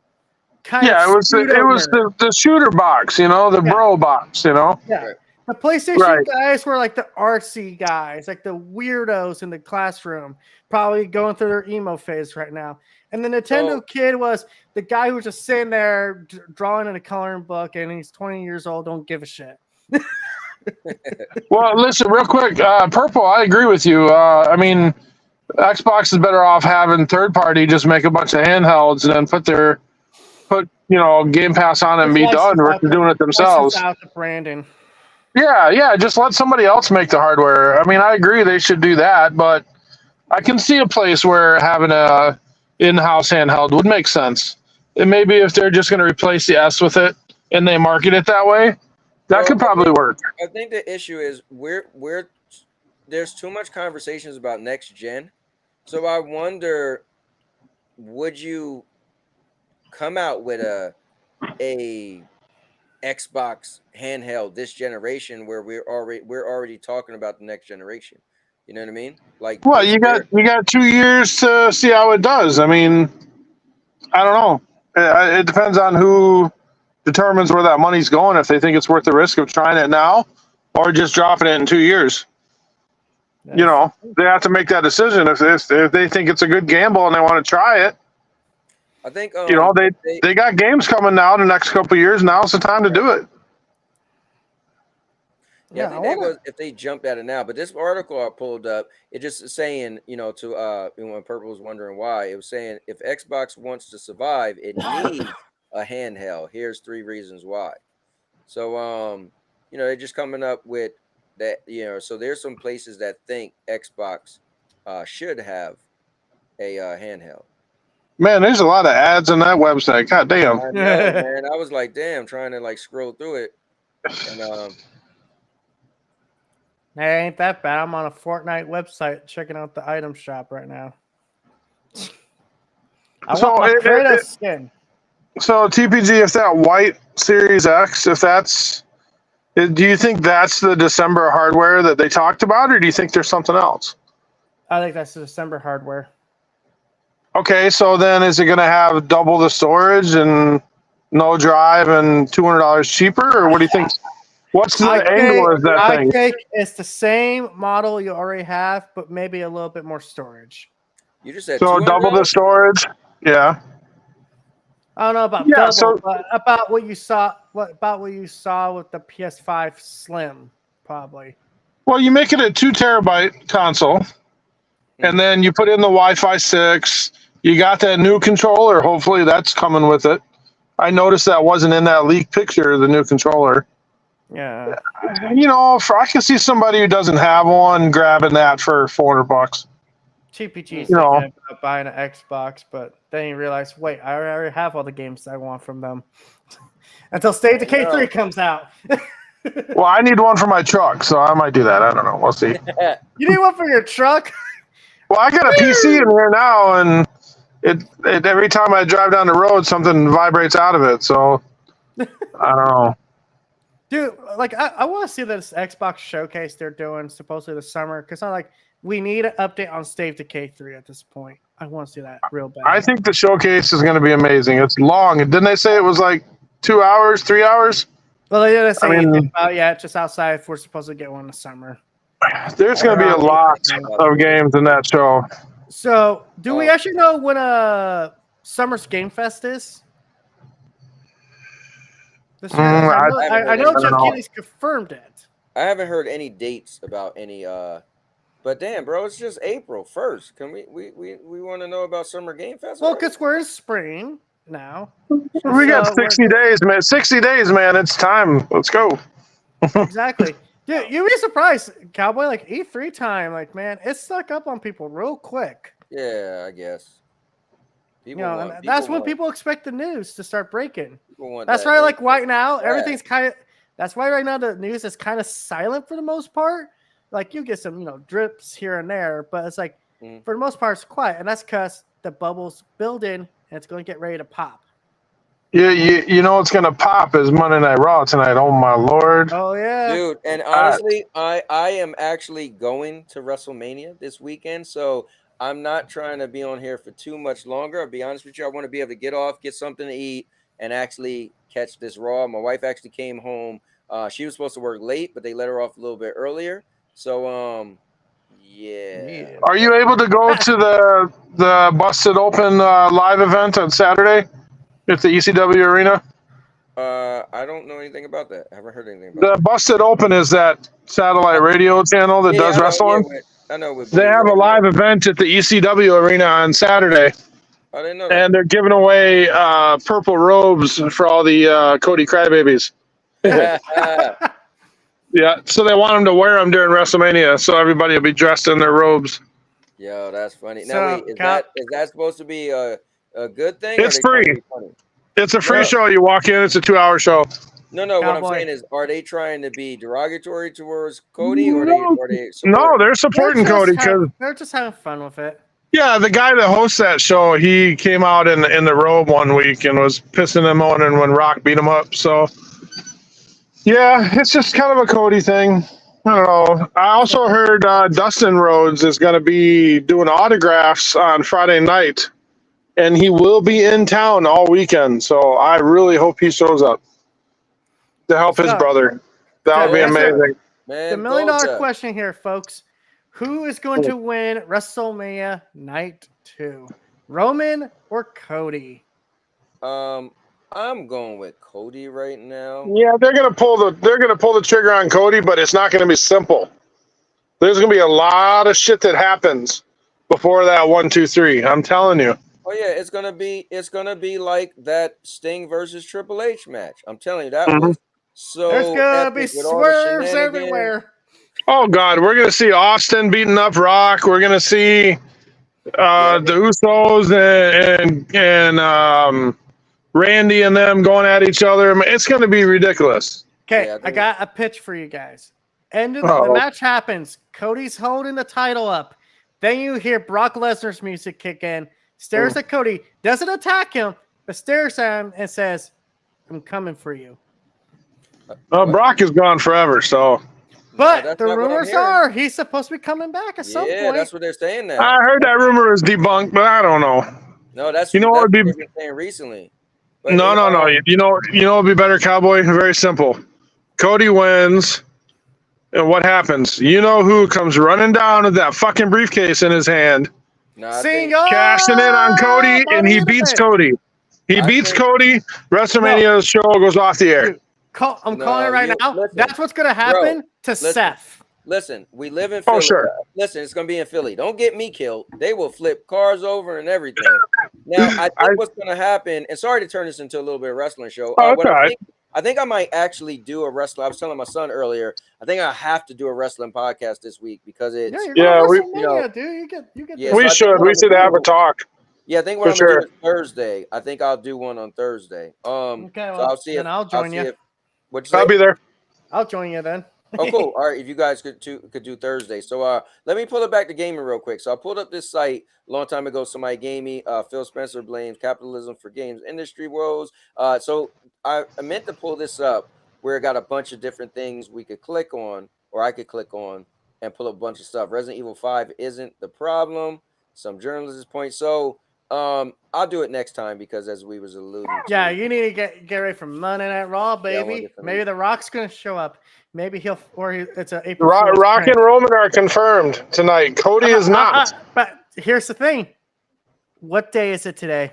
Yeah, it was the shooter box, the bro box, Yeah. The PlayStation guys were like the artsy guys, like the weirdos in the classroom, probably going through their emo phase right now. And the Nintendo kid was the guy who was just sitting there drawing in a coloring book, and he's 20 years old, don't give a shit. Well, listen, real quick, Purple, I agree with you. I mean, Xbox is better off having third party just make a bunch of handhelds and then put Game Pass on it and be done versus doing it themselves. Out the branding. Yeah, just let somebody else make the hardware. I mean, I agree they should do that, but I can see a place where having a in-house handheld would make sense. And maybe if they're just going to replace the S with it and they market it that way, that could probably work. I think the issue is there's too much conversations about next gen. So I wonder, would you come out with a Xbox handheld this generation where we're already talking about the next generation? You know what I mean? Like, well, you got 2 years to see how it does. I mean, I don't know. It depends on who determines where that money's going. If they think it's worth the risk of trying it now, or just dropping it in 2 years. They have to make that decision. If they think it's a good gamble and they want to try it. I think they got games coming now in the next couple of years. Now's the time to do it. Yeah, I think if they jumped at it now. But this article I pulled up, it just is saying, to when Purple was wondering why, it was saying if Xbox wants to survive, it needs a handheld. Here's 3 reasons why. So they're just coming up with that, so there's some places that think Xbox should have a handheld. Man, there's a lot of ads on that website. God damn. I know, man. I was like, damn, trying to scroll through it. And hey, ain't that bad. I'm on a Fortnite website checking out the item shop right now. I want my Kratos skin. So TPG, if that white Series X, do you think that's the December hardware that they talked about, or do you think there's something else? I think that's the December hardware. Okay, so then is it going to have double the storage and no drive and $200 cheaper, or what do you think? What's the angle of that thing? I think it's the same model you already have, but maybe a little bit more storage. You just said so double the storage. Yeah. I don't know about double, but about what you saw. What about what you saw with the PS5 Slim? Probably. Well, you make it a 2 terabyte console, and then you put in the Wi-Fi 6, You got that new controller. Hopefully that's coming with it. I noticed that wasn't in that leaked picture, the new controller. Yeah. You know, I can see somebody who doesn't have one grabbing that for $400. Cheapy cheese You know. thinking about buying an Xbox, but then you realize, wait, I already have all the games I want from them. Until State of Decay 3 comes out. Well, I need one for my truck, so I might do that. I don't know. We'll see. You need one for your truck? Well, I got a PC in here now, and it every time I drive down the road, something vibrates out of it. So I don't know. Dude, like I want to see this Xbox showcase they're doing supposedly this summer, because I'm like, we need an update on State of Decay 3 at this point. I want to see that real bad. I think the showcase is going to be amazing. It's long. Didn't they say it was like 2 hours, 3 hours? Well, they didn't say anything about yet. Just outside, if we're supposed to get one in the summer. There's going to be a lot of games in that show. So, do we actually know when Summer's Game Fest is? This year? I know Jeff Keighley's confirmed it. I haven't heard any dates about any. But damn, bro, it's just April 1st. Can we want to know about Summer Game Fest? Well, because we're in spring now. We got 60 days, man. 60 days, man. It's time. Let's go. Exactly. Dude, you'd be surprised, Cowboy. Like E3 time, like, man, it stuck up on people real quick. Yeah, I guess. That's when people expect the news to start breaking. That's why, like, right now, everything's kind of. That's why right now the news is kind of silent for the most part. Like, you get some, drips here and there, but it's like, for the most part, it's quiet, and that's because the bubble's building, and it's going to get ready to pop. Yeah, you know what's gonna pop is Monday Night Raw tonight. Oh my lord! Oh yeah, dude. And honestly, I am actually going to WrestleMania this weekend, so I'm not trying to be on here for too much longer. I'll be honest with you. I want to be able to get off, get something to eat, and actually catch this Raw. My wife actually came home. She was supposed to work late, but they let her off a little bit earlier. So yeah. Are you able to go to the Busted Open live event on Saturday? At the ECW arena? I don't know anything about that. I haven't heard anything about The Busted Open is that satellite radio channel that does wrestling. I know. They have a live event at the ECW arena on Saturday. I didn't know that. And they're giving away purple robes for all the Cody Crybabies. Yeah, so they want them to wear them during WrestleMania, so everybody will be dressed in their robes. Yo, that's funny. Now, wait, is that supposed to be a good thing? It's free. It's a free show. You walk in, it's a 2-hour show. No, what I'm saying is, are they trying to be derogatory towards Cody, or are they No, they're supporting Cody because they're just having fun with it. Yeah, the guy that hosts that show, he came out in the robe one week and was pissing him on when Rock beat him up. So, yeah, it's just kind of a Cody thing. I don't know. I also heard Dustin Rhodes is going to be doing autographs on Friday night. And he will be in town all weekend, so I really hope he shows up to help his brother. That would be amazing. The $1 million question here, folks. Who is going to win WrestleMania Night 2? Roman or Cody? I'm going with Cody right now. Yeah, they're gonna pull the trigger on Cody, but it's not gonna be simple. There's gonna be a lot of shit that happens before that 1, 2, 3. I'm telling you. Oh yeah, it's gonna be like that Sting versus Triple H match. I'm telling you, that was so. There's gonna be swerves everywhere. Oh God, we're gonna see Austin beating up Rock. We're gonna see the Usos and Randy and them going at each other. It's gonna be ridiculous. Okay, I got a pitch for you guys. End of the match happens. Cody's holding the title up. Then you hear Brock Lesnar's music kick in. Stares at Cody, doesn't attack him, but stares at him and says, "I'm coming for you." Brock is gone forever, so. But the rumors are he's supposed to be coming back at some point. Yeah, that's what they're saying now. I heard that rumor is debunked, but I don't know. No, that's what they've been saying recently. But no. You know it'd be better, Cowboy. Very simple. Cody wins, and what happens? You know who comes running down with that fucking briefcase in his hand. Cashing in on Cody, and he beats Cody. He beats Cody. WrestleMania show goes off the air. Dude, I'm calling it right now. Listen, that's what's going to happen to Seth. Listen, we live in Philly. Oh, sure. Listen, it's going to be in Philly. Don't get me killed. They will flip cars over and everything. Now, I think what's going to happen, and sorry to turn this into a little bit of wrestling show. Oh, it's all right. I think I might actually do a wrestling. I was telling my son earlier. I think I have to do a wrestling podcast this week because it's dude. You get. Yeah, we so should have a talk. Yeah, I think what I'm gonna do is Thursday. I think I'll do one on Thursday. Okay, so I'll see if I'll join you. I'll be there. I'll join you then. Oh, cool. All right, if you guys could do Thursday. So let me pull it back to gaming real quick. So I pulled up this site a long time ago. Somebody gave me Phil Spencer blames capitalism for games industry woes. So I meant to pull this up where it got a bunch of different things we could click on, or I could click on and pull up a bunch of stuff. Resident Evil 5 isn't the problem. Some journalists point. So I'll do it next time because as we was alluding to. Yeah, you need to get ready for Monday Night Raw, baby. Maybe The Rock's gonna show up. Maybe it's a April Rock and Roman are confirmed tonight. Cody is not. But here's the thing. What day is it today?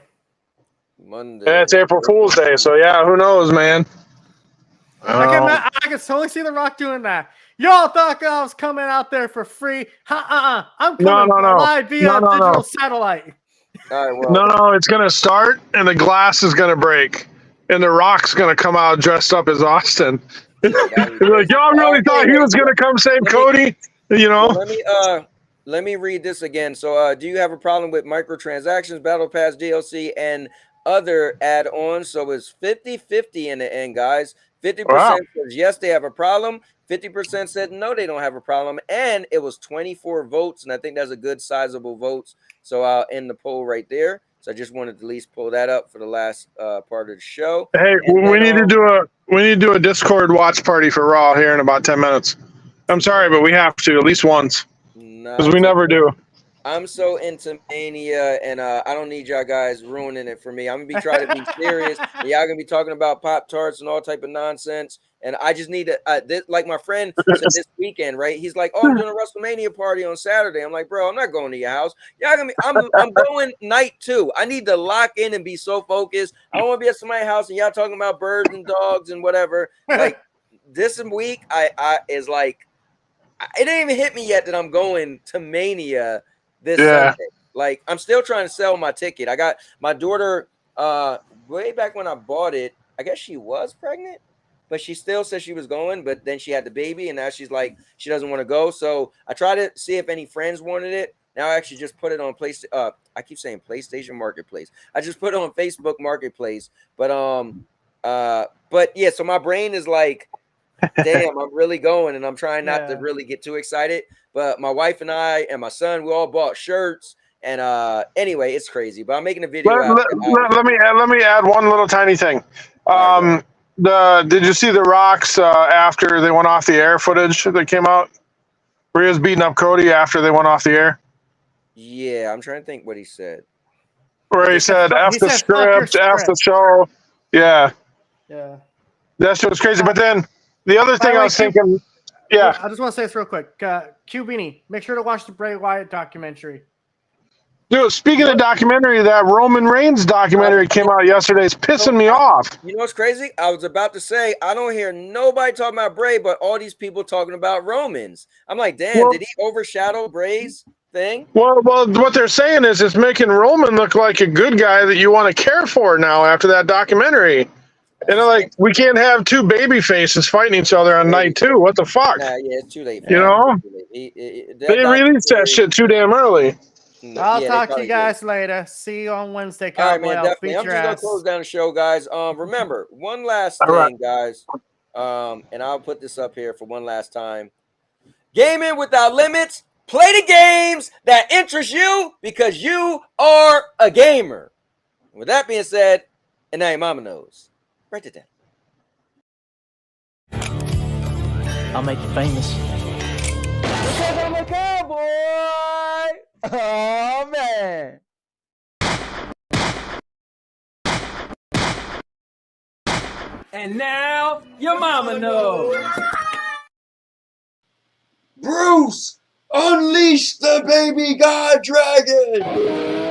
Monday. Yeah, it's April Fool's Day, so yeah, who knows, man. I can totally see The Rock doing that. Y'all thought I was coming out there for free. I'm coming live via digital satellite. All right, well. No, it's gonna start and the glass is gonna break. And The Rock's gonna come out dressed up as Austin. Like, y'all really thought he was gonna come save Cody? You know? Let me read this again. So do you have a problem with microtransactions, battle pass, DLC, and other add-ons? So it's 50-50 in the end, guys. 50% says yes, they have a problem. 50% said no, they don't have a problem. And it was 24 votes, and I think that's a good sizable votes. So I'll end the poll right there. So I just wanted to at least pull that up for the last part of the show. Hey, we need to do a Discord watch party for Raw here in about 10 minutes. I'm sorry, but we have to at least once because we never do. I'm so into Mania, and I don't need y'all guys ruining it for me. I'm gonna be trying to be serious. And y'all gonna be talking about Pop-Tarts and all type of nonsense. And I just need to, like my friend said this weekend, right? He's like, "Oh, I'm doing a WrestleMania party on Saturday." I'm like, "Bro, I'm not going to your house. Y'all gonna be, I'm going night 2. I need to lock in and be so focused. I don't want to be at somebody's house and y'all talking about birds and dogs and whatever." Like this week, I is like, it didn't even hit me yet that I'm going to Mania this Sunday. Like I'm still trying to sell my ticket. I got my daughter way back when I bought it. I guess she was pregnant. But she still said she was going, but then she had the baby, and now she's like, she doesn't want to go. So I tried to see if any friends wanted it. Now I actually just put it on I keep saying PlayStation Marketplace. I just put it on Facebook Marketplace. But yeah, so my brain is like, damn, I'm really going, and I'm trying not to really get too excited. But my wife and I and my son, we all bought shirts. And anyway, it's crazy. But I'm making a video. Let me add one little tiny thing. Did you see The Rock's after they went off the air footage that came out? Where he was beating up Cody after they went off the air? Yeah, I'm trying to think what he said. Where he said, F the script, F the show. Yeah. Yeah. That shit was crazy. But then the other thing I was thinking, I just want to say this real quick. Q Beanie, make sure to watch the Bray Wyatt documentary. Dude, speaking of documentary, that Roman Reigns documentary came out yesterday. It's pissing me off. You know what's crazy? I was about to say, I don't hear nobody talking about Bray, but all these people talking about Romans. I'm like, damn, did he overshadow Bray's thing? Well, what they're saying is it's making Roman look like a good guy that you want to care for now after that documentary. And they're like, we can't have two baby faces fighting each other on night 2. What the fuck? Nah, yeah, it's too late. You know? They released that shit too damn early. I'll talk to you guys later. See you on Wednesday. All right, man, definitely. I'm just gonna close down the show, guys. Remember, one last thing, guys. And I'll put this up here for one last time. Gaming without limits. Play the games that interest you because you are a gamer. With that being said, and now your mama knows. Write it down. I'll make you famous. Because I'm a cowboy. Oh, man. And now your mama knows. Bruce, unleash the baby god dragon!